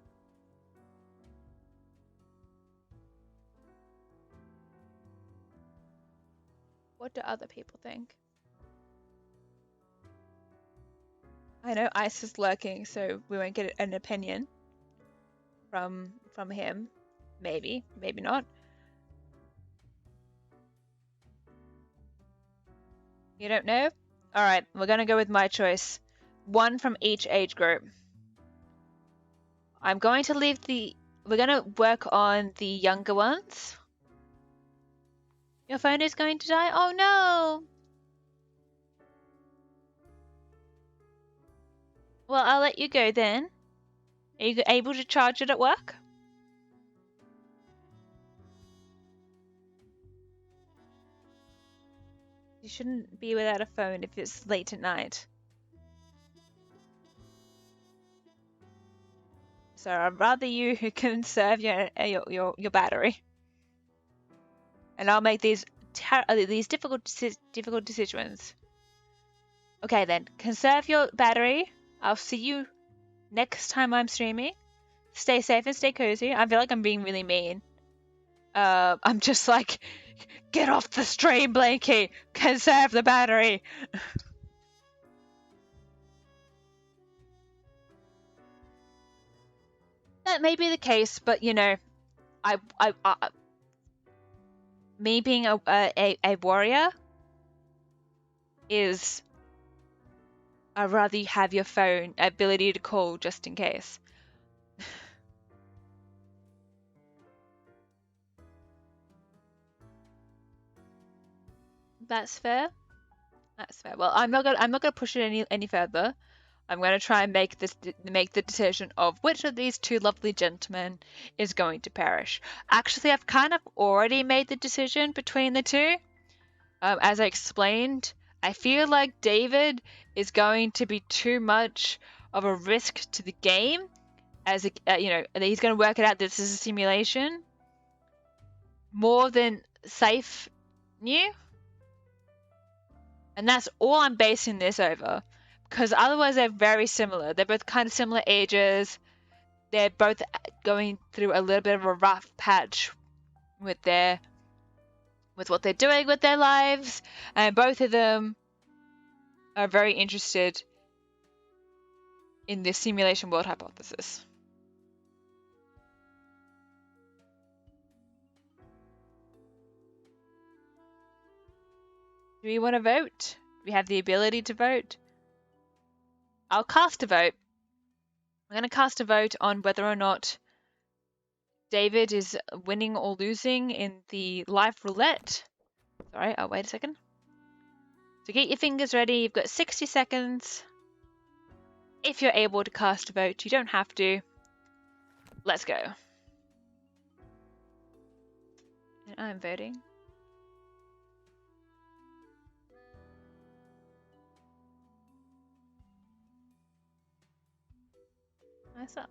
What do other people think? I know Ice is lurking, so we won't get an opinion from him. Maybe, maybe not. You don't know? Alright, we're gonna go with my choice. One from each age group. I'm going to leave we're gonna work on the younger ones. Your phone is going to die? Oh no! Well, I'll let you go then. Are you able to charge it at work? You shouldn't be without a phone if it's late at night. So I'd rather you conserve your battery. And I'll make these difficult decisions. Okay then, conserve your battery. I'll see you next time I'm streaming. Stay safe and stay cozy. I feel like I'm being really mean. I'm just like, get off the stream, Blanky. Conserve the battery. That may be the case, but you know, me being a warrior is, I'd rather you have your phone ability to call just in case. That's fair. That's fair. Well, I'm not gonna push it any further. I'm gonna try and make the decision of which of these two lovely gentlemen is going to perish. Actually, I've kind of already made the decision between the two. As I explained, I feel like David is going to be too much of a risk to the game, as you know, he's going to work it out. This is a simulation more than safe new. And that's all I'm basing this over. Because otherwise they're very similar. They're both kind of similar ages. They're both going through a little bit of a rough patch with what they're doing with their lives. And both of them are very interested in the simulation world hypothesis. Do we want to vote? We have the ability to vote. I'll cast a vote. I'm going to cast a vote on whether or not David is winning or losing in the live roulette. Sorry, oh, wait a second. So get your fingers ready. You've got 60 seconds. If you're able to cast a vote, you don't have to. Let's go. And I'm voting. Myself.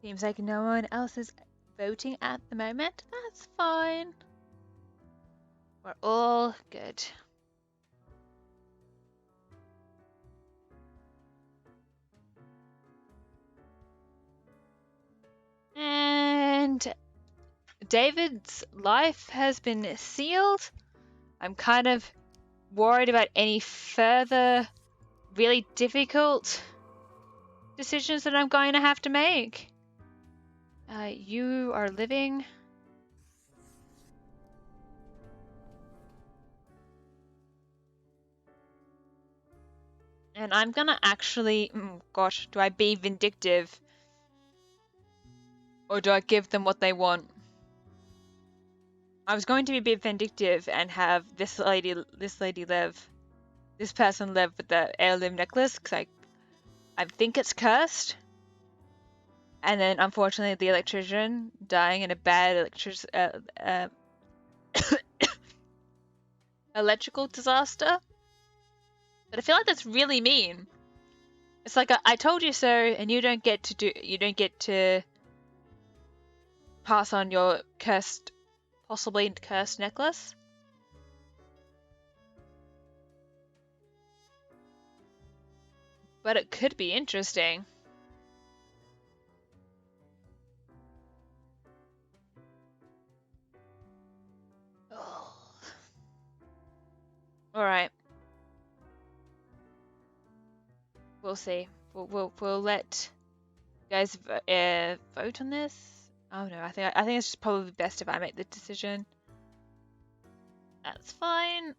Seems like no one else is voting at the moment. That's fine. We're all good. David's life has been sealed. I'm kind of worried about any further really difficult decisions that I'm going to have to make. You are living. And I'm gonna actually, gosh, do I be vindictive? Or do I give them what they want? I was going to be a bit vindictive and have this person live with the heirloom necklace, because I think it's cursed. And then, unfortunately, the electrician dying in a bad electrical disaster. But I feel like that's really mean. It's like I told you so, and you don't get to pass on your possibly cursed necklace. But it could be interesting. All right. We'll see. We'll let you guys vote on this. Oh no, I think it's just probably best if I make the decision. That's fine.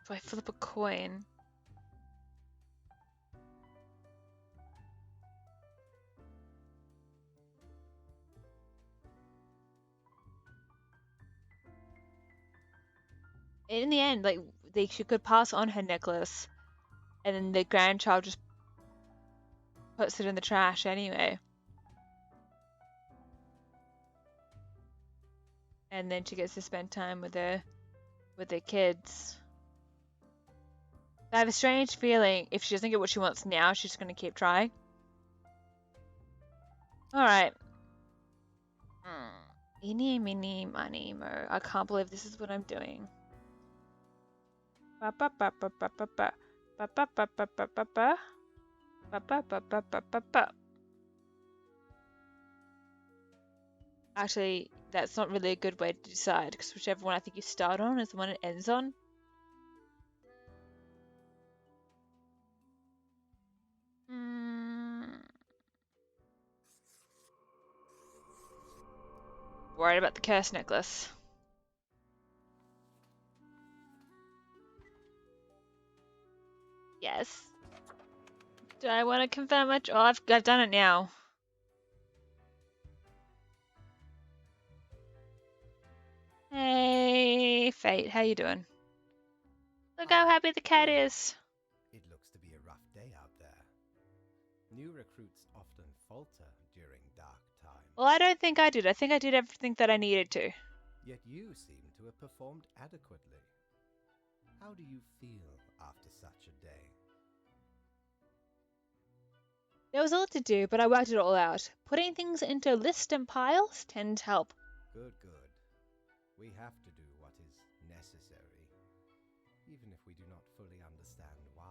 So I flip a coin. In the end, like she could pass on her necklace, and then the grandchild just puts it in the trash anyway. And then she gets to spend time with her kids. I have a strange feeling if she doesn't get what she wants now, she's just gonna keep trying. Alright. Eeny, meeny, miny, mo. I can't believe this is what I'm doing. Actually, that's not really a good way to decide, because whichever one I think you start on is the one it ends on. Worried about the curse necklace. Yes. Do I want to confirm it? Oh, I've done it now. Hey, Fate, how you doing? Look how happy the cat is. It looks to be a rough day out there. New recruits often falter during dark times. Well, I don't think I did. I think I did everything that I needed to. Yet you seem to have performed adequately. How do you feel after such a day? There was a lot to do, but I worked it all out. Putting things into lists and piles tends to help. Good, good. We have to do what is necessary, even if we do not fully understand why.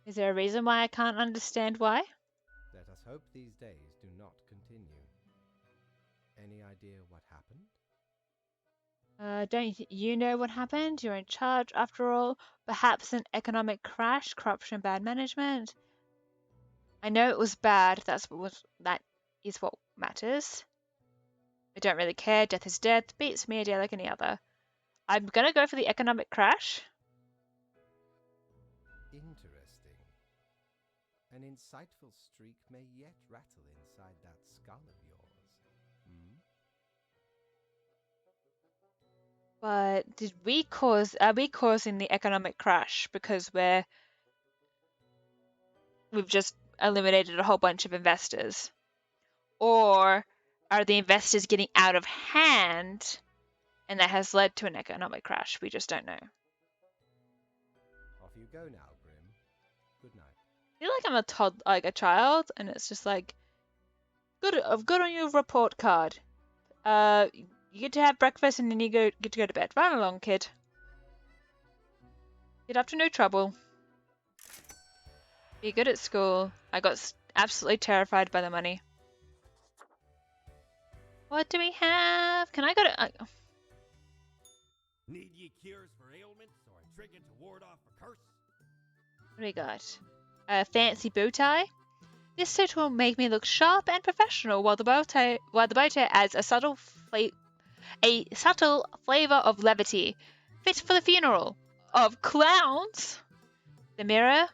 Is there a reason why I can't understand why? Let us hope these days do not continue. Any idea what happened? Don't you know what happened? You're in charge after all. Perhaps an economic crash, corruption, bad management. I know it was bad. That is what matters. I don't really care. Death is death. Beats me a day like any other. I'm gonna go for the economic crash. Interesting. An insightful streak may yet rattle inside that skull of yours. But are we causing the economic crash because we've just eliminated a whole bunch of investors? Or are the investors getting out of hand and that has led to an economic crash? We just don't know. Off you go now, Grim. Good night. I feel like I'm a child, and it's just like, good on your report card. You get to have breakfast and then you get to go to bed. Run along, kid. Get up to no trouble. Be good at school. I got absolutely terrified by the money. What do we have? Can I go to... Need ye cures for ailments or a trinket to ward off a curse? What do we got? A fancy bow tie. This suit will make me look sharp and professional, while the bow tie adds a subtle flavor of levity, fit for the funeral of clowns. The mirror.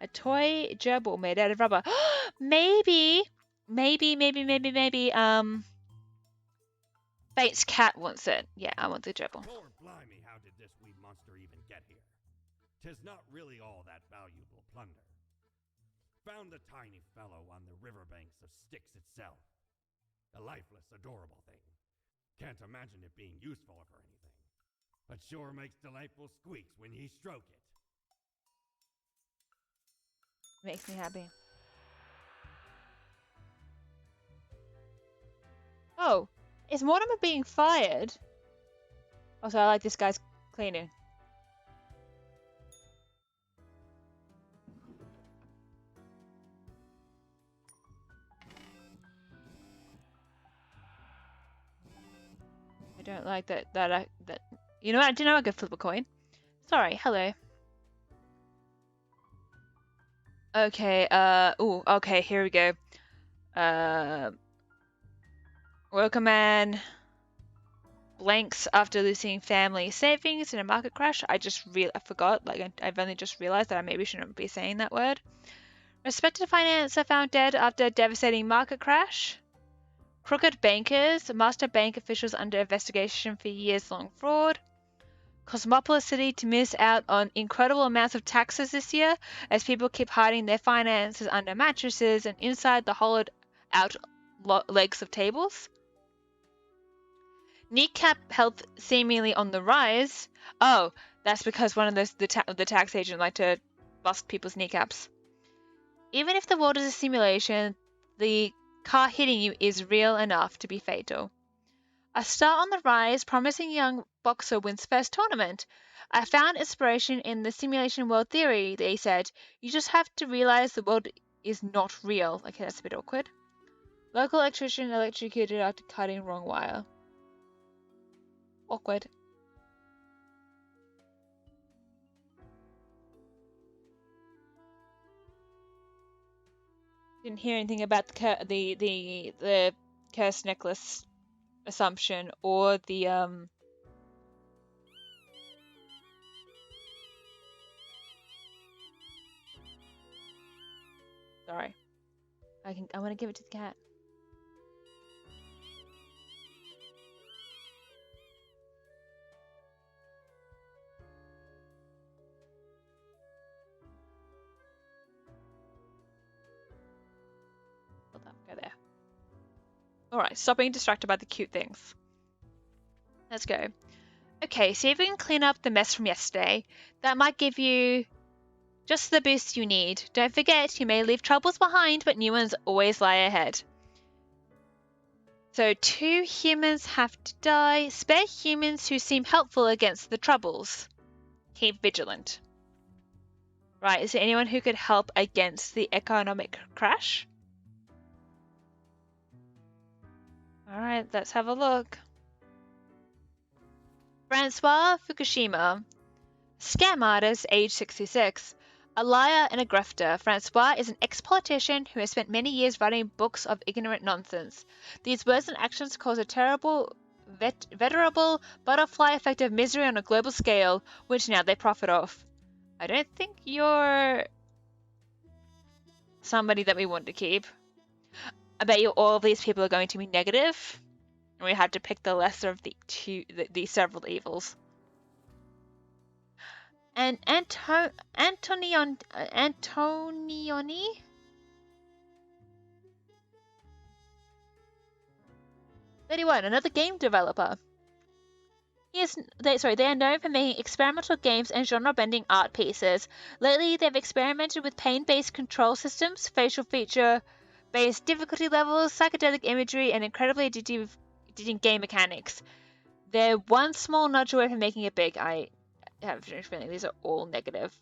A toy gerbil made out of rubber. maybe. Fate's cat wants it. Yeah, I want the gerbil. Lord blimey, how did this wee monster even get here? 'Tis not really all that valuable plunder. Found the tiny fellow on the riverbanks of Styx itself. A lifeless, adorable thing. Can't imagine it being useful for anything. But sure makes delightful squeaks when ye stroke it. Makes me happy. Oh, is Mortimer being fired? Also, I like this guy's cleaning. I don't like that. You know what? Do you know I could flip a coin? Sorry. Hello. Okay. Ooh. Okay. Here we go. Worker man blanks after losing family savings in a market crash. I forgot. Like I've only just realized that I maybe shouldn't be saying that word. Respected financer found dead after a devastating market crash. Crooked bankers, master bank officials under investigation for years-long fraud. Cosmopolis City to miss out on incredible amounts of taxes this year as people keep hiding their finances under mattresses and inside the hollowed-out legs of tables. Kneecap health seemingly on the rise. Oh, that's because one of the tax agents like to bust people's kneecaps. Even if the world is a simulation, the car hitting you is real enough to be fatal. A star on the rise, promising young boxer wins first tournament. I found inspiration in the simulation world theory, they said. You just have to realize the world is not real. Okay, that's a bit awkward. Local electrician electrocuted after cutting wrong wire. Awkward. Didn't hear anything about the cursed necklace assumption or the sorry. I want to give it to the cat. Go there. Alright, stop being distracted by the cute things. Let's go. Okay, see if we can clean up the mess from yesterday. That might give you just the boost you need. Don't forget, you may leave troubles behind, but new ones always lie ahead. So 2 humans have to die. Spare humans who seem helpful against the troubles. Keep vigilant. Right, is there anyone who could help against the economic crash? Alright, let's have a look. Francois Fukushima. Scam artist, age 66. A liar and a grifter, Francois is an ex-politician who has spent many years writing books of ignorant nonsense. These words and actions cause a terrible, veritable butterfly effect of misery on a global scale, which now they profit off. I don't think you're somebody that we want to keep. I bet you all of these people are going to be negative, and we had to pick the lesser of the several evils. And Antonioni? 31, another game developer. They are known for making experimental games and genre-bending art pieces. Lately, they've experimented with pain-based control systems, facial feature-based difficulty levels, psychedelic imagery, and incredibly addictive game mechanics. They're one small nudge away from making it big. I have a feeling these are all negative.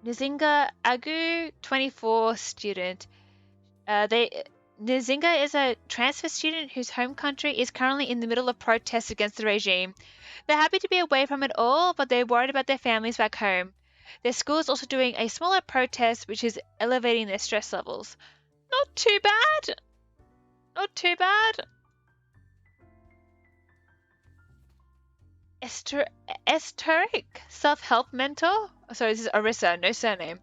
Nzinga Agu, 24, student. Nzinga is a transfer student whose home country is currently in the middle of protests against the regime. They're happy to be away from it all, but they're worried about their families back home. Their school is also doing a smaller protest, which is elevating their stress levels. Not too bad. Not too bad. Esoteric self-help mentor? Sorry, this is Arissa, no surname.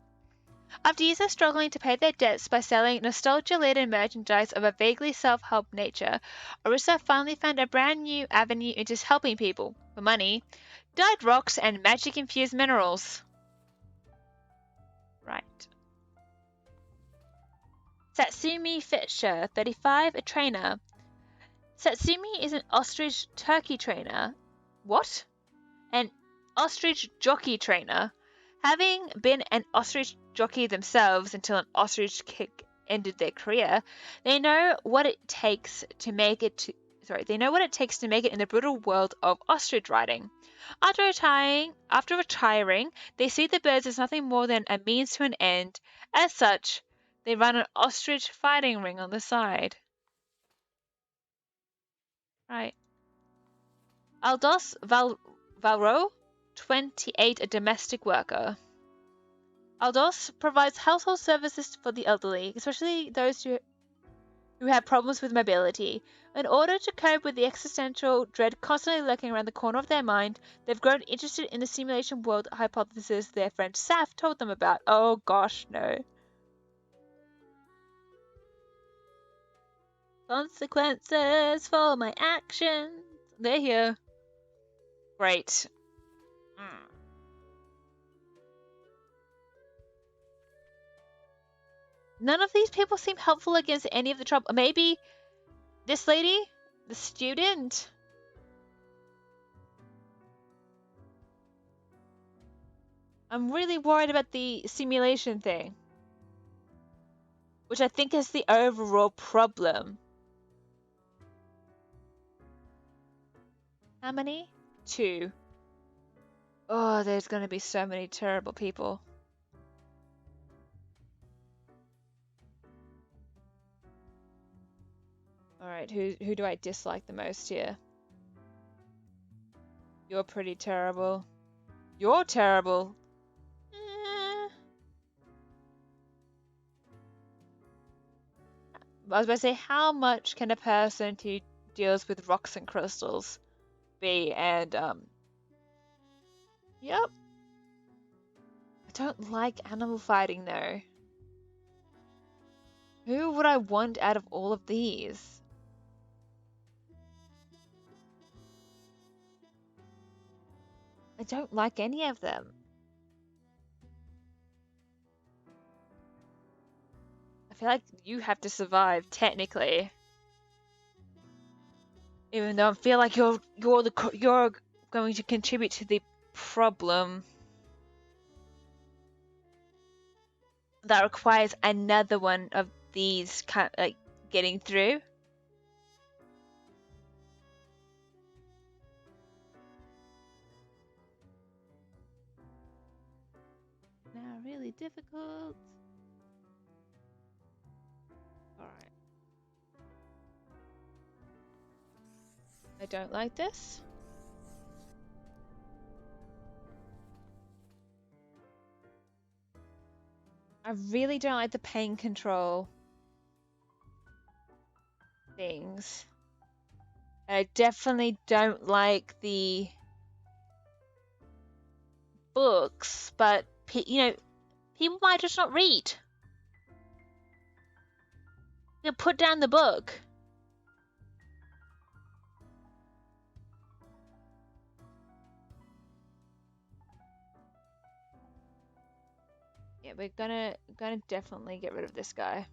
After years of struggling to pay their debts by selling nostalgia-laden merchandise of a vaguely self-help nature, Arissa finally found a brand new avenue into helping people for money, dyed rocks, and magic-infused minerals. Right. Satsumi Fischer, 35, a trainer. Satsumi is an ostrich turkey trainer. What? An ostrich jockey trainer. Having been an ostrich jockey themselves until an ostrich kick ended their career, they know what it takes to make it they know what it takes to make it in the brutal world of ostrich riding. After retiring, they see the birds as nothing more than a means to an end. As such, they run an ostrich fighting ring on the side. Right. Aldos Valro, 28, a domestic worker. Aldos provides household services for the elderly, especially those who have problems with mobility. In order to cope with the existential dread constantly lurking around the corner of their mind, they've grown interested in the simulation world hypothesis their friend Saf told them about. Oh gosh, no. Consequences for my actions. They're here. Great. None of these people seem helpful against any of the trouble. Maybe this lady? The student? I'm really worried about the simulation thing, which I think is the overall problem. How many? 2. Oh, there's gonna be so many terrible people. Alright, who do I dislike the most here? You're pretty terrible. You're terrible. I was about to say, how much can a person who deals with rocks and crystals be? And, yep. I don't like animal fighting, though. Who would I want out of all of these? I don't like any of them. I feel like you have to survive, technically. Even though I feel like you're going to contribute to the problem that requires another one of these kind of, like, getting through. Now, really difficult. Alright. I don't like this. I really don't like the pain control things. I definitely don't like the books, but people might just not read. You put down the book. Yeah, we're gonna definitely get rid of this guy.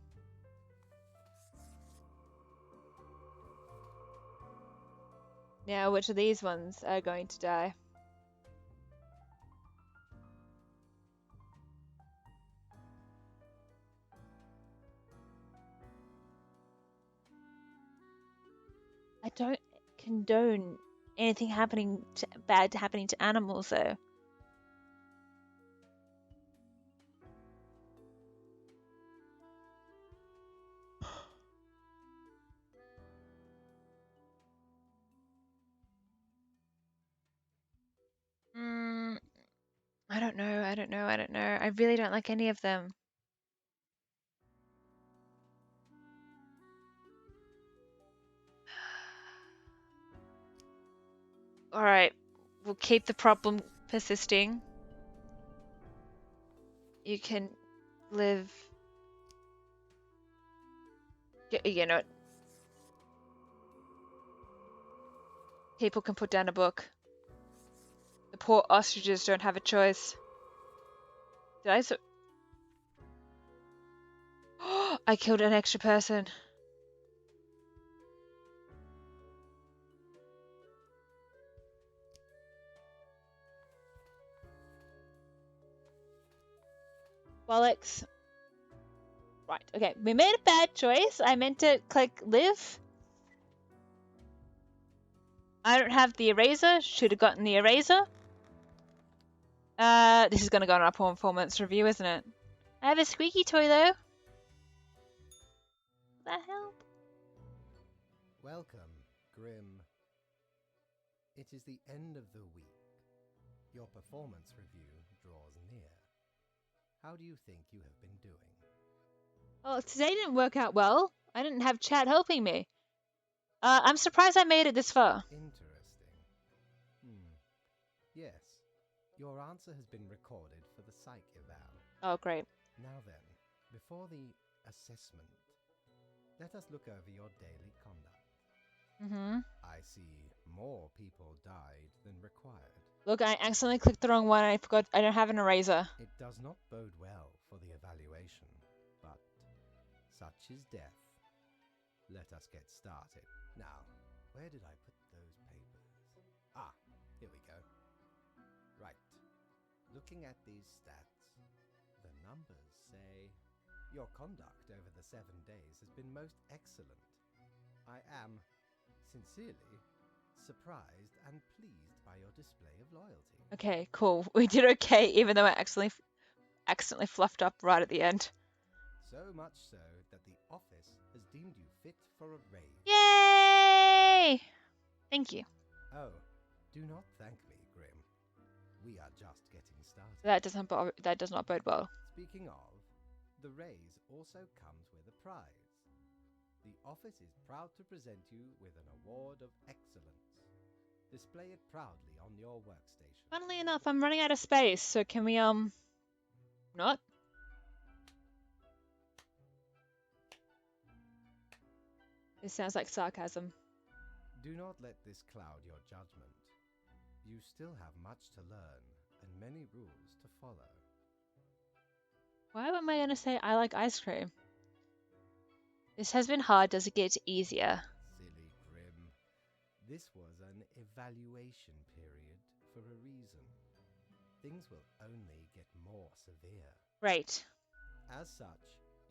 Now, which of these ones are going to die? I don't condone anything bad happening to animals, though. don't know. I really don't like any of them. Alright, we'll keep the problem persisting. You can live... You know, people can put down a book. The poor ostriches don't have a choice. Did I I killed an extra person. Bollocks. Right, okay. We made a bad choice. I meant to click live. I don't have the eraser. Should have gotten the eraser. This is gonna go on our performance review, isn't it? I have a squeaky toy though. Will that help? Welcome, Grim. It is the end of the week. Your performance review draws near. How do you think you have been doing? Well, today didn't work out well. I didn't have chat helping me. I'm surprised I made it this far. Interesting. Yes, your answer has been recorded for the psych eval. Oh, great. Now then, before the assessment, let us look over your daily conduct. I see more people died than required. Look, I accidentally clicked the wrong one. I forgot I don't have an eraser. It does not bode well for the evaluation, but such is death. Let us get started. Now, where did I put those papers? Ah, here we go. Right. Looking at these stats, the numbers say your conduct over the 7 days has been most excellent. I am, sincerely, surprised and pleased by your display of loyalty. Okay, cool. We did okay, even though I accidentally fluffed up right at the end. So much so that the office has deemed you fit for a raise. Yay! Thank you. Oh, do not thank me, Grim. We are just getting started. That does not bode well. Speaking of, the raise also comes with a prize. The office is proud to present you with an award of excellence. Display it proudly on your workstation. Funnily enough, I'm running out of space, so can we not? This sounds like sarcasm. Do not let this cloud your judgment. You still have much to learn and many rules to follow. Why am I gonna say I like ice cream? This has been hard. Does it get easier? Silly Grim. This was an evaluation period for a reason. Things will only get more severe. Right. As such,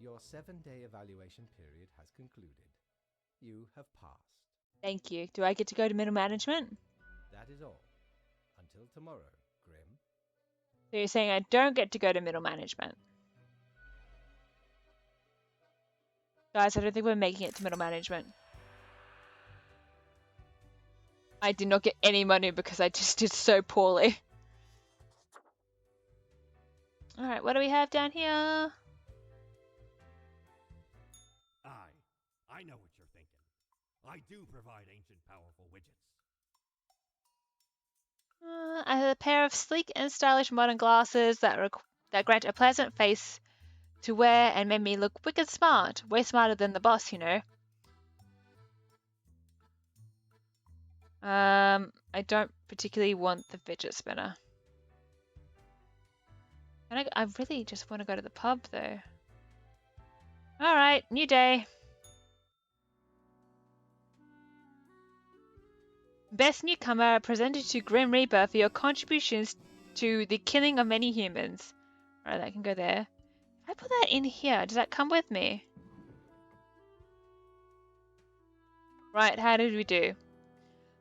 your 7-day evaluation period has concluded. You have passed. Thank you. Do I get to go to middle management? That is all. Until tomorrow, Grim. So you're saying I don't get to go to middle management? Guys, I don't think we're making it to middle management. I did not get any money because I just did so poorly. Alright, what do we have down here? I know what you're thinking. I do provide ancient powerful widgets. I have a pair of sleek and stylish modern glasses that grant a pleasant face to wear and made me look wicked smart. Way smarter than the boss, you know. I don't particularly want the fidget spinner. And I really just want to go to the pub though. Alright, new day. Best newcomer presented to Grim Reaper for your contributions to the killing of many humans. Alright, that can go there. If I put that in here, does that come with me? Right, how did we do?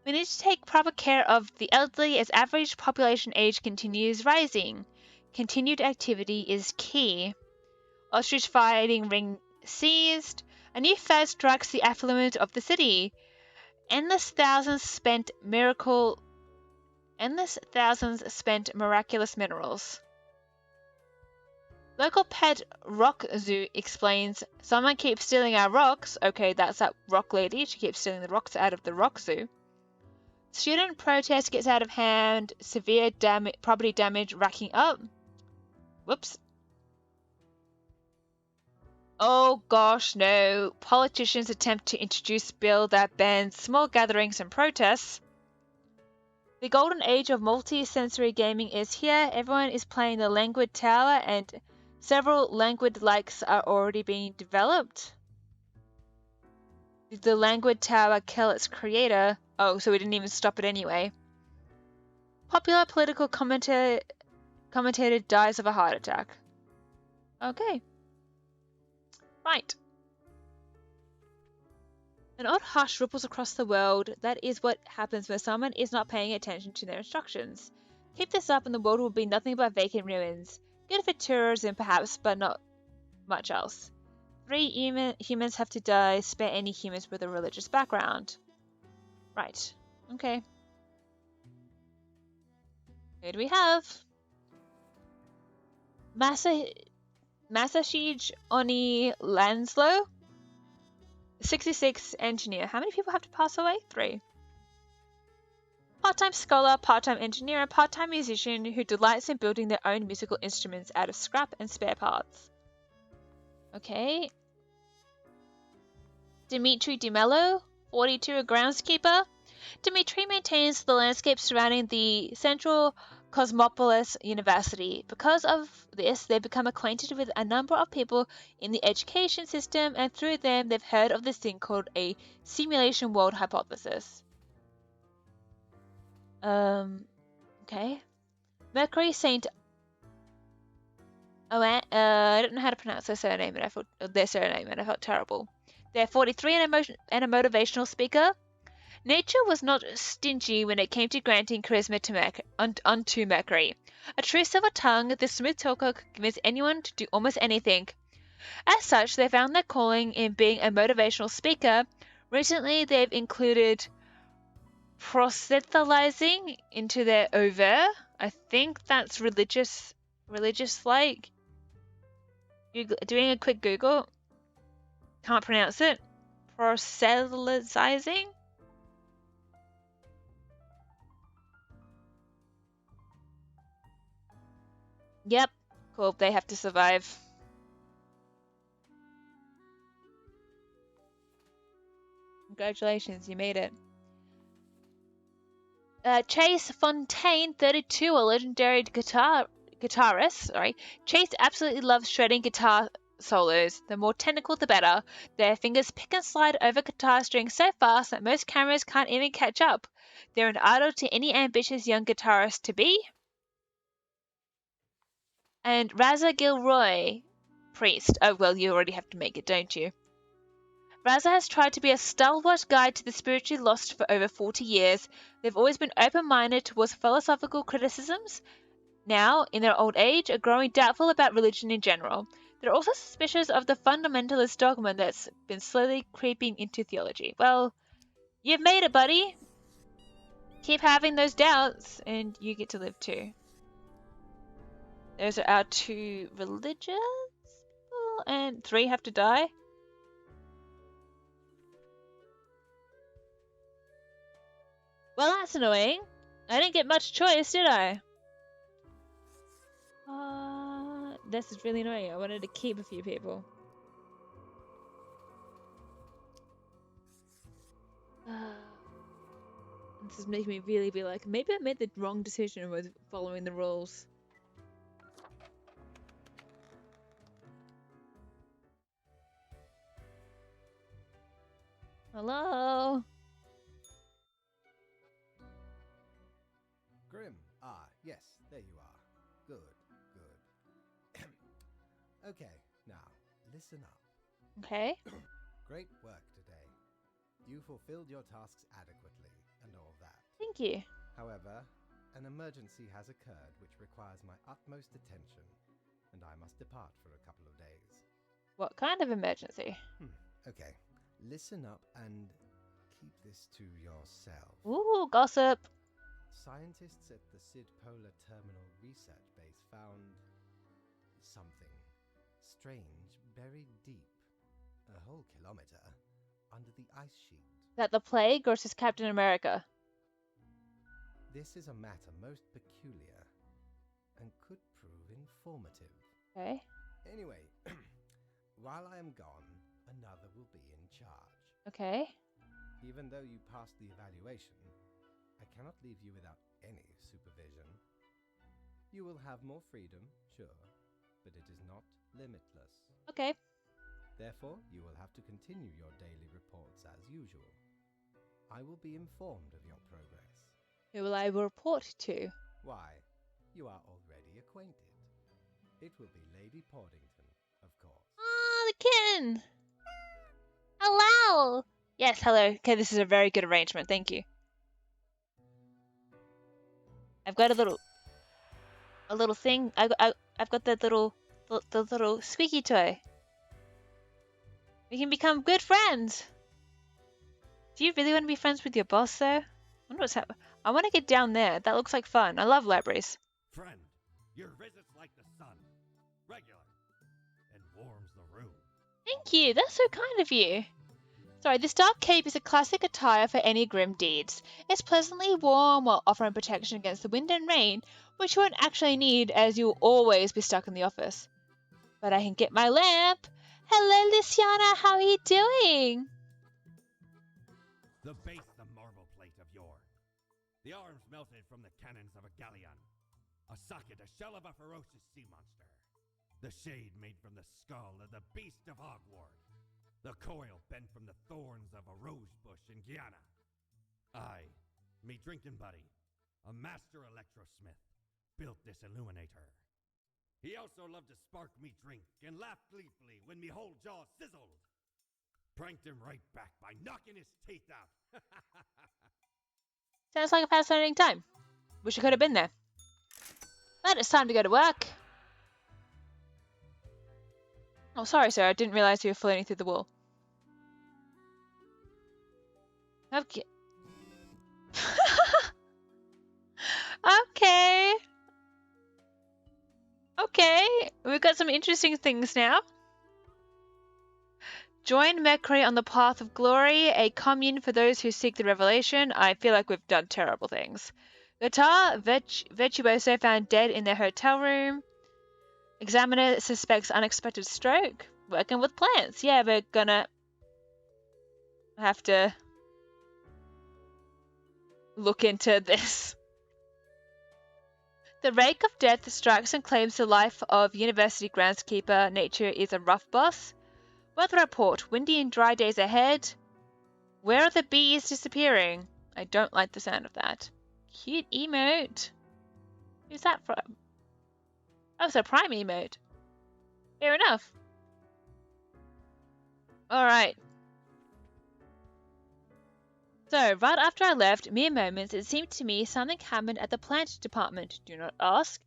We need to take proper care of the elderly as average population age continues rising. Continued activity is key. Ostrich fighting ring seized. A new fad strikes the affluent of the city. Endless thousands spent miracle Endless thousands spent miraculous minerals. Local pet rock zoo explains, someone keeps stealing our rocks. Okay, that's that rock lady. She keeps stealing the rocks out of the rock zoo. Student protest gets out of hand. Severe property damage racking up. Whoops. Oh gosh, no. Politicians attempt to introduce bill that bans small gatherings and protests. The golden age of multi-sensory gaming is here. Everyone is playing the Languid Tower and several Languid-likes are already being developed. Did the Languid Tower kill its creator? Oh, so we didn't even stop it anyway. Popular political commentator dies of a heart attack. Okay. Right. An odd hush ripples across the world. That is what happens when someone is not paying attention to their instructions. Keep this up and the world will be nothing but vacant ruins. Good for tourism perhaps, but not much else. 3 humans have to die. Spare any humans with a religious background. Right. Okay. Who do we have? Masashige Oni Lanslow? 66 engineer. How many people have to pass away? 3. Part-time scholar, part-time engineer, and part-time musician who delights in building their own musical instruments out of scrap and spare parts. Okay. Dimitri DiMello, 42, a groundskeeper. Dimitri maintains the landscape surrounding the Central Cosmopolis University. Because of this, they become acquainted with a number of people in the education system, and through them, they've heard of this thing called a simulation world hypothesis. Okay. Mercury Saint. Oh, I don't know how to pronounce their surname, and I felt terrible. They're 43 and a motivational speaker. Nature was not stingy when it came to granting charisma to unto Mercury. A true silver tongue, this smooth talker could convince anyone to do almost anything. As such, they found their calling in being a motivational speaker. Recently, they've included proselytizing into their oeuvre. I think that's religious like. Doing a quick Google. Can't pronounce it. Proselytizing? Yep. Cool. They have to survive. Congratulations, you made it. Chase Fontaine, 32, a legendary guitarist. Sorry. Chase absolutely loves shredding guitar solos. The more technical, the better. Their fingers pick and slide over guitar strings so fast that most cameras can't even catch up. They're an idol to any ambitious young guitarist to be. And Raza Gilroy, priest. Oh, well, you already have to make it, don't you? Raza has tried to be a stalwart guide to the spiritually lost for over 40 years. They've always been open-minded towards philosophical criticisms. Now, in their old age, are growing doubtful about religion in general. They're also suspicious of the fundamentalist dogma that's been slowly creeping into theology. Well, you've made it, buddy. Keep having those doubts, and you get to live too. Those are our 2 religious people, and 3 have to die. Well, that's annoying. I didn't get much choice, did I? This is really annoying. I wanted to keep a few people. This is making me really be like, maybe I made the wrong decision with following the rules. Hello? Grim. Ah, yes, there you are. Good, good. Okay, now, listen up. Okay. Great work today. You fulfilled your tasks adequately, and all that. Thank you. However, an emergency has occurred which requires my utmost attention, and I must depart for a couple of days. What kind of emergency? Okay, listen up and keep this to yourself. Ooh, gossip. Scientists at the Sid Polar Terminal Research Base found something strange buried deep, a whole kilometer, under the ice sheet. That the plague or is this Captain America? This is a matter most peculiar and could prove informative. Okay. Anyway, while I am gone, another will be in charge. Okay. Even though you passed the evaluation, I cannot leave you without any supervision. You will have more freedom, sure, but it is not limitless. Okay. Therefore, you will have to continue your daily reports as usual. I will be informed of your progress. Who will I report to? Why, you are already acquainted. It will be Lady Portington, of course. Ah, the kitten! Hello! Yes, hello. Okay, this is a very good arrangement. Thank you. I've got a little thing. I've got the little squeaky toy. We can become good friends. Do you really want to be friends with your boss, though? I wonder what's happening. I want to get down there. That looks like fun. I love libraries. Friend, your visit's like the sun, regular, and warms the room. Thank you. That's so kind of you. Sorry, this dark cape is a classic attire for any grim deeds. It's pleasantly warm while offering protection against the wind and rain, which you won't actually need as you'll always be stuck in the office. But I can get my lamp. Hello, Luciana. How are you doing? The base the marble plate of yore. The arms melted from the cannons of a galleon. A socket, a shell of a ferocious sea monster. The shade made from the skull of the beast of Hogwarts. The coil bent from the thorns of a rose bush in Guyana. I, me drinking buddy, a master electrosmith, built this illuminator. He also loved to spark me drink and laugh gleefully when me whole jaw sizzled. Pranked him right back by knocking his teeth out. Sounds like a fascinating time. Wish I could have been there. But it's time to go to work. Oh, sorry, sir. I didn't realize you were floating through the wall. Okay. Okay. Okay. We've got some interesting things now. Join Mercury on the path of glory, a commune for those who seek the revelation. I feel like we've done terrible things. Guitar, Virtuoso found dead in their hotel room. Examiner suspects unexpected stroke. Working with plants. Yeah, we're gonna have to look into this. The rake of death strikes and claims the life of university groundskeeper. Nature is a rough boss. Weather report. Windy and dry days ahead. Where are the bees disappearing? I don't like the sound of that. Cute emote. Who's that from? Oh, it's a Prime emote. Fair enough. Alright. So, right after I left, mere moments, it seemed to me something happened at the plant department. Do not ask.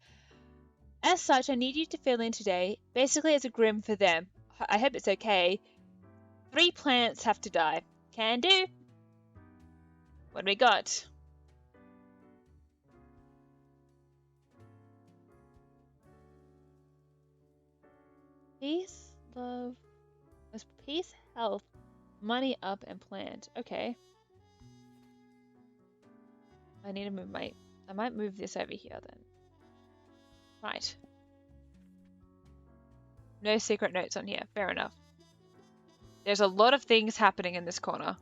As such, I need you to fill in today, basically as a grim for them. I hope it's okay. 3 plants have to die. Can do. What do we got? Peace, love, peace, health, money up, and plant. Okay. I need to move I might move this over here then. Right. No secret notes on here. Fair enough. There's a lot of things happening in this corner.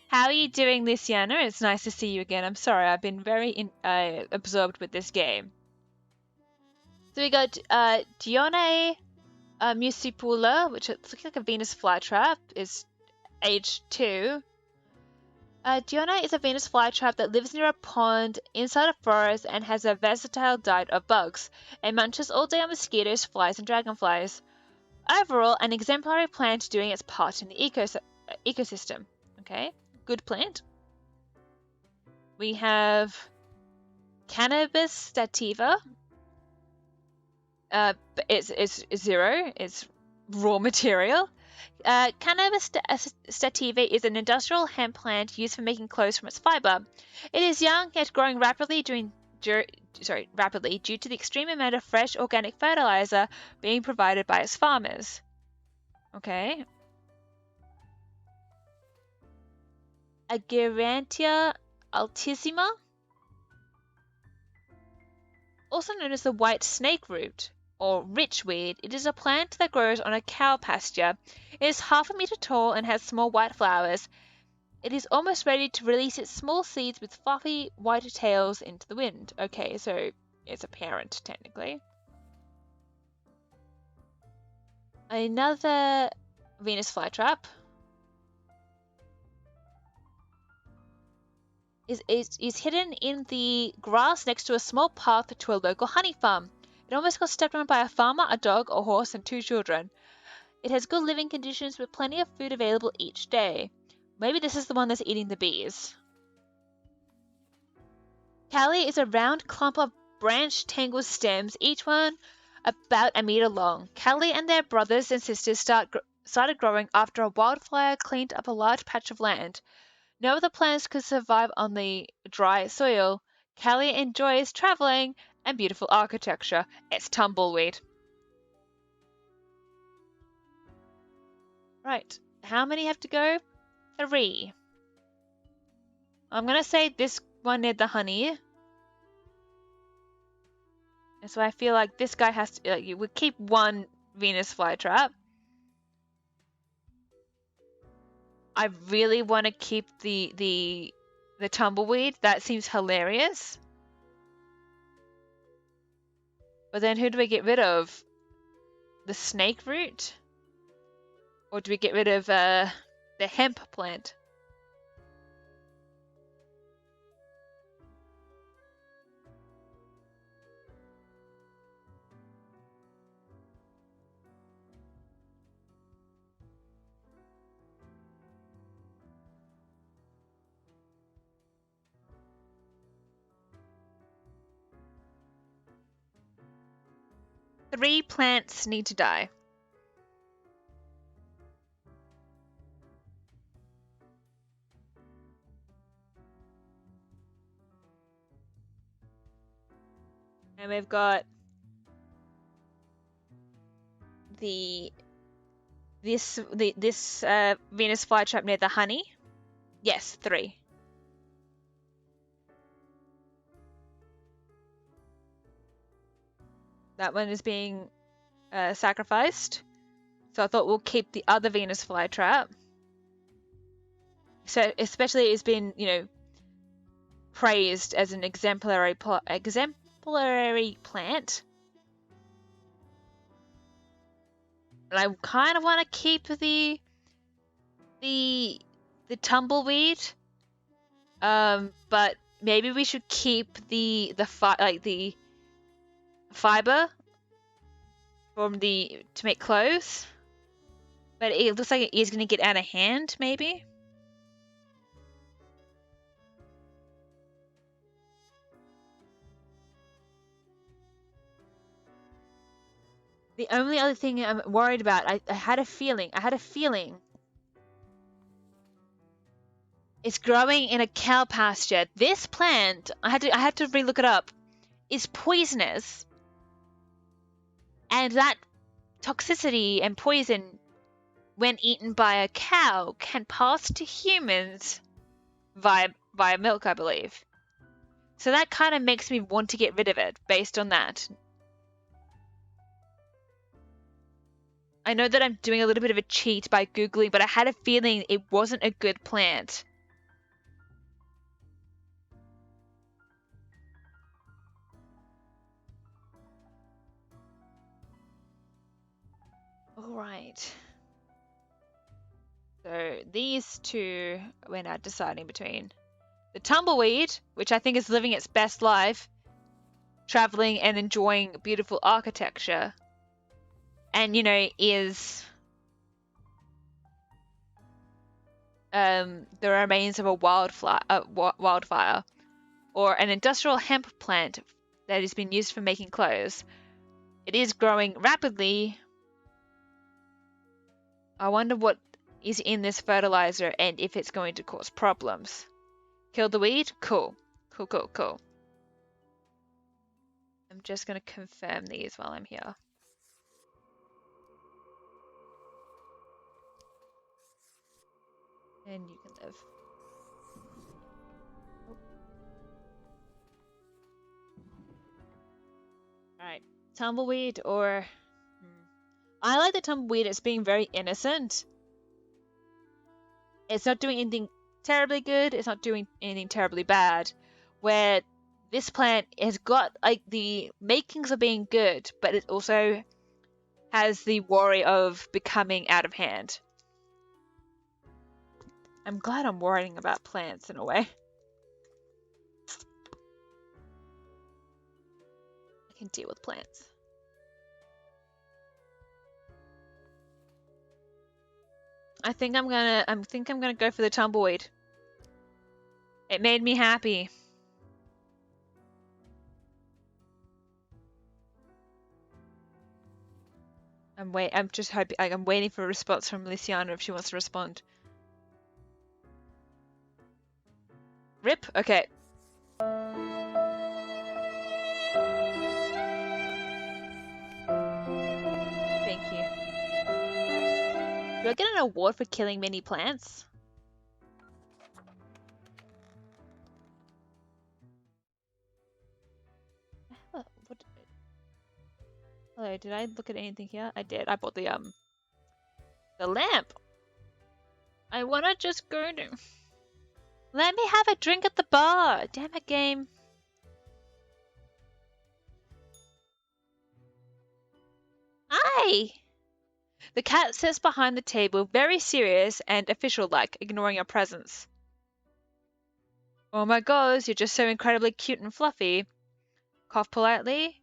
How are you doing, Luciana? It's nice to see you again. I'm sorry, I've been very absorbed with this game. So we got Dione Musipula, which looks like a Venus flytrap, is age 2. Diona is a Venus flytrap that lives near a pond inside a forest and has a versatile diet of bugs. It munches all day on mosquitoes, flies, and dragonflies. Overall, an exemplary plant doing its part in the ecosystem. Okay, good plant. We have Cannabis sativa. It's 0. It's raw material. Cannabis sativa is an industrial hemp plant used for making clothes from its fiber. It is young yet growing rapidly due to the extreme amount of fresh organic fertilizer being provided by its farmers. Okay. Agerantia altissima, also known as the white snake root or richweed. It is a plant that grows on a cow pasture. It is half a meter tall and has small white flowers. It is almost ready to release its small seeds with fluffy white tails into the wind. Okay, so it's a parent technically. Another Venus flytrap is hidden in the grass next to a small path to a local honey farm. It almost got stepped on by a farmer, a dog, a horse, and 2 children. It has good living conditions with plenty of food available each day. Maybe this is the one that's eating the bees. Callie is a round clump of branched tangled stems, each one about a meter long. Callie and their brothers and sisters started growing after a wildfire cleaned up a large patch of land. No other plants could survive on the dry soil. Callie enjoys traveling and beautiful architecture. It's tumbleweed. Right, how many have to go? 3. I'm going to say this one near the honey. And so I feel like this guy has to, you would keep 1 Venus flytrap. I really want to keep the tumbleweed. That seems hilarious. But then who do we get rid of? The snake root? Or do we get rid of the hemp plant? Three plants need to die. And we've got this Venus flytrap near the honey. Yes, 3. That one is being sacrificed. So I thought we'll keep the other Venus flytrap. So especially it's been, praised as an exemplary plant. And I kind of want to keep the tumbleweed. But maybe we should keep the fiber to make clothes. But it looks like it is going to get out of hand, maybe. The only other thing I'm worried about, I had a feeling. It's growing in a cow pasture. This plant, I had to relook it up, is poisonous. And that toxicity and poison, when eaten by a cow, can pass to humans via milk, I believe. So that kind of makes me want to get rid of it based on that. I know that I'm doing a little bit of a cheat by Googling, but I had a feeling it wasn't a good plant. Alright. So these 2 we're now deciding between. The tumbleweed, which I think is living its best life, traveling and enjoying beautiful architecture. And, is the remains of a wildfire, or an industrial hemp plant that has been used for making clothes. It is growing rapidly, I wonder what is in this fertilizer and if it's going to cause problems. Kill the weed? Cool. Cool, cool, cool. I'm just going to confirm these while I'm here. And you can live. Alright. Tumbleweed or... I like the tumbleweed. It's being very innocent. It's not doing anything terribly good. It's not doing anything terribly bad. Where this plant has got like the makings of being good, but it also has the worry of becoming out of hand. I'm glad I'm worrying about plants in a way. I can deal with plants. I think I'm gonna go for the tumbleweed. It made me happy. I'm waiting for a response from Lysiana if she wants to respond. Rip? Okay. Thank you. Do I get an award for killing many plants? Hello, did I look at anything here? I did. I bought the lamp. I wanna just go to... Let me have a drink at the bar. Damn it, game. Hi! The cat sits behind the table, very serious and official-like, ignoring your presence. Oh my gosh, you're just so incredibly cute and fluffy. Cough politely.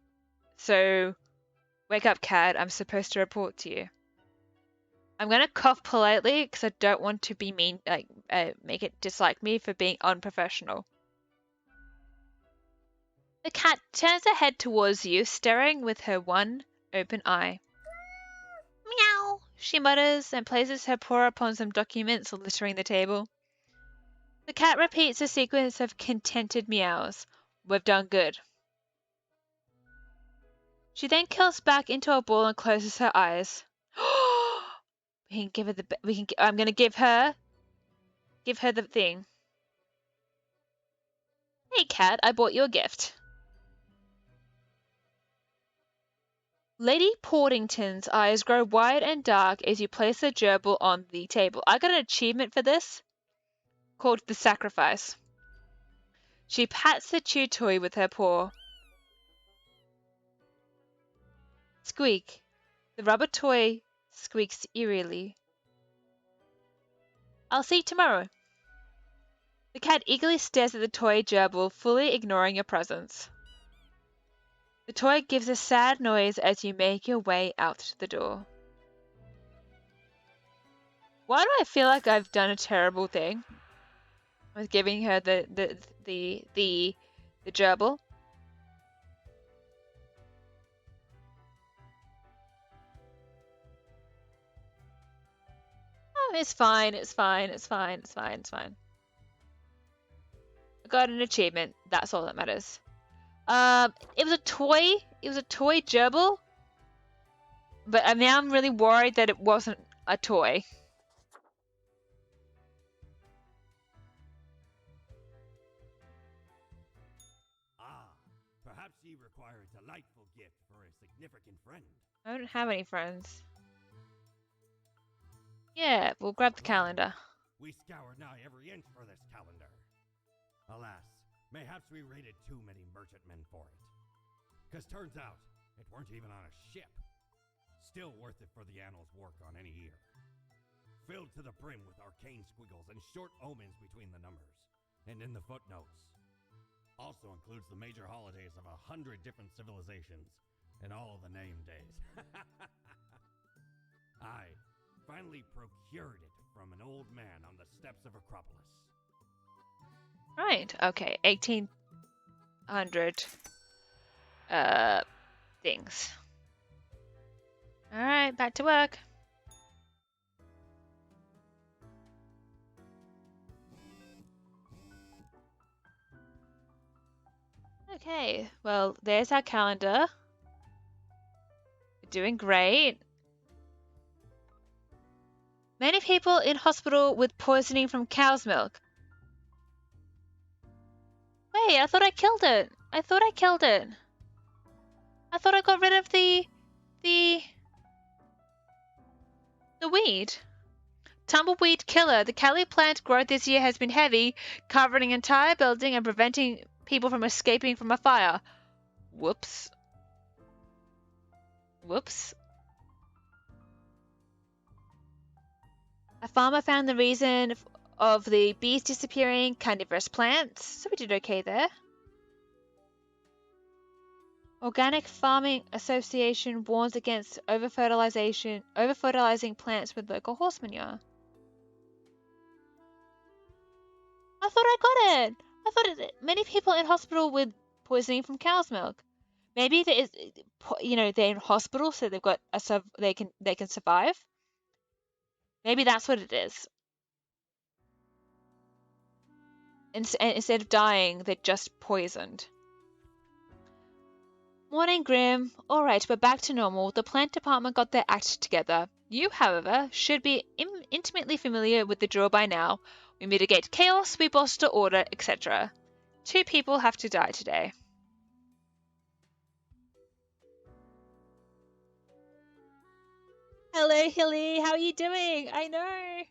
So, wake up, cat. I'm supposed to report to you. I'm gonna cough politely because I don't want to be mean, like, make it dislike me for being unprofessional. The cat turns her head towards you, staring with her one open eye. Meow, she mutters and places her paw upon some documents littering the table. The cat repeats a sequence of contented meows. We've done good. She then curls back into a ball and closes her eyes. We can give her the. I'm gonna give her the thing. Hey, cat! I bought you a gift. Lady Portington's eyes grow wide and dark as you place the gerbil on the table. I got an achievement for this, called the sacrifice. She pats the chew toy with her paw. Squeak. The rubber toy squeaks eerily. I'll see you tomorrow. The cat eagerly stares at the toy gerbil, fully ignoring your presence. The toy gives a sad noise as you make your way out the door. Why do I feel like I've done a terrible thing with giving her the gerbil? Oh, it's fine, it's fine, it's fine, it's fine, it's fine. I got an achievement. That's all that matters. It was a toy. It was a toy gerbil. But now I'm really worried that it wasn't a toy. Ah, perhaps ye require a delightful gift for a significant friend. I don't have any friends. Yeah, we'll grab the calendar. We scoured nigh every inch for this calendar. Alas, mayhaps we raided too many merchantmen for it. 'Cause turns out, it weren't even on a ship. Still worth it for the annals' work on any year. Filled to the brim with arcane squiggles and short omens between the numbers, and in the footnotes. Also includes the major holidays of 100 different civilizations, and all the name days. I finally procured it from an old man on the steps of Acropolis. Right, okay, 1800 things. Alright, back to work. Okay, well, there's our calendar. We're doing great. Many people in hospital with poisoning from cow's milk. Wait, I thought I killed it. I thought I killed it. I thought I got rid of the weed. Tumbleweed killer. The Cali plant growth this year has been heavy, covering an entire building and preventing people from escaping from a fire. Whoops. Whoops. A farmer found the reason of the bees disappearing, carnivorous plants, so we did okay there. Organic Farming Association warns against overfertilizing plants with local horse manure. I thought I got it. I thought many people in hospital with poisoning from cow's milk. Maybe there is, they're in hospital, so they've got they can survive. Maybe that's what it is. Instead of dying, they're just poisoned. Morning, Grim. Alright, we're back to normal. The plant department got their act together. You, however, should be intimately familiar with the drill by now. We mitigate chaos, we bolster order, etc. 2 people have to die today. Hello, Hilly. How are you doing? I know.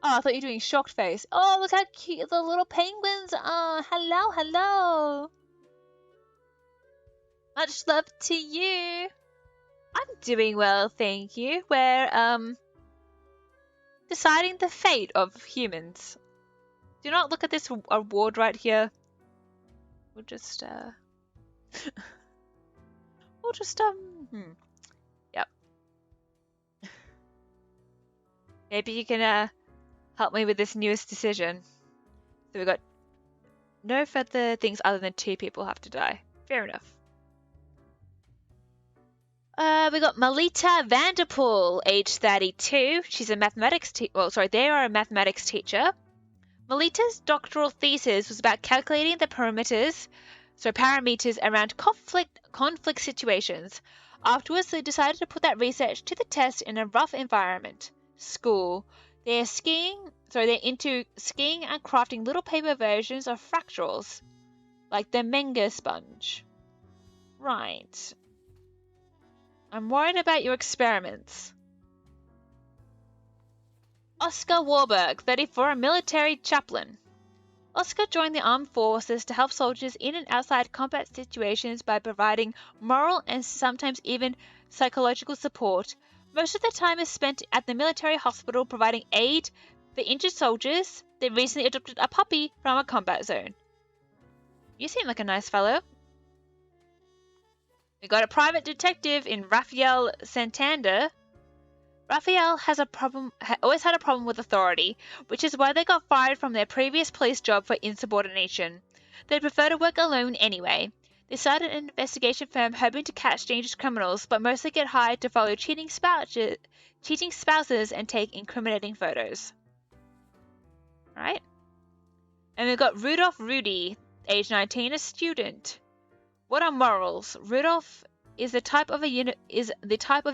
Oh, I thought you were doing shocked face. Oh, look how cute the little penguins are. Hello, hello. Much love to you. I'm doing well, thank you. We're, deciding the fate of humans. Do not look at this award right here. We'll just, yep. Maybe you can, help me with this newest decision. So we've got no further things other than 2 people have to die. Fair enough. We got Melita Vanderpool, age 32. She's a mathematics they are a mathematics teacher. Melita's doctoral thesis was about calculating the parameters around conflict situations. Afterwards, they decided to put that research to the test in a rough environment. School. They're into skiing and crafting little paper versions of fractals, like the Menga sponge. Right. I'm worried about your experiments. Oscar Warburg, 34, a military chaplain. Oscar joined the armed forces to help soldiers in and outside combat situations by providing moral and sometimes even psychological support. Most of their time is spent at the military hospital providing aid for injured soldiers. They recently adopted a puppy from a combat zone. You seem like a nice fellow. We got a private detective in Rafael Santander. Raphael always had a problem with authority, which is why they got fired from their previous police job for insubordination. They'd prefer to work alone anyway. They started an investigation firm hoping to catch dangerous criminals, but mostly get hired to follow cheating spouses and take incriminating photos. Right? And we've got Rudolph Rudy, age 19, a student. What are morals? Rudolph is the type of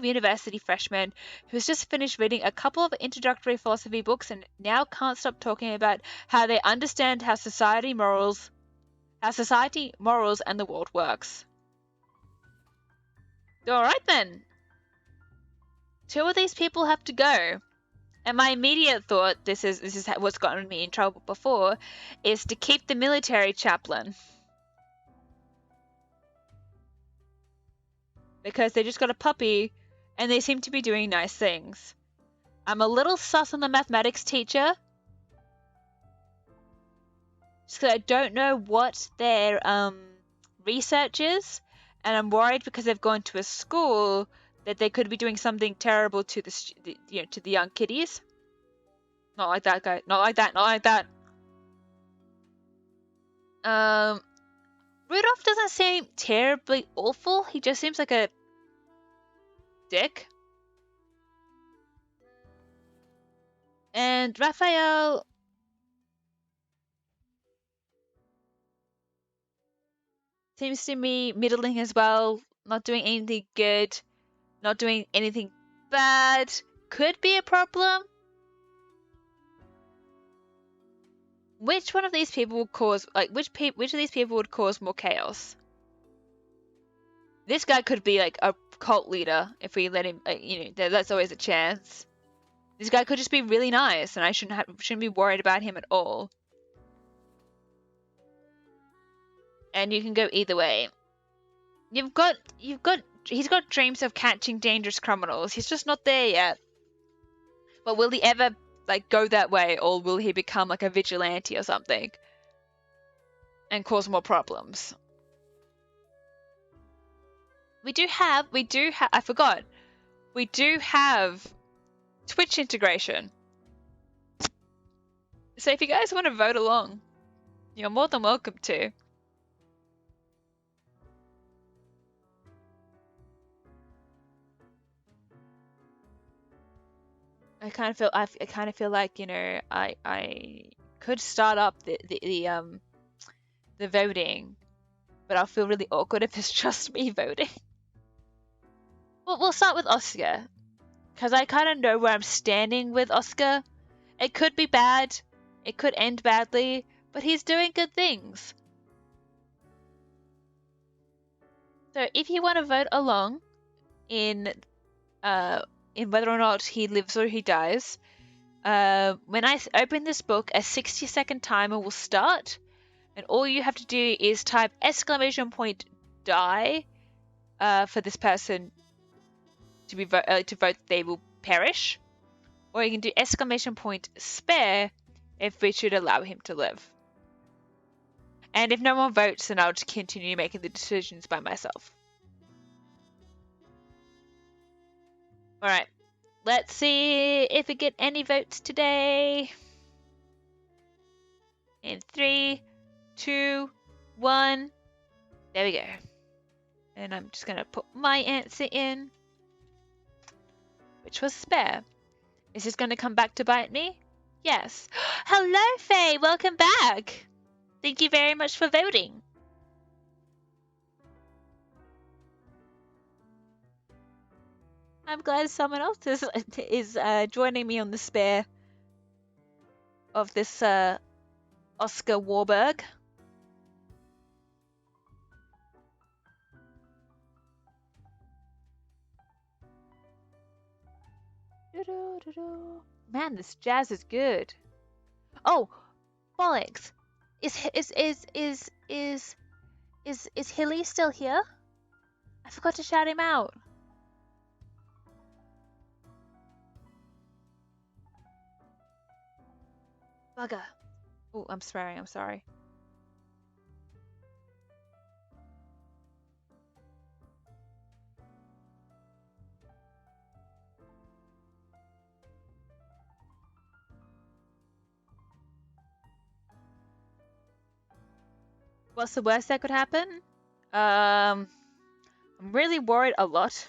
university freshman who's just finished reading a couple of introductory philosophy books and now can't stop talking about how they understand how society morals and the world works. All right then. 2 of these people have to go. And my immediate thought, this is what's gotten me in trouble before, is to keep the military chaplain. Because they just got a puppy and they seem to be doing nice things. I'm a little sus on the mathematics teacher. Just because I don't know what their research is, and I'm worried because they've gone to a school that they could be doing something terrible to the young kiddies. Not like that guy. Not like that. Not like that. Rudolph doesn't seem terribly awful. He just seems like a dick. And Raphael... seems to me middling as well. Not doing anything good, not doing anything bad. Could be a problem. Which one of these people would cause, like, which of these people would cause more chaos? This guy could be like a cult leader if we let him. That's always a chance. This guy could just be really nice, and I shouldn't be worried about him at all. And you can go either way. He's got dreams of catching dangerous criminals. He's just not there yet. But will he ever like go that way, or will he become like a vigilante or something and cause more problems? We do have I forgot. We do have Twitch integration. So if you guys want to vote along, you're more than welcome to. I kind of feel like, I could start up the voting, but I'll feel really awkward if it's just me voting. Well, we'll start with Oscar, because I kind of know where I'm standing with Oscar. It could be bad, it could end badly, but he's doing good things. So if you want to vote along in whether or not he lives or he dies, when I open this book, a 60-second timer will start, and all you have to do is type !die for this person to vote they will perish, or you can do !spare if we should allow him to live. And if no one votes, then I'll just continue making the decisions by myself. Alright, let's see if we get any votes today. In 3, 2, 1. There we go. And I'm just going to put my answer in, which was spare. Is this going to come back to bite me? Yes. Hello, Faye. Welcome back. Thank you very much for voting. I'm glad someone else is joining me on the spare of this Oscar Warburg. Man, this jazz is good. Oh, bollocks! Is Hilly still here? I forgot to shout him out. Bugger. Oh, I'm swearing. I'm sorry. What's the worst that could happen? I'm really worried a lot.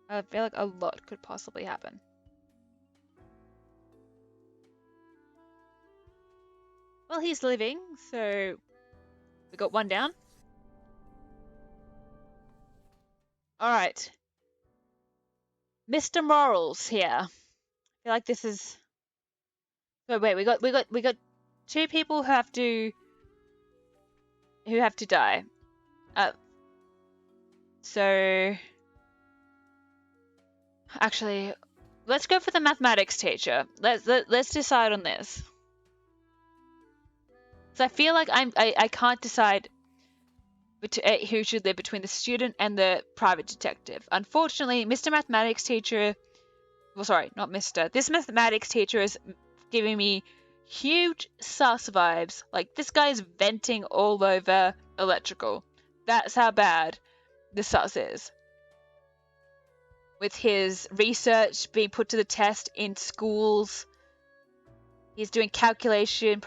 I feel like a lot could possibly happen. Well, he's living, so we got one down. All right. Mr. Morals here. I feel like this is. So wait, we got two people who have to die. So actually, let's go for the mathematics teacher. Let's decide on this. So I feel like I can't decide who should live between the student and the private detective. Unfortunately, Mr. Mathematics teacher, well, sorry, not Mr. This mathematics teacher is giving me huge sus vibes. Like, this guy is venting all over electrical. That's how bad the sus is. With his research being put to the test in schools, he's doing calculation,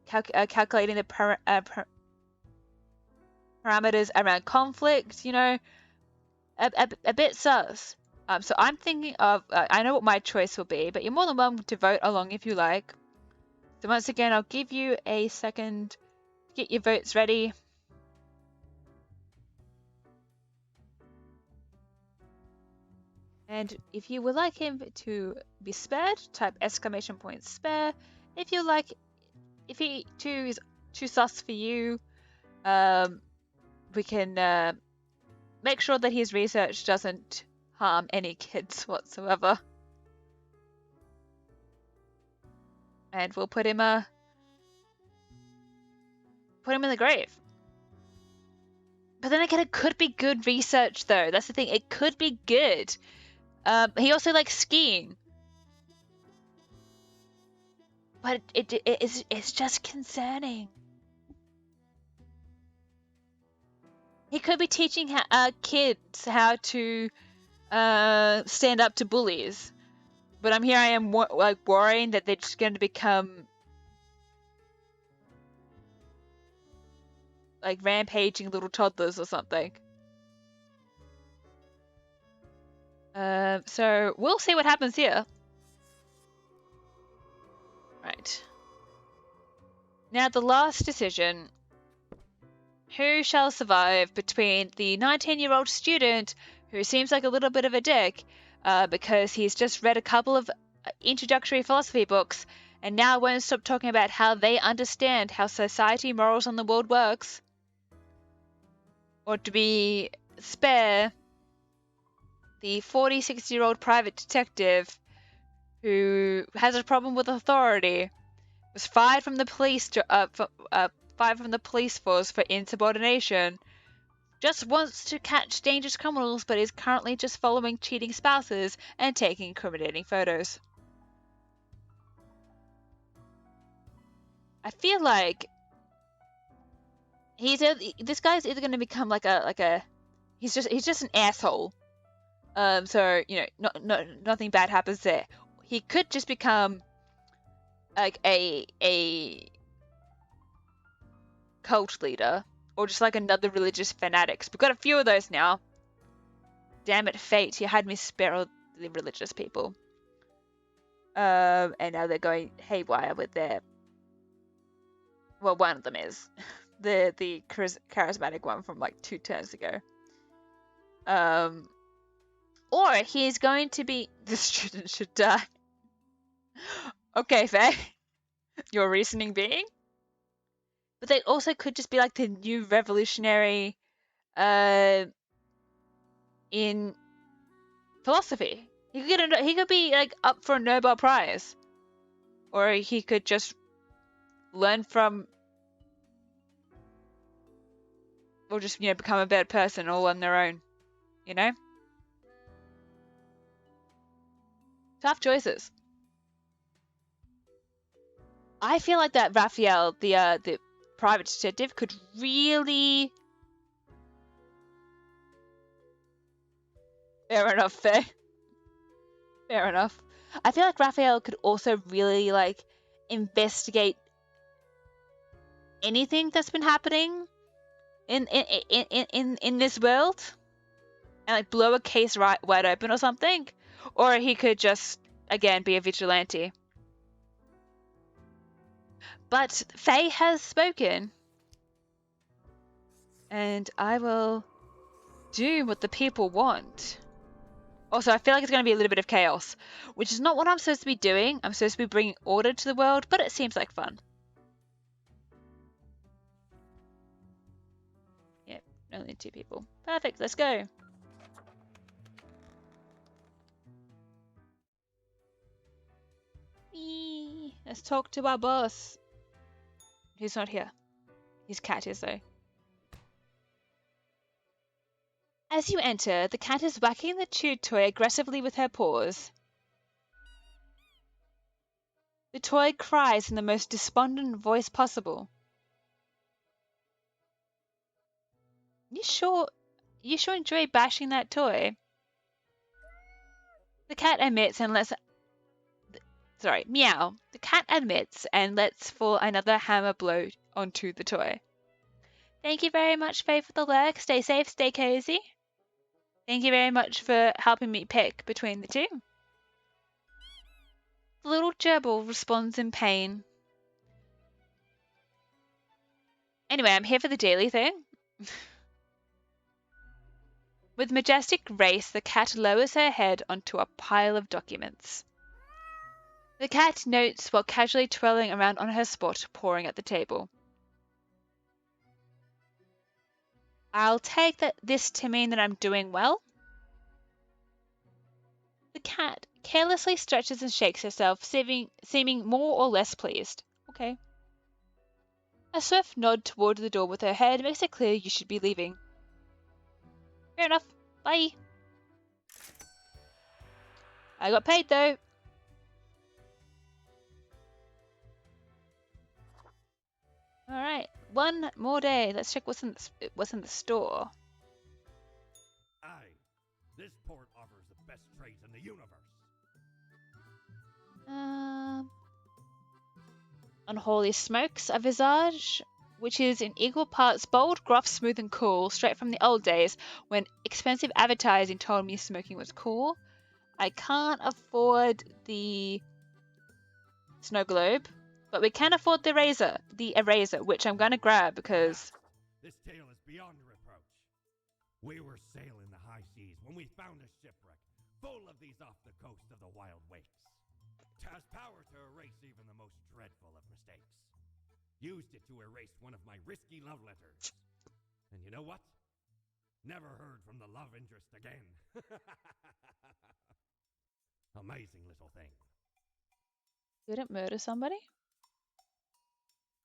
calculating the parameters around conflict, you know, a bit sus. So I'm thinking of, I know what my choice will be, but you're more than welcome to vote along if you like. So once again, I'll give you a second to get your votes ready. And if you would like him to be spared, type exclamation point spare. If he too is too sus for you, we can make sure that his research doesn't harm any kids whatsoever. And we'll put him in the grave. But then again, it could be good research though. That's the thing. It could be good. He also likes skiing. But it's just concerning. He could be teaching kids how to stand up to bullies. But I am worrying that they're just going to become like rampaging little toddlers or something. So we'll see what happens here. Right. Now the last decision. Who shall survive between the 19-year-old student who seems like a little bit of a dick because he's just read a couple of introductory philosophy books and now won't stop talking about how they understand how society, morals, and the world works, or to be spare the 46-year-old private detective who has a problem with authority, was fired from the police force for insubordination, just wants to catch dangerous criminals but is currently just following cheating spouses and taking incriminating photos. I feel like this guy's either going to become he's just an asshole. So nothing bad happens there. He could just become like a cult leader, or just like another religious fanatics. We've got a few of those now. Damn it, fate! You had me spare all the religious people. And now they're going haywire with their. Well, one of them is the charismatic one from like 2 turns ago. Or he's going to be the student should die. Okay, Faye, your reasoning being. But they also could just be like the new revolutionary in philosophy. He could be like up for a Nobel Prize, or he could just learn from, or just become a better person all on their own. Tough choices. I feel like that Raphael, the private detective, could really. Fair enough, Faye. Fair enough. I feel like Raphael could also really investigate anything that's been happening in this world and blow a case wide open or something. Or he could just again be a vigilante. But Faye has spoken. And I will do what the people want. Also, I feel like it's going to be a little bit of chaos, which is not what I'm supposed to be doing. I'm supposed to be bringing order to the world, but it seems like fun. Yep, only 2 people. Perfect, let's go. Let's talk to our boss. He's not here. His cat is though. As you enter, the cat is whacking the chewed toy aggressively with her paws. The toy cries in the most despondent voice possible. You sure enjoy bashing that toy? The cat admits and lets. Sorry, meow. The cat admits and lets fall another hammer blow onto the toy. Thank you very much, Faye, for the lurk. Stay safe, stay cozy. Thank you very much for helping me pick between the two. The little gerbil responds in pain. Anyway, I'm here for the daily thing. With majestic grace, the cat lowers her head onto a pile of documents. The cat notes while casually twirling around on her spot, pouring at the table. I'll take this to mean that I'm doing well. The cat carelessly stretches and shakes herself, seeming more or less pleased. Okay. A swift nod toward the door with her head makes it clear you should be leaving. Fair enough. Bye. I got paid though. Alright, one more day. Let's check what's in the store. Aye, this port offers the best trades in the universe. Unholy Smokes, a visage which is in equal parts bold, gruff, smooth, and cool, straight from the old days when expensive advertising told me smoking was cool. I can't afford the snow globe, but we can afford the eraser, which I'm gonna grab because This tale is beyond reproach. We were sailing the high seas when we found a shipwreck full of these off the coast of the wild wakes. 'Twas power to erase even the most dreadful of mistakes. Used it to erase one of my risky love letters. And you know what? Never heard from the love interest again. Amazing little thing. didn't murder somebody.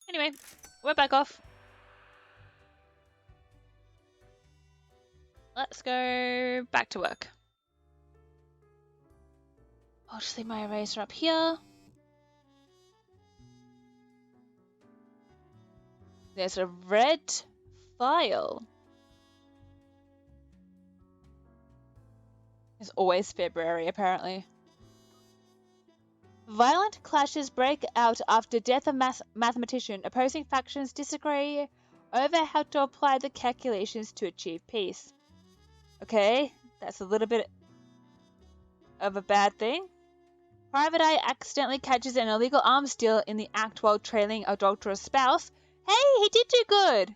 Anyway, we're back off. Let's go back to work. I'll just leave my eraser up here. There's a red file. It's always February, apparently. Violent clashes break out after death of mathematician. Opposing factions disagree over how to apply the calculations to achieve peace. Okay, that's a little bit of a bad thing. Private Eye accidentally catches an illegal arms deal in the act while trailing a adulterous spouse. Hey, he did do good!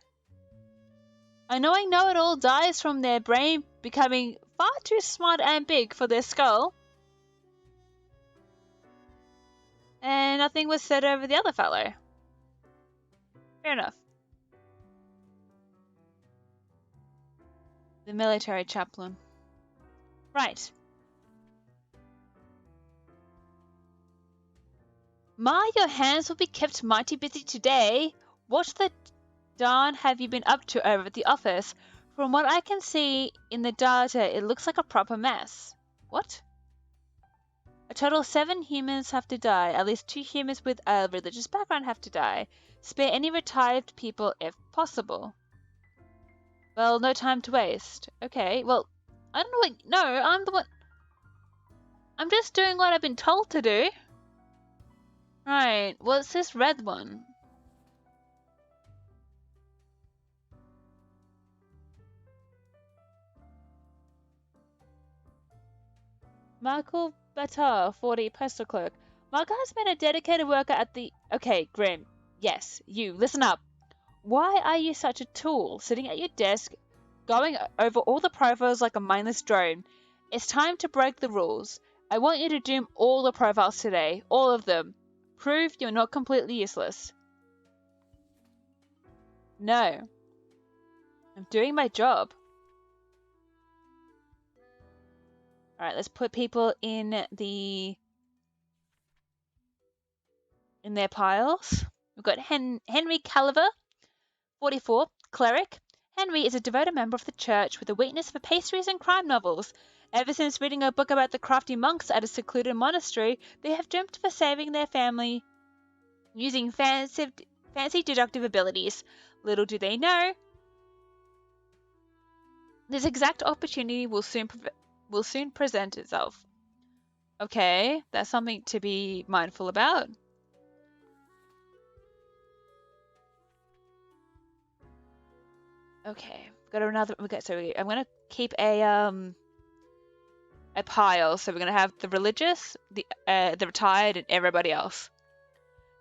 A knowing know-it-all dies from their brain becoming far too smart and big for their skull. And nothing was said over the other fellow. Fair enough. The military chaplain. Right. Ma, your hands will be kept mighty busy today. What the darn have you been up to over at the office? From what I can see in the data, it looks like a proper mess. What? A total of 7 humans have to die. At least 2 humans with a religious background have to die. Spare any retired people if possible. Well, no time to waste. Okay, well, I don't know what... No, I'm the one... I'm just doing what I've been told to do. Right, what's this red one? Michael Batar, 40, postal clerk. Michael has been a dedicated worker at the... Okay, Grim. Yes, you, listen up. Why are you such a tool, sitting at your desk, going over all the profiles like a mindless drone? It's time to break the rules. I want you to doom all the profiles today, all of them. Prove you're not completely useless. No. I'm doing my job. Alright, let's put people in their piles. We've got Henry Caliver, 44, cleric. Henry is a devoted member of the church with a weakness for pastries and crime novels. Ever since reading a book about the crafty monks at a secluded monastery, they have dreamt of saving their family using fancy deductive abilities. Little do they know, this exact opportunity will soon present itself. Okay, that's something to be mindful about. Okay, got another. So I'm gonna keep a pile. So we're gonna have the religious, the retired, and everybody else.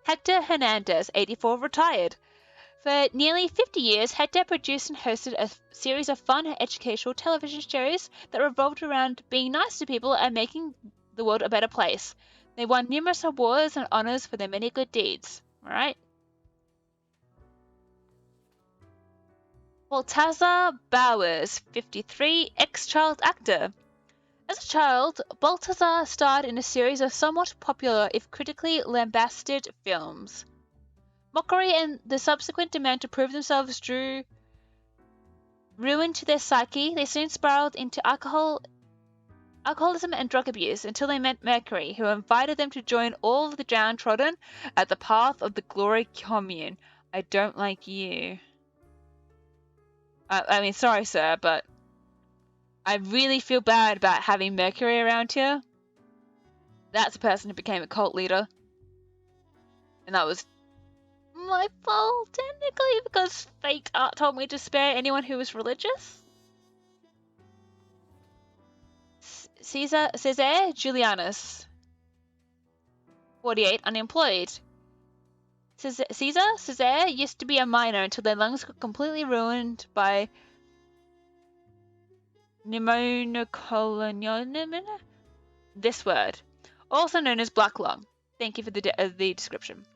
Hector Hernandez, 84, retired. For nearly 50 years, Hector produced and hosted a series of fun and educational television shows that revolved around being nice to people and making the world a better place. They won numerous awards and honors for their many good deeds. Alright? Baltazar Bowers, 53, ex-child actor. As a child, Baltazar starred in a series of somewhat popular, if critically lambasted, films. Mockery and the subsequent demand to prove themselves drew ruin to their psyche. They soon spiraled into alcoholism and drug abuse until they met Mercury, who invited them to join all of the downtrodden at the path of the glory commune. I don't like you. I mean, sorry, sir, but I really feel bad about having Mercury around here. That's the person who became a cult leader. And that was my fault, technically, because fate art told me to spare anyone who was religious. Cesare Julianus, 48, unemployed. Cesare used to be a miner until their lungs got completely ruined by pneumocolonialism. This word, also known as black lung. Thank you for the description.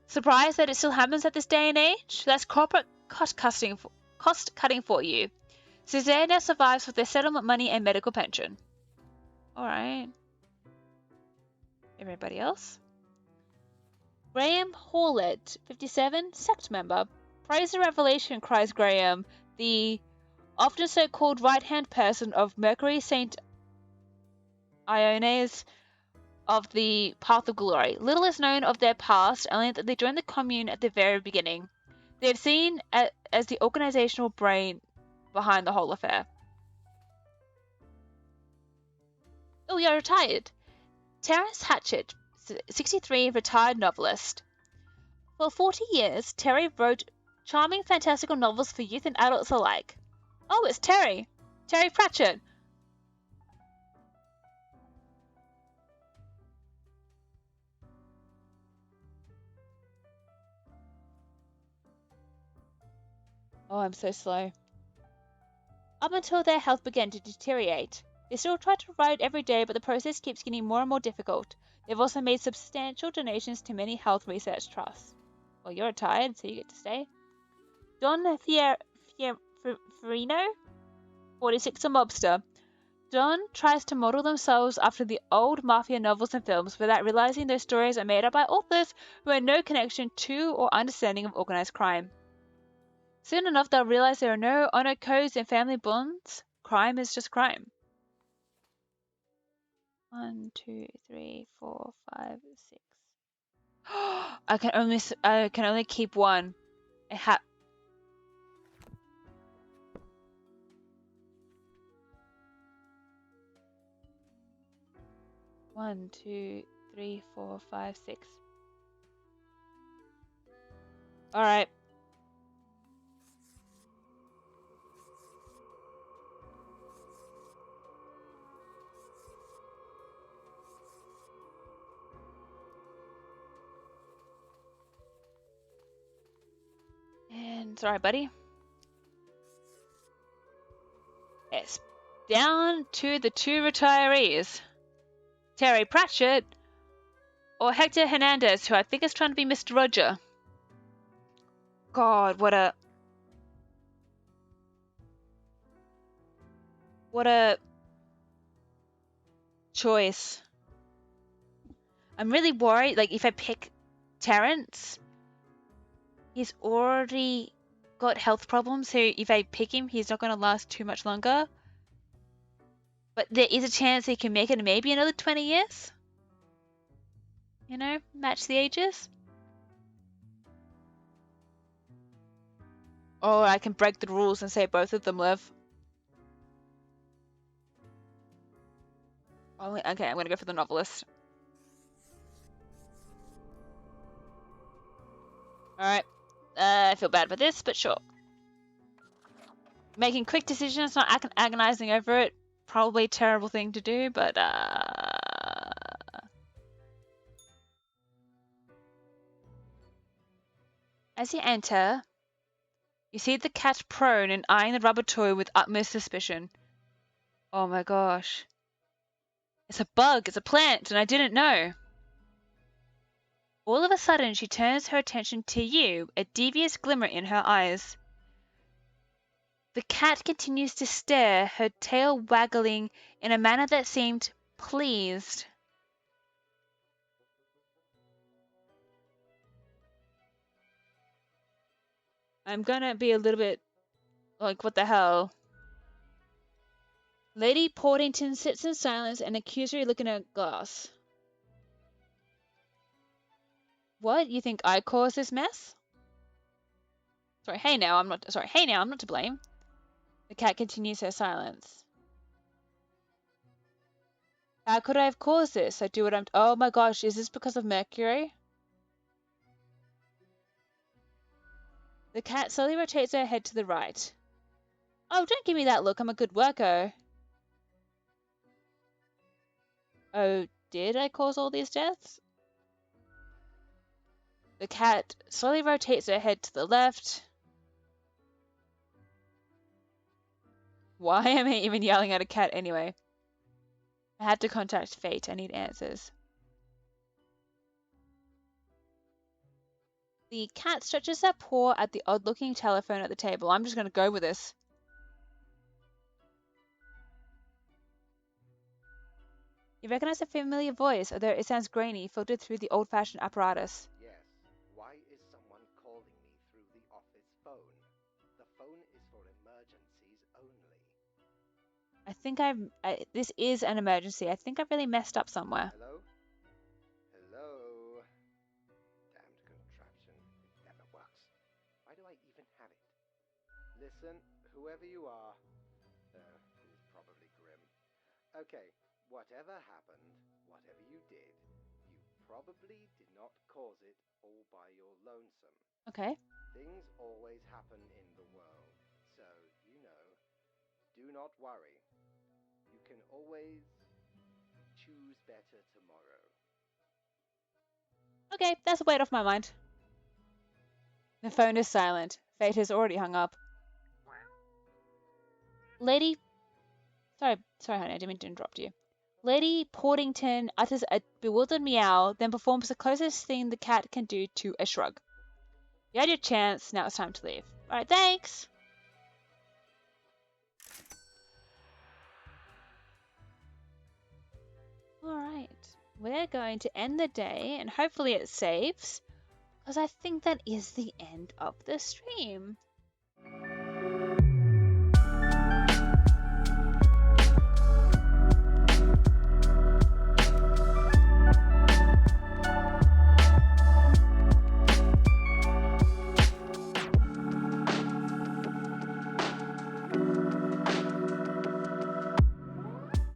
Surprised that it still happens at this day and age? That's corporate cost cutting for you. Cesare now survives with their settlement money and medical pension. Alright. Everybody else? Graham Hawlett, 57, sect member. Praise the revelation, cries Graham, the often so-called right-hand person of Mercury St. Iones of the Path of Glory. Little is known of their past, only that they joined the commune at the very beginning. They are seen as the organizational brain behind the whole affair. Oh, you're retired. Terence Hatchett, 63, retired novelist. For 40 years, Terry wrote charming fantastical novels for youth and adults alike. Oh, it's Terry! Terry Pratchett! Oh, I'm so slow. Up until their health began to deteriorate. They still try to write every day, but the process keeps getting more and more difficult. They've also made substantial donations to many health research trusts. Well, you're retired, so you get to stay. Don Fierino, 46, a mobster. Don tries to model themselves after the old mafia novels and films without realizing those stories are made up by authors who have no connection to or understanding of organized crime. Soon enough, they'll realize there are no honor codes and family bonds. Crime is just crime. 1, 2, 3, 4, 5, 6. I can only keep one. One, 2, 3, 4, 5, 6. All right. And sorry, buddy. It's down to the two retirees. Terry Pratchett or Hector Hernandez, who I think is trying to be Mr. Roger. God, what a choice. I'm really worried, like, if I pick Terrence, he's already got health problems, so if I pick him, he's not going to last too much longer. But there is a chance he can make it maybe another 20 years. You know, match the ages. Or I can break the rules and say both of them live. Okay, I'm going to go for the novelist. Alright. I feel bad about this, but sure. Making quick decisions, not agonizing over it. Probably a terrible thing to do, but As you enter, you see the cat prone and eyeing the rubber toy with utmost suspicion. Oh my gosh. It's a bug, it's a plant, and I didn't know. All of a sudden, she turns her attention to you, a devious glimmer in her eyes. The cat continues to stare, her tail waggling in a manner that seemed pleased. I'm gonna be a little bit like, what the hell? Lady Portington sits in silence and accusatory looking at her glass. What? You think I caused this mess? Hey now, I'm not to blame. The cat continues her silence. How could I have caused this? I do what I'm... Oh my gosh, is this because of Mercury? The cat slowly rotates her head to the right. Oh, don't give me that look. I'm a good worker. Oh, did I cause all these deaths? The cat slowly rotates her head to the left. Why am I even yelling at a cat anyway? I had to contact fate. I need answers. The cat stretches her paw at the odd-looking telephone at the table. I'm just going to go with this. You recognize a familiar voice, although it sounds grainy, filtered through the old-fashioned apparatus. Yes. Why is someone calling me through the office phone? The phone is for emergencies only. I think this is an emergency. I think I really messed up somewhere. Hello? Hello? Damned contraption. It never works. Why do I even have it? Listen, whoever you are. He's probably grim. Okay, whatever happened, whatever you did, you probably did not cause it all by your lonesome. Okay. Things always happen in the world, so, do not worry. You can always choose better tomorrow. Okay, that's a weight off my mind. The phone is silent. Fate has already hung up. Lady... Sorry, honey, I didn't mean to interrupt you. Lady Portington utters a bewildered meow, then performs the closest thing the cat can do to a shrug. You had your chance, now it's time to leave. Alright, thanks! Alright, we're going to end the day, and hopefully it saves, because I think that is the end of the stream.